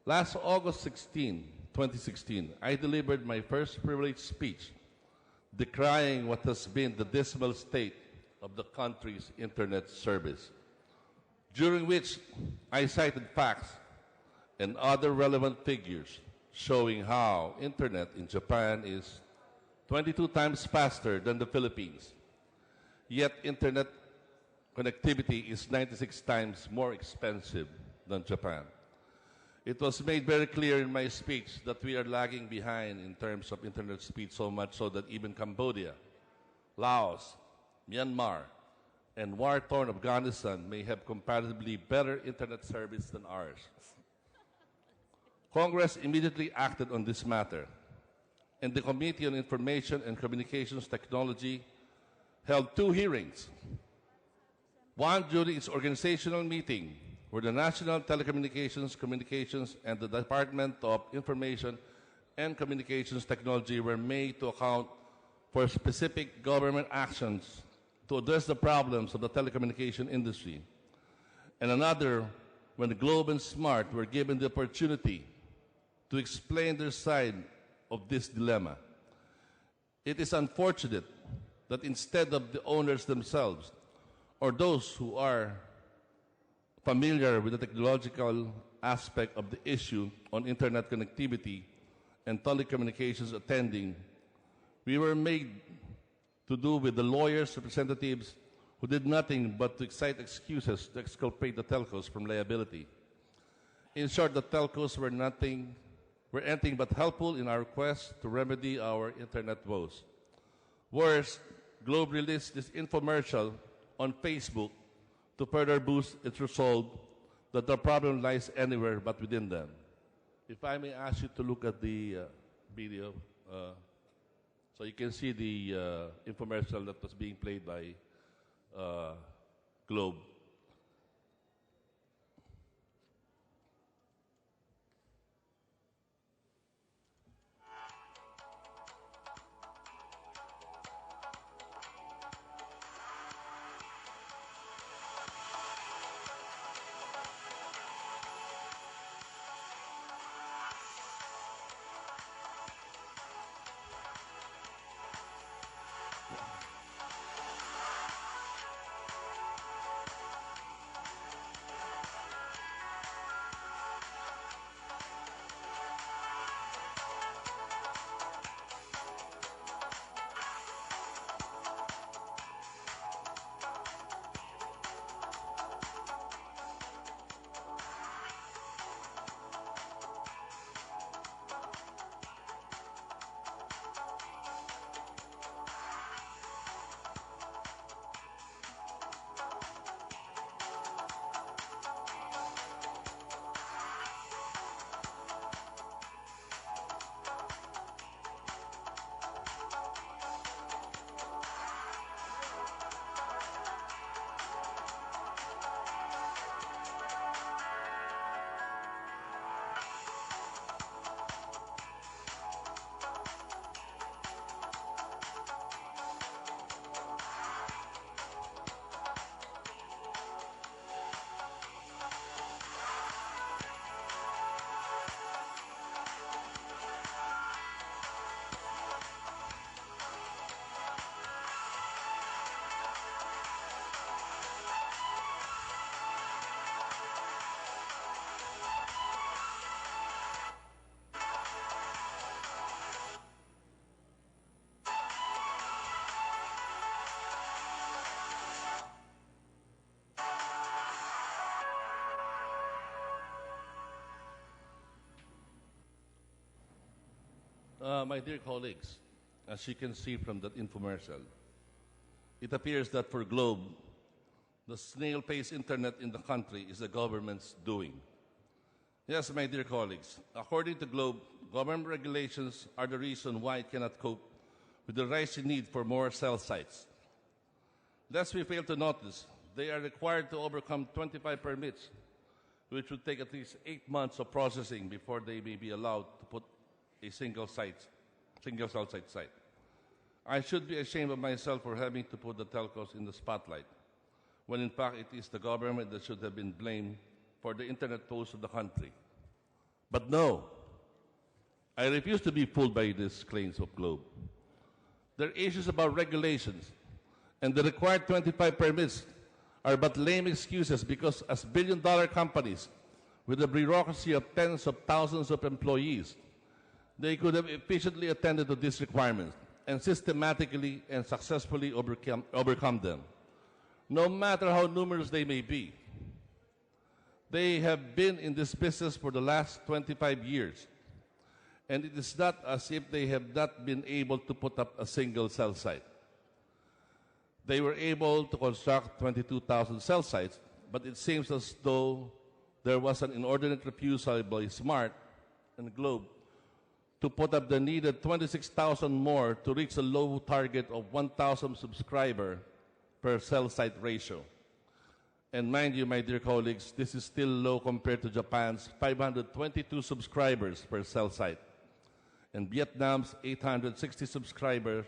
Last August 16, 2016, I delivered my first privileged speech decrying what has been the dismal state of the country's internet service, during which I cited facts and other relevant figures showing how internet in Japan is 22 times faster than the Philippines, yet internet connectivity is 96 times more expensive than Japan. It was made very clear in my speech that we are lagging behind in terms of internet speed, so much so that even Cambodia, Laos, Myanmar, and war-torn Afghanistan may have comparatively better internet service than ours. Congress immediately acted on this matter, and the Committee on Information and Communications Technology held 2 hearings. One during its organizational meeting, where the National Telecommunications, Communications, and the Department of Information and Communications Technology were made to account for specific government actions to address the problems of the telecommunication industry. And another, when the Globe and Smart were given the opportunity to explain their side of this dilemma. It is unfortunate that instead of the owners themselves or those who are familiar with the technological aspect of the issue on internet connectivity and telecommunications attending, we were made to do with the lawyers, representatives who did nothing but to cite excuses to exculpate the telcos from liability. In short, the telcos were anything but helpful in our quest to remedy our internet woes. Worse, Globe released this infomercial on Facebook to further boost its resolve that the problem lies anywhere but within them. If I may ask you to look at the video, so you can see the infomercial that was being played by Globe. My dear colleagues, as you can see from that infomercial, it appears that for Globe, the snail-paced internet in the country is the government's doing. Yes, my dear colleagues, according to Globe, government regulations are the reason why it cannot cope with the rising need for more cell sites. Lest we fail to notice, they are required to overcome 25 permits, which would take at least 8 months of processing before they may be allowed to put a single cell site. I should be ashamed of myself for having to put the telcos in the spotlight, when in fact it is the government that should have been blamed for the internet woes of the country. But no, I refuse to be fooled by these claims of Globe. There are issues about regulations, and the required 25 permits are but lame excuses because as billion-dollar companies with a bureaucracy of tens of thousands of employees, they could have efficiently attended to these requirements and systematically and successfully overcome them, no matter how numerous they may be. They have been in this business for the last 25 years, and it is not as if they have not been able to put up a single cell site. They were able to construct 22,000 cell sites, but it seems as though there was an inordinate refusal by Smart and Globe to put up the needed 26,000 more to reach a low target of 1,000 subscriber per cell site ratio. And mind you, my dear colleagues, this is still low compared to Japan's 522 subscribers per cell site and Vietnam's 860 subscribers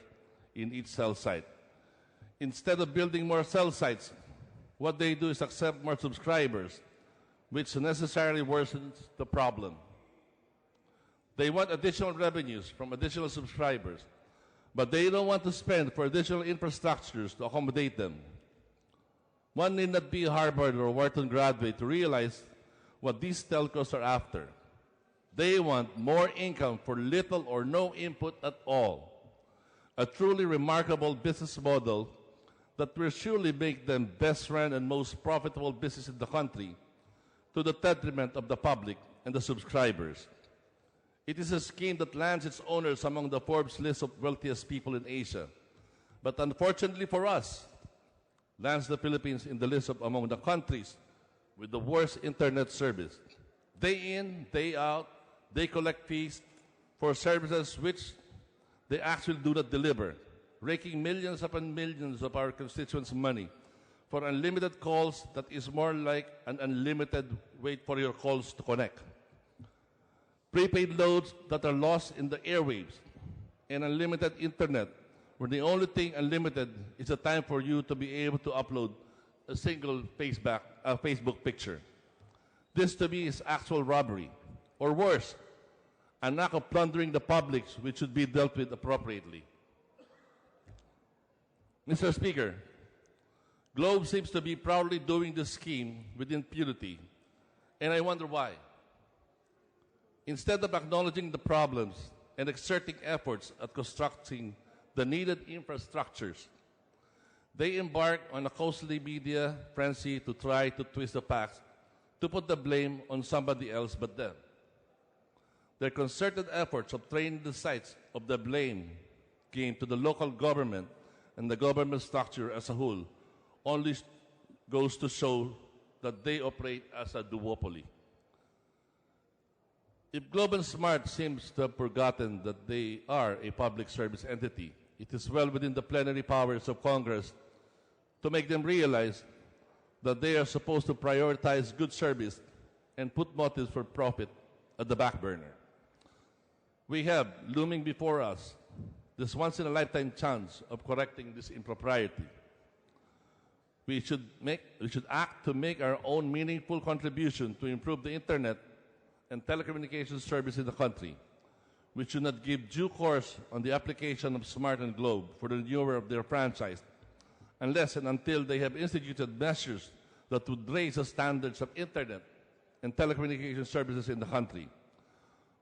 in each cell site. Instead of building more cell sites, what they do is accept more subscribers, which necessarily worsens the problem. They want additional revenues from additional subscribers, but they don't want to spend for additional infrastructures to accommodate them. One need not be a Harvard or Wharton graduate to realize what these telcos are after. They want more income for little or no input at all. A truly remarkable business model that will surely make them best run and most profitable business in the country, to the detriment of the public and the subscribers. It is a scheme that lands its owners among the Forbes list of wealthiest people in Asia. But unfortunately for us, lands the Philippines in the list of among the countries with the worst internet service. Day in, day out, they collect fees for services which they actually do not deliver, raking millions upon millions of our constituents' money for unlimited calls that is more like an unlimited wait for your calls to connect. Prepaid loads that are lost in the airwaves, and unlimited internet, where the only thing unlimited is the time for you to be able to upload a single Facebook picture. This to me is actual robbery, or worse, an act of plundering the public which should be dealt with appropriately. Mr. Speaker, Globe seems to be proudly doing this scheme with impunity, and I wonder why. Instead of acknowledging the problems and exerting efforts at constructing the needed infrastructures, they embark on a costly media frenzy to try to twist the facts, to put the blame on somebody else but them. Their concerted efforts of training the sides of the blame game to the local government and the government structure as a whole only goes to show that they operate as a duopoly. If Globe and Smart seems to have forgotten that they are a public service entity, it is well within the plenary powers of Congress to make them realize that they are supposed to prioritize good service and put motives for profit at the back burner. We have looming before us this once-in-a-lifetime chance of correcting this impropriety. We should act to make our own meaningful contribution to improve the internet and telecommunications service in the country. We should not give due course on the application of Smart and Globe for the renewal of their franchise unless and until they have instituted measures that would raise the standards of internet and telecommunications services in the country.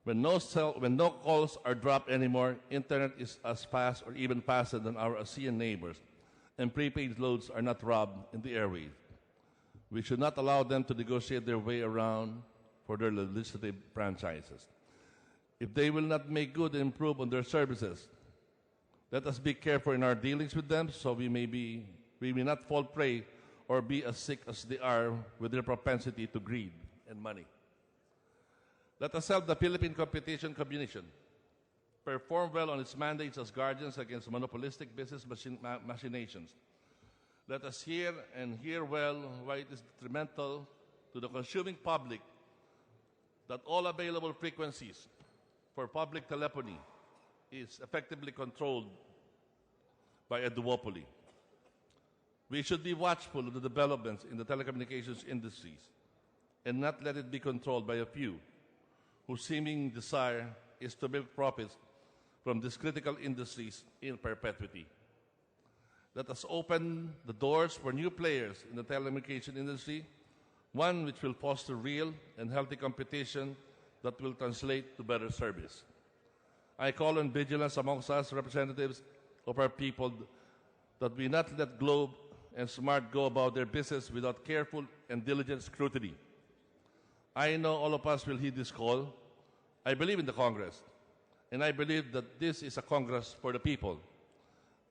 When no calls are dropped anymore, internet is as fast or even faster than our ASEAN neighbors, and prepaid loads are not robbed in the airwaves. We should not allow them to negotiate their way around for their legislative franchises. If they will not make good and improve on their services, let us be careful in our dealings with them so we may not fall prey or be as sick as they are with their propensity to greed and money. Let us help the Philippine Competition Commission perform well on its mandates as guardians against monopolistic business machinations. Let us hear well why it is detrimental to the consuming public that all available frequencies for public telephony is effectively controlled by a duopoly. We should be watchful of the developments in the telecommunications industries and not let it be controlled by a few whose seeming desire is to milk profits from these critical industries in perpetuity. Let us open the doors for new players in the telecommunication industry, one which will foster real and healthy competition that will translate to better service. I call on vigilance amongst us, representatives of our people, that we not let Globe and Smart go about their business without careful and diligent scrutiny. I know all of us will heed this call. I believe in the Congress, and I believe that this is a Congress for the people,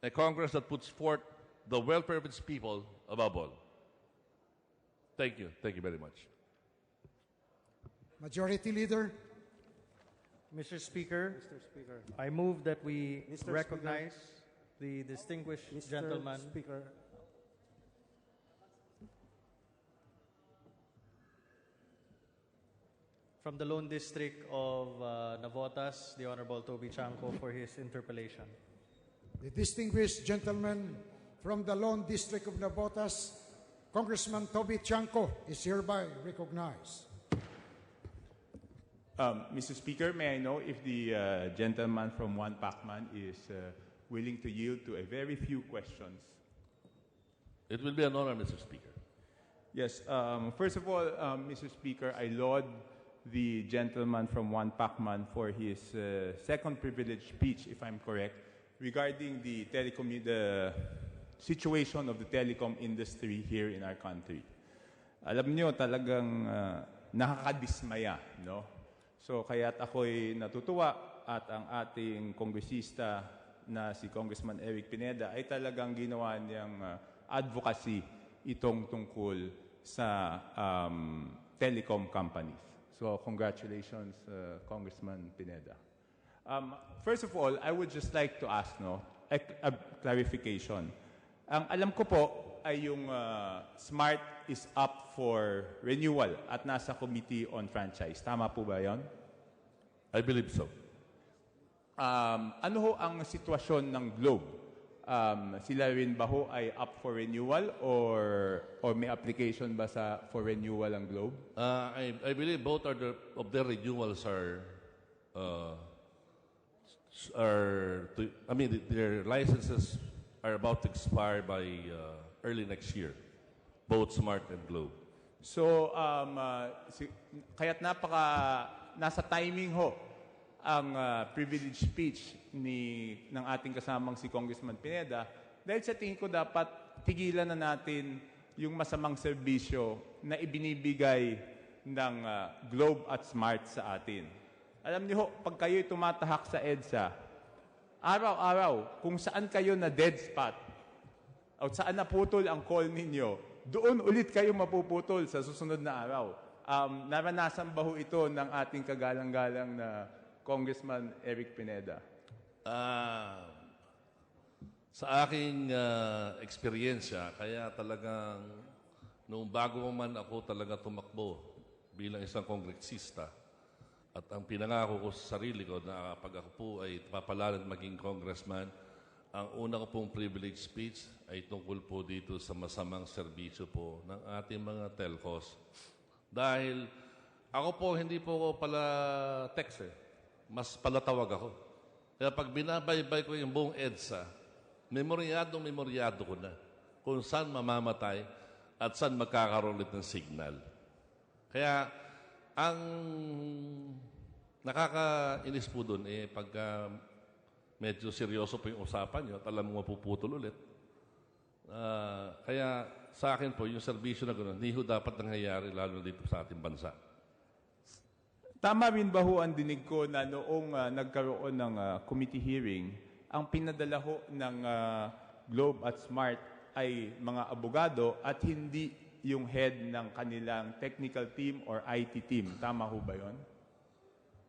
a Congress that puts forth the welfare of its people above all. Thank you. Thank you very much. Majority Leader. Mr. Speaker, I move that we recognize the distinguished gentleman. Speaker. From the Lone District of Navotas, the Honorable Toby Chanco, for his interpellation. The distinguished gentleman from the Lone District of Navotas, Congressman Toby Chanco, is hereby recognized. Mr. Speaker, may I know if the gentleman from One Pacman is willing to yield to a very few questions? It will be an honor, Mr. Speaker. Yes. First of all, Mr. Speaker, I laud the gentleman from One Pacman for his second privilege speech, if I'm correct, regarding the situation of the telecom industry here in our country. Alam nyo, talagang nakakadismaya, no? So, kaya't ako'y natutuwa at ang ating kongresista na si Congressman Eric Pineda ay talagang ginawa niyang advocacy itong tungkol sa telecom companies. So, congratulations, Congressman Pineda. First of all, I would just like to ask a clarification. Ang alam ko po ay yung SMART is up for renewal at nasa Committee on Franchise. Tama po ba yon? I believe so. Ano ho ang sitwasyon ng Globe? Sila rin ba ho ay up for renewal or may application ba for renewal ang Globe? I believe both of their renewals their licenses are about to expire by early next year, both Smart and Globe. So, kaya't nasa timing ho ang privilege speech ng ating kasamang si Congressman Pineda dahil sa tingin ko dapat tigilan na natin yung masamang serbisyo na ibinibigay ng Globe at Smart sa atin. Alam niyo ho, pag kayo'y tumatahak sa EDSA, araw-araw, kung saan kayo na dead spot o saan naputol ang call ninyo, doon ulit kayo mapuputol sa susunod na araw. Naranasan ba ho ito ng ating kagalang-galang na Congressman Eric Pineda? Sa aking eksperyensya, kaya talagang noong bago man ako talaga tumakbo bilang isang kongresista, at ang pinangako ko sa sarili ko na pag ako po ay papalaran maging congressman, ang una ko pong privilege speech ay tungkol po dito sa masamang serbisyo po ng ating mga telcos. Dahil ako po, hindi po ako pala text mas palatawag ako. Kaya pag binabaybay ko yung buong EDSA, memoryado ko na kung saan mamamatay at saan magkakaroon ulit ng signal. Kaya ang nakakainis po doon pagka medyo seryoso po yung usapan nyo at alam mo mapuputol ulit. Kaya sa akin po, yung serbisyo na gano'n, hindi ho dapat nangyayari lalo dito sa ating bansa. Tama rin ba ho ang dinig ko na noong nagkaroon ng committee hearing, ang pinadala ho ng Globe at Smart ay mga abogado at hindi yung head ng kanilang technical team or IT team. Tama ho ba yun?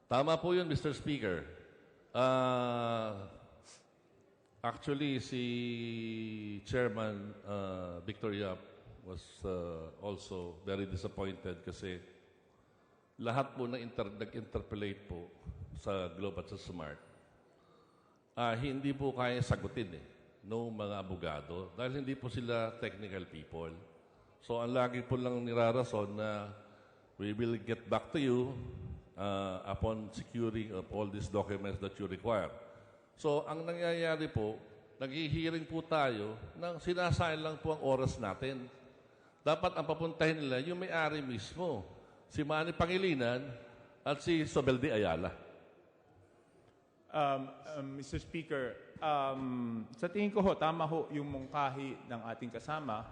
Tama po yun, Mr. Speaker. Actually, si Chairman Victor Yap was also very disappointed kasi lahat po nag-interpellate po sa Globe at sa Smart. Hindi po kaya sagutin no mga abogado dahil hindi po sila technical people. So, ang lagi po lang nirarason na we will get back to you upon securing of all these documents that you require. So, ang nangyayari po, nag-hearing po tayo nang sinasayang lang po ang oras natin. Dapat ang papuntahin nila yung may-ari mismo, si Manny Pangilinan at si Sobeldi Ayala. Mr. Speaker, sa tingin ko tama ho yung mungkahi ng ating kasama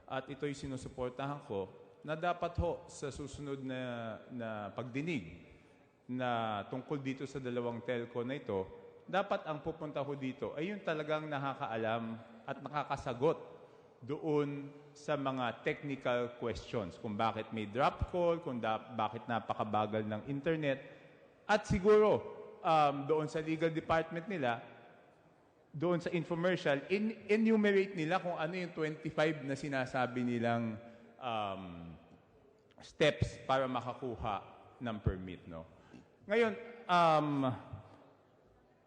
at ito'y sinusuportahan ko na dapat sa susunod na pagdinig na tungkol dito sa dalawang telco na ito, dapat ang pupunta dito ay yung talagang nakakaalam at nakakasagot doon sa mga technical questions. Kung bakit may drop call, bakit napakabagal ng internet, at siguro doon sa legal department nila, doon sa infomercial, enumerate nila kung ano yung 25 na sinasabi nilang steps para makakuha ng permit. No? Ngayon,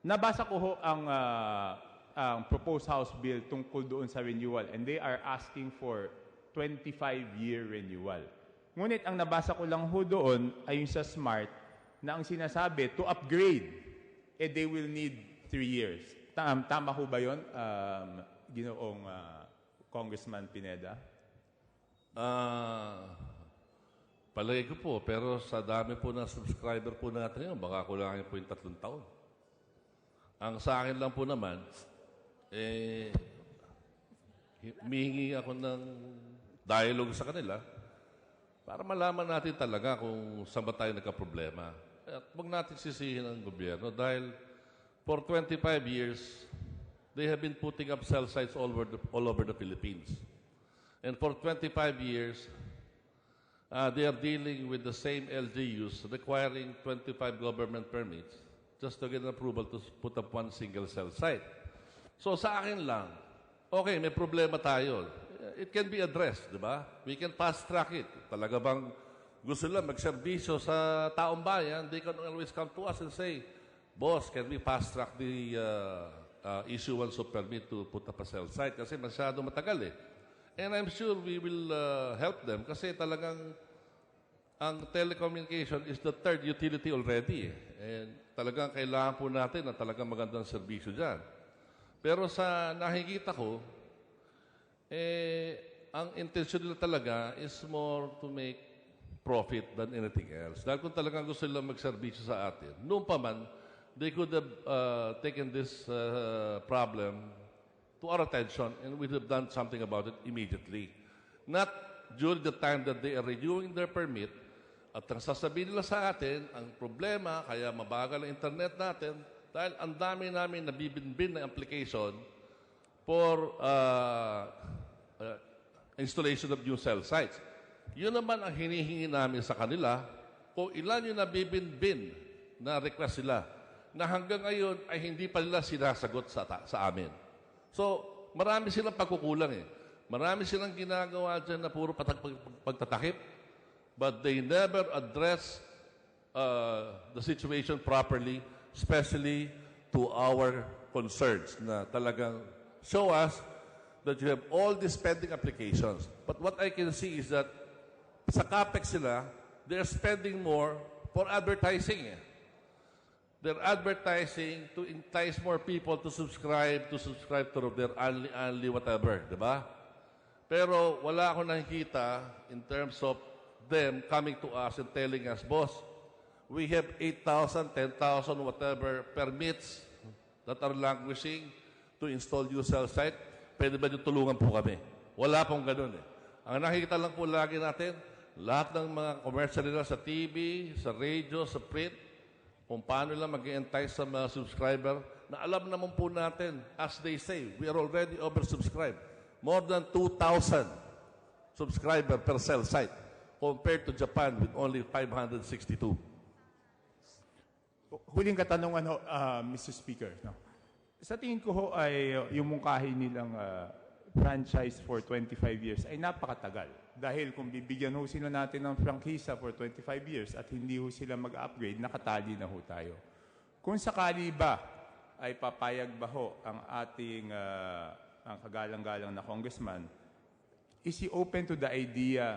nabasa ko ang proposed House Bill tungkol doon sa renewal and they are asking for 25-year renewal. Ngunit ang nabasa ko lang doon ay yung sa Smart na ang sinasabi, to upgrade, they will need 3 years. Tama ho ba yun, Ginoong Congressman Pineda? Palagay ko po, pero sa dami po ng subscriber po natin yun, baka kulangin po yung 3 taon. Ang sa akin lang po naman, humihingi ako ng dialogue sa kanila para malaman natin talaga kung saan ba tayo nagka-problema. At huwag natin sisihin ang gobyerno dahil for 25 years, they have been putting up cell sites all over the Philippines. And for 25 years, they are dealing with the same LGUs requiring 25 government permits just to get an approval to put up one single cell site. So sa akin lang, okay, may problema tayo. It can be addressed, di ba? We can fast track it. Talaga bang gusto lang magserbisyo sa taong bayan, they can always come to us and say, Boss, can we fast track the issuance of permit to put up a cell site? Kasi masyado matagal eh. And I'm sure we will help them kasi talagang ang telecommunication is the third utility already. And talagang kailangan po natin na talagang magandang serbisyo dyan. Pero sa nakikita ko, ang intention nila talaga is more to make profit than anything else. Dahil kung talagang gusto nila magserbisyo sa atin, noon pa man, they could have taken this problem to our attention and we'd have done something about it immediately. Not during the time that they are renewing their permit at ang sasabihin nila sa atin, ang problema, kaya mabagal ang internet natin, dahil ang dami namin nabibinbin na application for installation of new cell sites. Yun naman ang hinihingi namin sa kanila kung ilan yung nabibinbin na request sila na hanggang ngayon ay hindi pa nila sinasagot sa amin. So, marami silang pagkukulang eh. Marami silang ginagawa dyan na puro pagtatakip, but they never address the situation properly, especially to our concerns na talagang show us that you have all these pending applications. But what I can see is that sa CAPEX sila, they're spending more for advertising eh. They're advertising to entice more people to subscribe to their only whatever, di ba? Pero wala akong nakikita in terms of them coming to us and telling us, Boss, we have 8,000, 10,000, whatever permits that are languishing to install new cell site. Pwede ba yung tulungan po kami? Wala pong ganun eh. Ang nakikita lang po lagi natin, lahat ng mga commercial nila sa TV, sa radio, sa print, kung paano lang mag-entice sa mga subscriber, na alam naman po natin, as they say, we are already oversubscribed. More than 2,000 subscriber per cell site compared to Japan with only 562. Huling katanungan ho, Mr. Speaker. No? Sa tingin ko ho ay yung mungkahi nilang franchise for 25 years ay napakatagal. Dahil kung bibigyan ho sila natin ng prangkisa for 25 years at hindi ho sila mag-upgrade, nakatali na ho tayo. Kung sakali ba ay papayag ba ho ang ating ang kagalang-galang na congressman, is he open to the idea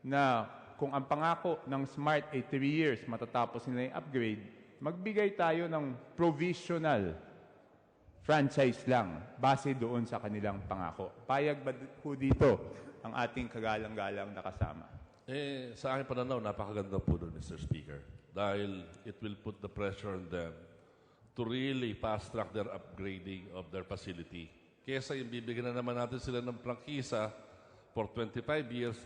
na kung ang pangako ng SMART ay 3 years matatapos nila yung upgrade, magbigay tayo ng provisional franchise lang base doon sa kanilang pangako. Payag ba po dito ang ating kagalang-galang na kasama? Sa aking pananaw, napakaganda po doon, Mr. Speaker. Dahil it will put the pressure on them to really fast-track their upgrading of their facility. Kesa yung bibigyan na naman natin sila ng prangkisa for 25 years,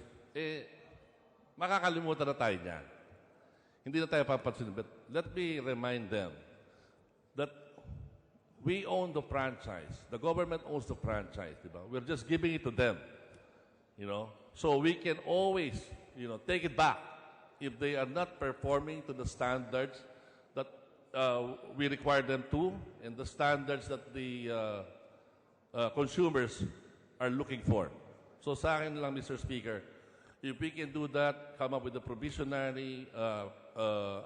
makakalimutan na tayo niyan. Hindi na tayo papansin. But let me remind them that we own the franchise. The government owns the franchise. Diba? We're just giving it to them. You know? So we can always, take it back if they are not performing to the standards that we require them to and the standards that the consumers are looking for. So sa akin lang, Mr. Speaker, if we can do that, come up with a provisionary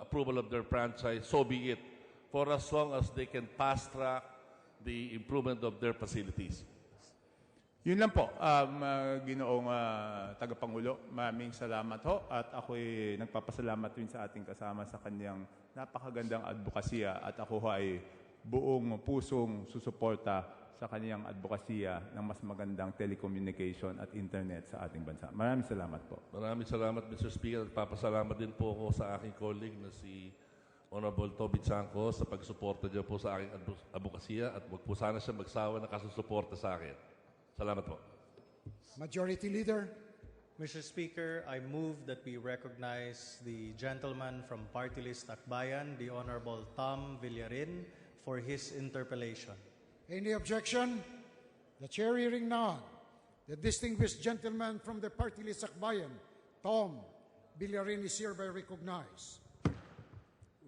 approval of their franchise, so be it, for as long as they can fast-track the improvement of their facilities. Yun lang po, Ginoong Tagapangulo. Maraming salamat ho at ako'y nagpapasalamat rin sa ating kasama sa kanyang napakagandang advokasya at ako ay buong pusong susuporta sa kaniyang advokasya ng mas magandang telecommunication at internet sa ating bansa. Maraming salamat po. Maraming salamat, Mr. Speaker. At papasalamat din po ako sa aking colleague na si Honorable Toby Chanco sa pagsuporta niya po sa aking advokasya at wag po sana siya magsawa na kasusuporta sa akin. Salamat po. Majority Leader. Mr. Speaker, I move that we recognize the gentleman from Party List Akbayan, the Honorable Tom Villarin, for his interpellation. Any objection? The chair hearing none. The distinguished gentleman from the Party List Akbayan, Tom Villarin, is hereby recognized.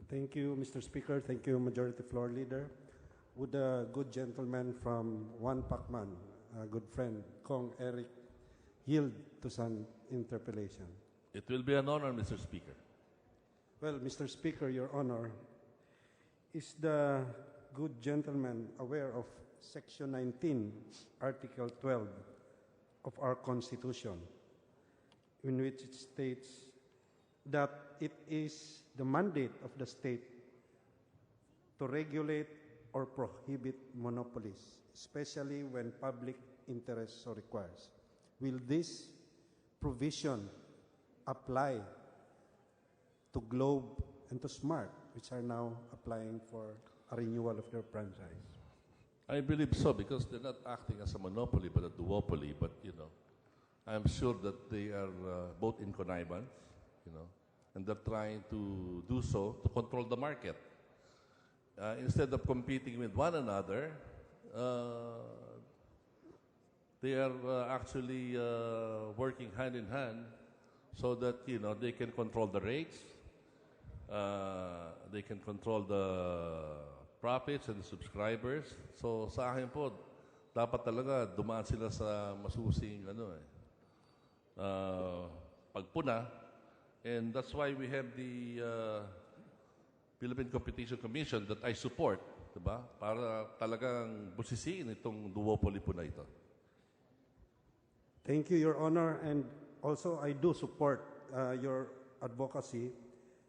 Thank you, Mr. Speaker. Thank you, Majority Floor Leader. Would the good gentleman from One Pacman, a good friend, Kong Eric, yield to some interpellation? It will be an honor, Mr. Speaker. Well, Mr. Speaker, Your Honor, is the good gentleman aware of Section 19, Article 12 of our Constitution, in which it states that it is the mandate of the state to regulate or prohibit monopolies, especially when public interest so requires? Will this provision apply to Globe and to Smart, which are now applying for a renewal of their franchise? I believe so, because they're not acting as a monopoly but a duopoly. But, I'm sure that they are both in connivance, and they're trying to do so to control the market. Instead of competing with one another, they are actually working hand in hand so that, they can control the rates, they can control the profits and the subscribers. So sa akin po, dapat talaga dumaan sila sa masusing pagpuna. And that's why we have the Philippine Competition Commission that I support, diba? Para talagang busisiin itong duopoly po na ito. Thank you, Your Honor. And also, I do support your advocacy,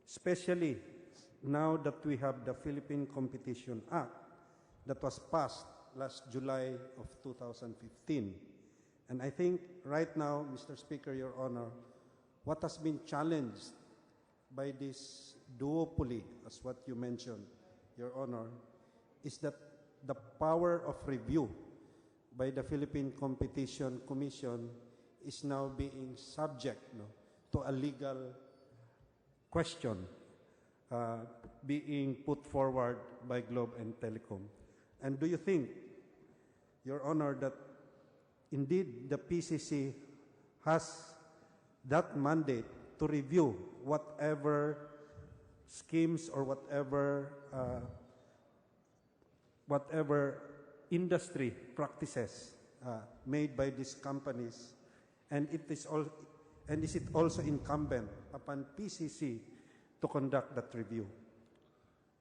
especially now that we have the Philippine Competition Act that was passed last July of 2015. And I think right now, Mr. Speaker, Your Honor, what has been challenged by this duopoly, as what you mentioned, Your Honor, is that the power of review by the Philippine Competition Commission is now being subject to a legal question being put forward by Globe and Telecom. And do you think, Your Honor, that indeed the PCC has that mandate to review whatever schemes or whatever industry practices made by these companies, and is it also incumbent upon PCC to conduct that review?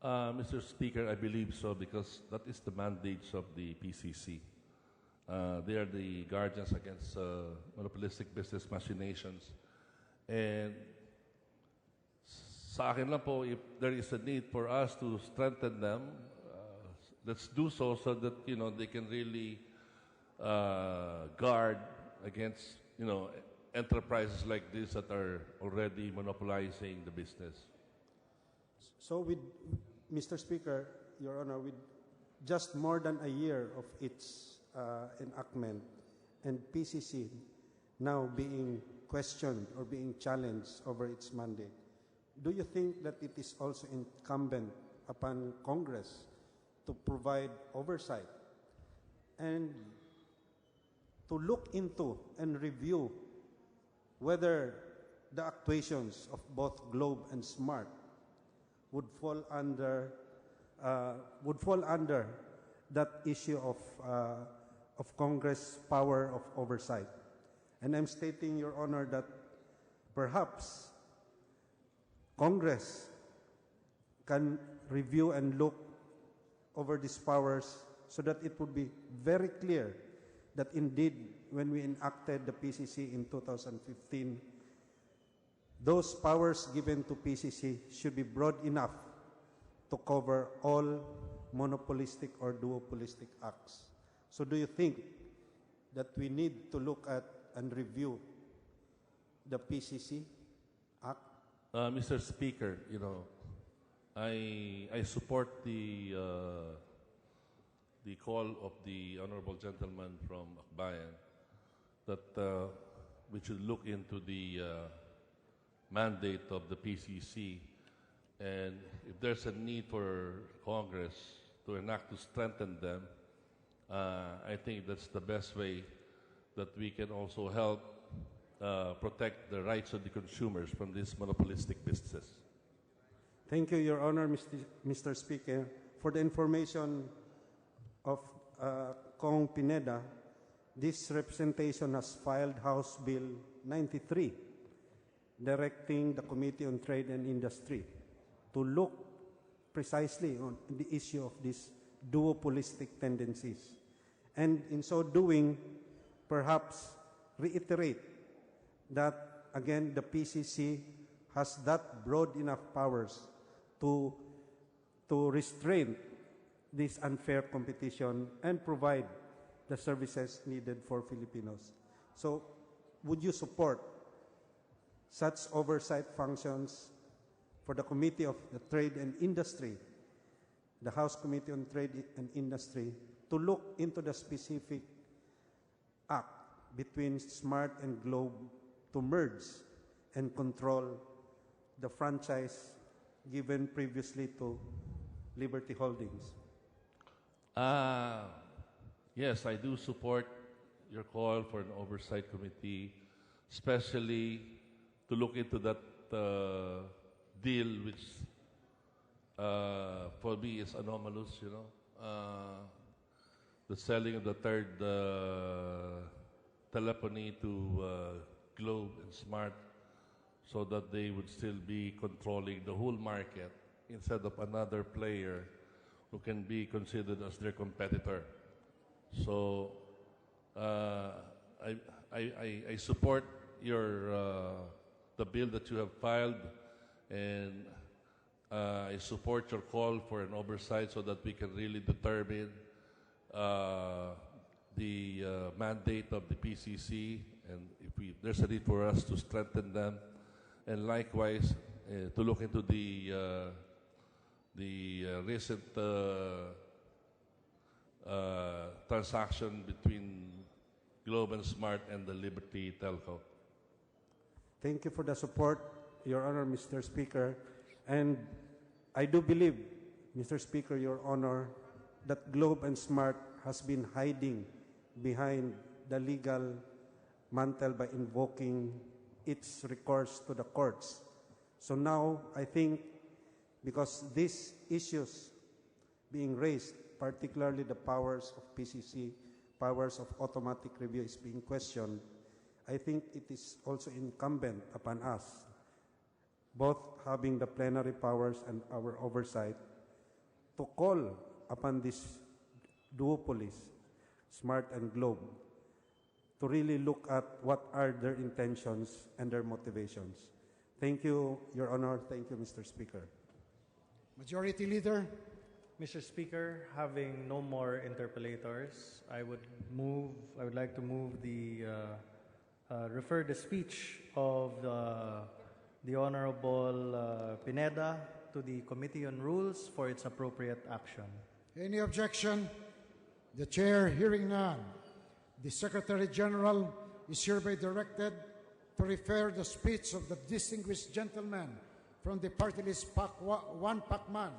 Mr. Speaker, I believe so, because that is the mandates of the PCC. They are the guardians against monopolistic business machinations. And sa akin lang po, if there is a need for us to strengthen them, let's do so that, they can really guard against, enterprises like this that are already monopolizing the business. So with, Mr. Speaker, Your Honor, with just more than a year of its enactment and PCC now being questioned or being challenged over its mandate, do you think that it is also incumbent upon Congress to provide oversight and to look into and review whether the actuations of both Globe and Smart would fall under that issue of Congress' power of oversight? And I'm stating, Your Honor, that perhaps Congress can review and look over these powers so that it would be very clear that indeed when we enacted the PCC in 2015, those powers given to PCC should be broad enough to cover all monopolistic or duopolistic acts. So do you think that we need to look at and review the PCC Act? Mr. Speaker, I support the call of the honorable gentleman from Akbayan that we should look into the mandate of the PCC, and if there's a need for Congress to enact to strengthen them, I think that's the best way that we can also help protect the rights of the consumers from these monopolistic businesses. Thank you, Your Honor, Mr. Speaker. For the information of Kong Pineda, this representation has filed House Bill 93, directing the Committee on Trade and Industry to look precisely on the issue of these duopolistic tendencies. And in so doing, perhaps reiterate that, again, the PCC has that broad enough powers to restrain this unfair competition and provide the services needed for Filipinos. So would you support such oversight functions for the Committee of the Trade and Industry, the House Committee on Trade and Industry, to look into the specific act between Smart and Globe to merge and control the franchise given previously to Liberty Holdings? Yes, I do support your call for an oversight committee, especially to look into that deal, which for me is anomalous, the selling of the third telephony to Globe and Smart, so that they would still be controlling the whole market instead of another player who can be considered as their competitor. So I support the bill that you have filed, and I support your call for an oversight so that we can really determine the mandate of the PCC, and if there's a need for us to strengthen them, and likewise to look into the recent transaction between Globe and Smart and the Liberty Telco. Thank you for the support, Your Honor, Mr. Speaker. And I do believe, Mr. Speaker, Your Honor, that Globe and Smart has been hiding behind the legal mantle by invoking its recourse to the courts. So now, I think, because these issues being raised, particularly the powers of PCC, powers of automatic review is being questioned, I think it is also incumbent upon us, both having the plenary powers and our oversight, to call upon these duopolies, Smart and Globe, to really look at what are their intentions and their motivations. Thank you, Your Honor. Thank you, Mr. Speaker. Majority Leader. Mr. Speaker, having no more interpellators, I would like to move refer the speech of the Honorable Pineda to the Committee on Rules for its appropriate action. Any objection? The Chair, hearing none, the Secretary General is hereby directed to refer the speech of the distinguished gentleman from the party list One Pacman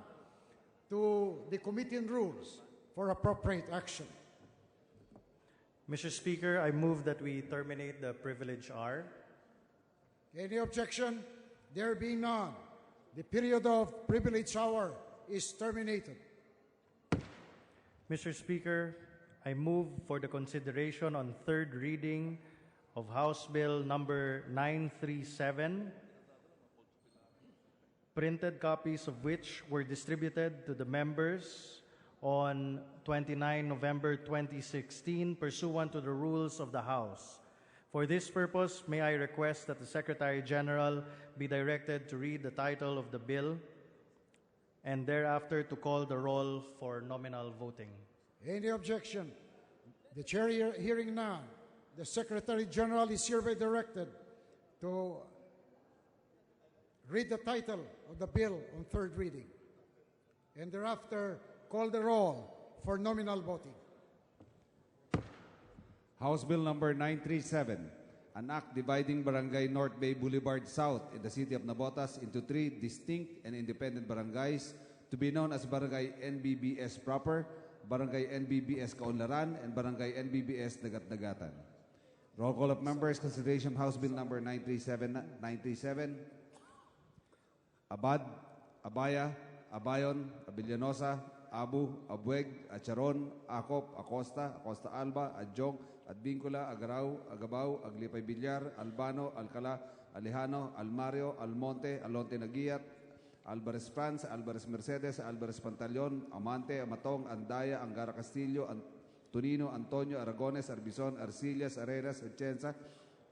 to the Committee on Rules for appropriate action. Mr. Speaker, I move that we terminate the privilege hour. Any objection? There being none, the period of privilege hour is terminated. Mr. Speaker, I move for the consideration on third reading of House Bill number 937, printed copies of which were distributed to the members on 29 November 2016 pursuant to the rules of the House. For this purpose, may I request that the Secretary General be directed to read the title of the bill and thereafter to call the roll for nominal voting. Any objection? The chair hearing none, the Secretary General is hereby directed to read the title of the bill on third reading and thereafter call the roll for nominal voting. House Bill number 937, an act dividing Barangay North Bay Boulevard South in the city of Navotas into 3 distinct and independent barangays to be known as Barangay NBBS proper, Barangay NBBS Kaunlaran, and Barangay NBBS Dagat-Dagatan. Roll call of members, consideration of House Bill number 937. Abad, Abaya, Abayon, Abilianosa, Abu, Abueg, Acharon, Acop, Acosta, Acosta Alba, Adjong, Advincula, Agaraw, Agabao, Aglipay Villar, Albano, Alcala, Alejano, Almario, Almonte, Alonte Naguiat, Alvarez Franz, Alvarez Mercedes, Alvarez Pantaleon, Amante, Amatong, Andaya, Angara Castillo, Tonino, Antonio, Aragones, Arbizon, Arcillas, Areras, Atienza,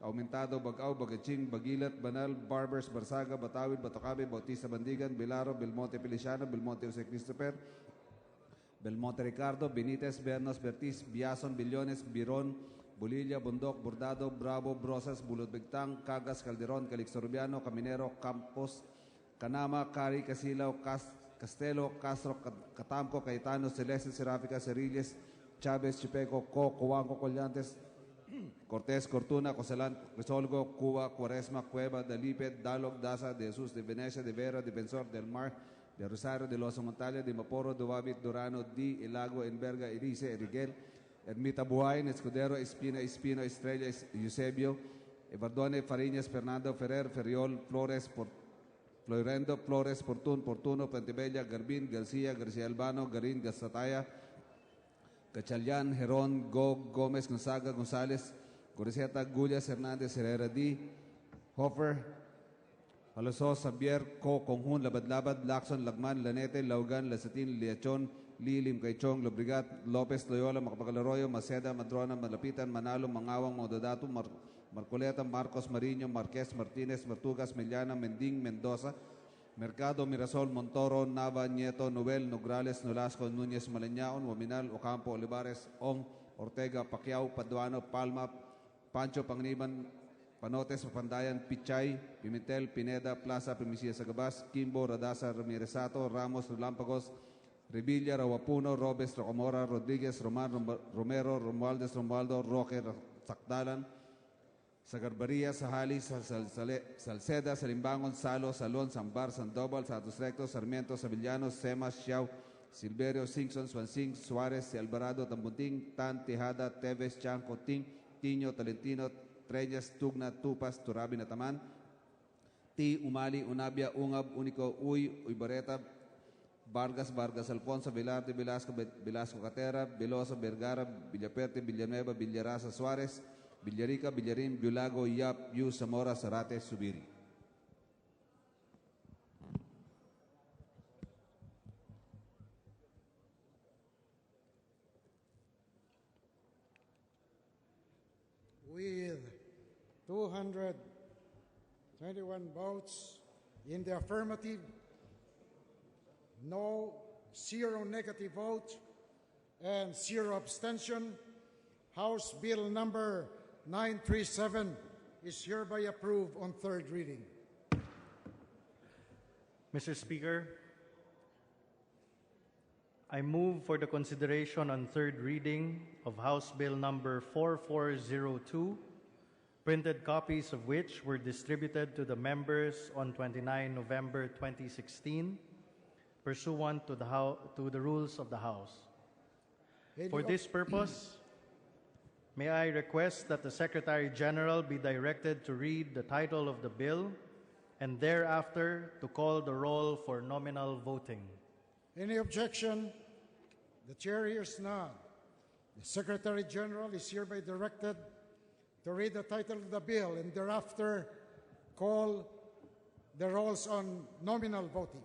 Aumentado, Bagaw, Bagaching, Bagilat, Banal, Barbers, Barsaga, Batawid, Batocabe, Bautista Bandigan, Bilaro, Belmonte Feliciano, Belmonte Jose Christopher, Belmonte Ricardo, Benitez, Bernos, Bertis, Biason, Billones, Biron, Bulilla, Bundok, Bordado, Bravo, Brosas, Bulot Bigtang, Cagas, Calderon, Calixto Rubiano, Caminero, Campos, Canama, Cari, Casilaw, Castelo, Castro, Catamco, Cayetano, Celeste, Serafica, Cerilles, Chavez, Chipeco, Coanco, Collantes, Cortés, Cortuna, Cosalan, Crisolgo, Cuba, Cuaresma, Cueva, Dalipet, Dalog, Daza, de Jesus, de Venecia, de Vera, Defensor del Mar, de Rosario, de Los Montalia, de Maporo, de Wabit, Durano, Di, Ilago, Enverga, Erice, Eriguel, Ermita Buhain, Escudero, Espina, Espino, Estrella, Eusebio, Evardone, Fariñas, Fernando, Ferrer, Ferriol, Flores, Florendo, Flores, Portuno, Pantebella, Garbin, Garcia, Garcia Albano, Garin, Gasataya, Cachalyan, Heron, Gómez, Gonzaga, González, Goriseta, Gullas, Hernández, Herrera D, Hofer, Halosos, Xavier, Conjun, Labad-Labad, Lacson, Lagman, Lanete, Laugan, Lasatin, Liachon, Lilim, Kaichong, Lobrigat, Lopez, Loyola, Macapagalaroyo, Maceda, Madrona, Malapitan, Manalo, Mangawang, Mododato, Marcoleta, Marcos, Mariño, Marquez, Martinez, Martugas, Meliana, Mending, Mendoza, Mercado, Mirasol, Montoro, Nava, Nieto, Noel, Nograles, Nolasco, Núñez, Maleñaon, Waminal, Ocampo, Olivares, Ong, Ortega, Pacquiao, Paduano, Palma, Pancho, Panganiban, Panotes, Papandayan, Pichay, Pimentel, Pineda, Plaza, Primicia Sagabas, Kimbo, Radasa, Ramiresato, Ramos, Relampagos, Revilla, Rawapuno, Robes, Rocamora, Rodriguez, Romero, Romualdez, Romualdo, Roque, Sakdalan, Sagarbaria, Sahali, Salceda, Salimbangon, Salo, Salón, Sambar, Sandoval, Santos Rectos, Sarmiento, Savillanos, Semas, Xiao, Silverio, Simpson, Swansing, Suarez, Alvarado, Tambunting, Tan, Tejada, Teves, Chanco, Ting, Tiño, Talentino, Treñas, Tugna, Tupas, Turabi, Nataman, Ti, Umali, Unabia, Ungab, Unico, Uybareta, Vargas, Alfonso, Velarde, Velasco, Catera, Veloso, Vergara, Villaperte, Villanueva, Villarasa, Suarez, Villarica, Villarin, Biulago, Yap, Yu, Zamora, Zarate, Subiri. With 221 votes in the affirmative, no, 0 negative votes, and 0 abstention, House Bill number 937 is hereby approved on third reading. Mr. Speaker, I move for the consideration on third reading of House Bill number 4402, printed copies of which were distributed to the members on 29 November 2016, pursuant to the rules of the House. For this purpose, may I request that the Secretary General be directed to read the title of the bill and thereafter to call the roll for nominal voting. Any objection? The chair hears none. The Secretary General is hereby directed to read the title of the bill and thereafter call the rolls on nominal voting.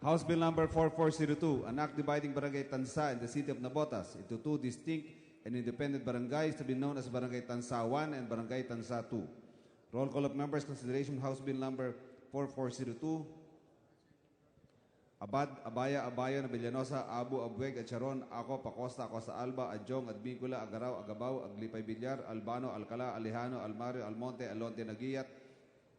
House Bill number 4402, an act dividing Barangay Tansa in the city of Navotas into 2 distinct and independent barangays to be known as Barangay Tansa 1 and Barangay Tansa 2. Roll call of members, consideration House Bill number 4402. Abad, Abaya, Abayon, Abellanosa, Abu, Abueg, Acharon, Ako, Pacosta, Acosta Alba, Adjong, Adbicula, Agaraw, Agabaw, Aglipay Villar, Albano, Alcala, Alejano, Almario, Almonte, Alonte, Nagiyat,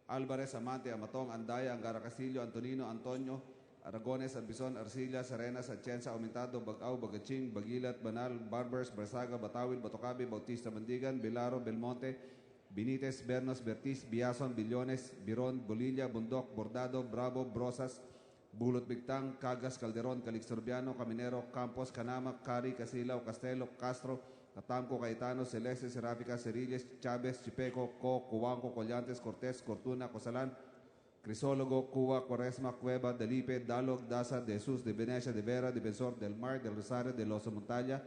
Alvarez, Amante, Amatong, Andaya, Angara Castillo, Antonino, Antonio, Aragones, Albizon, Arcilla, Serenas, Atienza, Aumentado, Bagaw, Bagaching, Bagilat, Banal, Barbers, Barsaga, Batawil, Batocabe, Bautista Mandigan, Bilaro, Belmonte, Binites, Bernos, Bertis, Biason, Billones, Biron, Bolilla, Bundok, Bordado, Bravo, Brosas, Bulot Bigtang, Cagas, Calderon, Calixturbiano, Caminero, Campos, Canama, Cari, Casilaw, Castelo, Castro, Catamco, Caetano, Celeste, Seráfica, Cerilles, Chávez, Chipeco, Co, Cubanco, Collantes, Cortés, Cortuna, Cosalan, Crisólogo, Cuba, Cuaresma, Cueva, Delipe, Dalog, Daza, de Jesus, de Venecia, de Vera, Defensor, del Mar, del Rosario, de Loso Montaña,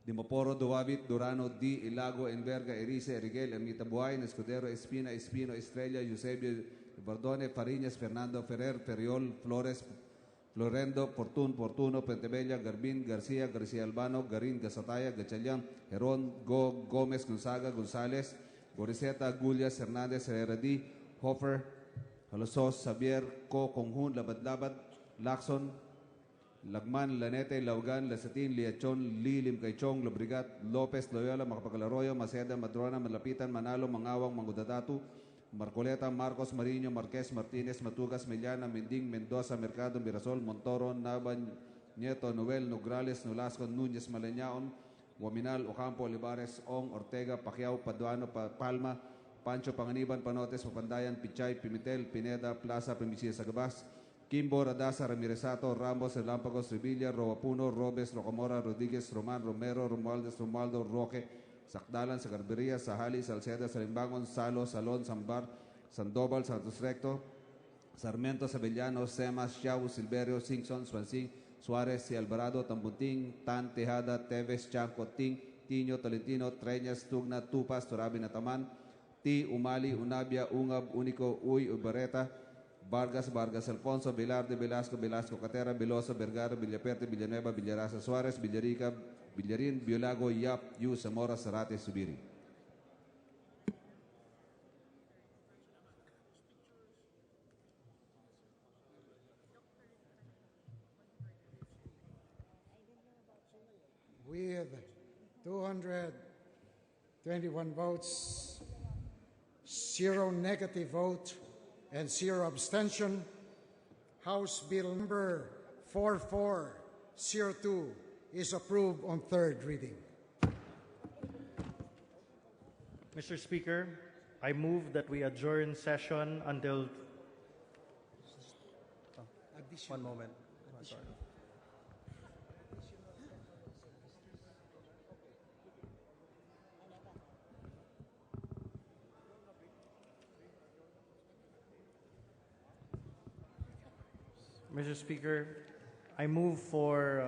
de Moporo, Duavit, Durano, Di, Ilago, Enverga, Erice, Eriguel, Ermita Buay, Escudero, Espina, Espino, Estrella, Eusebio, Bordone, Fariñas, Fernando, Ferrer, Ferriol, Flores, Florendo, Portuno, Pentebella, Garbin, García, García Albano, Garín, Gasataya, Gachalian, Herón, Gómez, Gonzaga, González, Goriseta, Gullias, Hernández, Herradi, Hofer, Halosos, Xavier, Co, Conjun, Labad, Lacson, Lagman, Lanete, Laugan, Lasatin, Liachon, Lilim, Kaichong, Lobrigat, Lopez, Loyola, Macapagalaroyo, Maceda, Madrona, Malapitan, Manalo, Mangawang, Mangudadatu, Marcoleta, Marcos, Mariño, Marquez, Martínez, Matugas, Mellana, Mending, Mendoza, Mercado, Mirasol, Montoro, Naban, Nieto, Noel, Nograles, Nolasco, Núñez, Maleñaon, Guaminal, Ocampo, Olivares, Ong, Ortega, Pacquiao, Paduano, Palma, Pancho, Panganiban, Panotes, Papandayan, Pichay, Pimitel, Pineda, Plaza, Primicia, Sagabas, Kimbo, Radasa, Ramiresato, Rambos, Relámpagos, Revilla, Roapuno, Robes, Rocamora, Rodríguez, Román, Romero, Romualdo, Roque, Sakdalan, Sagarberia, Sahali, Salceda, Salimbangon, Salo, Salón, Sambar, Sandoval, Santos Recto, Sarmiento, Sabellano, Semas, Xiao, Silverio, Singson, Swansing, Suárez, y Alvarado, Tambuting, Tan, Tejada, Teves, Chanco, Ting, Tiño, Tolentino, Treñas, Tugna, Tupas, Torabin, Ataman, Ti, Umali, Unabia, Ungab, Único, Uy, Ubareta, Vargas, Alfonso, Velarde, Velasco, Catera, Veloso, Vergara, Villaperte, Villanueva, Villarasa, Suárez, Villarica, Villarin, Biolago, Yap, Yu, Zamora, Zarate, Subiri. With 221 votes, 0 negative vote, and 0 abstention, House Bill number 4402 is approved on third reading. Mr. Speaker, I move that we adjourn session until... one moment. Sorry. Mr. Speaker, I move for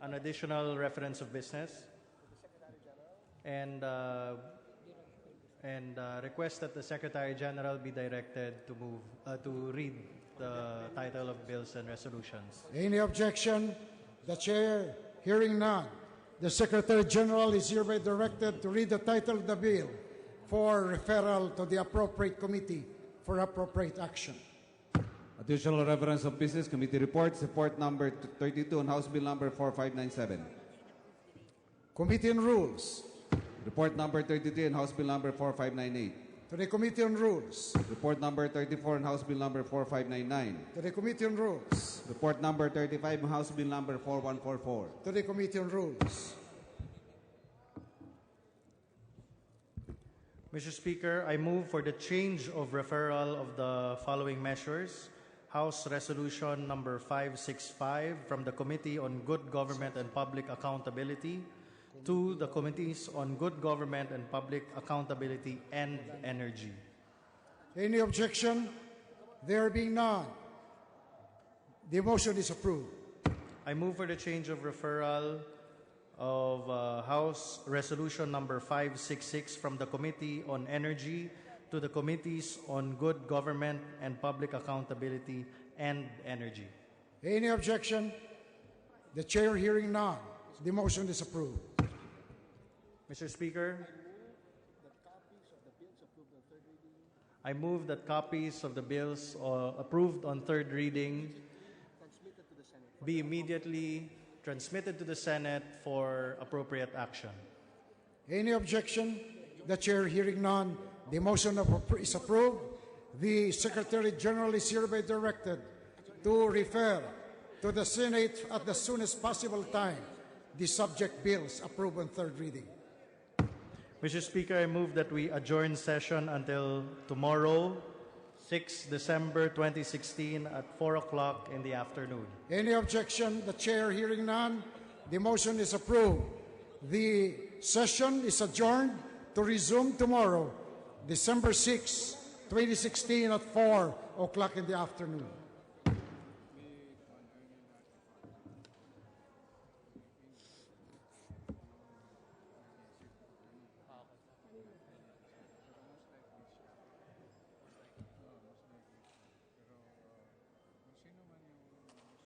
an additional reference of business and request that the Secretary General be directed to move to read the title of bills and resolutions. Any objection? The Chair, hearing none, the Secretary General is hereby directed to read the title of the bill for referral to the appropriate committee for appropriate action. Additional reference of business committee reports, report number 32 on House Bill number 4597. Committee on Rules. Report number 33 on House Bill number 4598. To the Committee on Rules. Report number 34 on House Bill number 4599. To the Committee on Rules. Report number 35 on House Bill number 4144. To the Committee on Rules. Mr. Speaker, I move for the change of referral of the following measures. House Resolution number 565 from the Committee on Good Government and Public Accountability to the Committees on Good Government and Public Accountability and Energy. Any objection? There being none, the motion is approved. I move for the change of referral of House Resolution number 566 from the Committee on Energy to the Committees on Good Government and Public Accountability and Energy. Any objection? The Chair hearing none, the motion is approved. Mr. Speaker, I move that copies of the bills approved on third reading be immediately transmitted to the Senate for appropriate action. Any objection? The chair hearing none, the motion is approved. The Secretary General is hereby directed to refer to the Senate at the soonest possible time the subject bills approved on third reading. Mr. Speaker, I move that we adjourn session until tomorrow, 6 December 2016 at 4 o'clock in the afternoon. Any objection? The chair hearing none, the motion is approved. The session is adjourned to resume tomorrow, December 6, 2016 at 4 o'clock in the afternoon.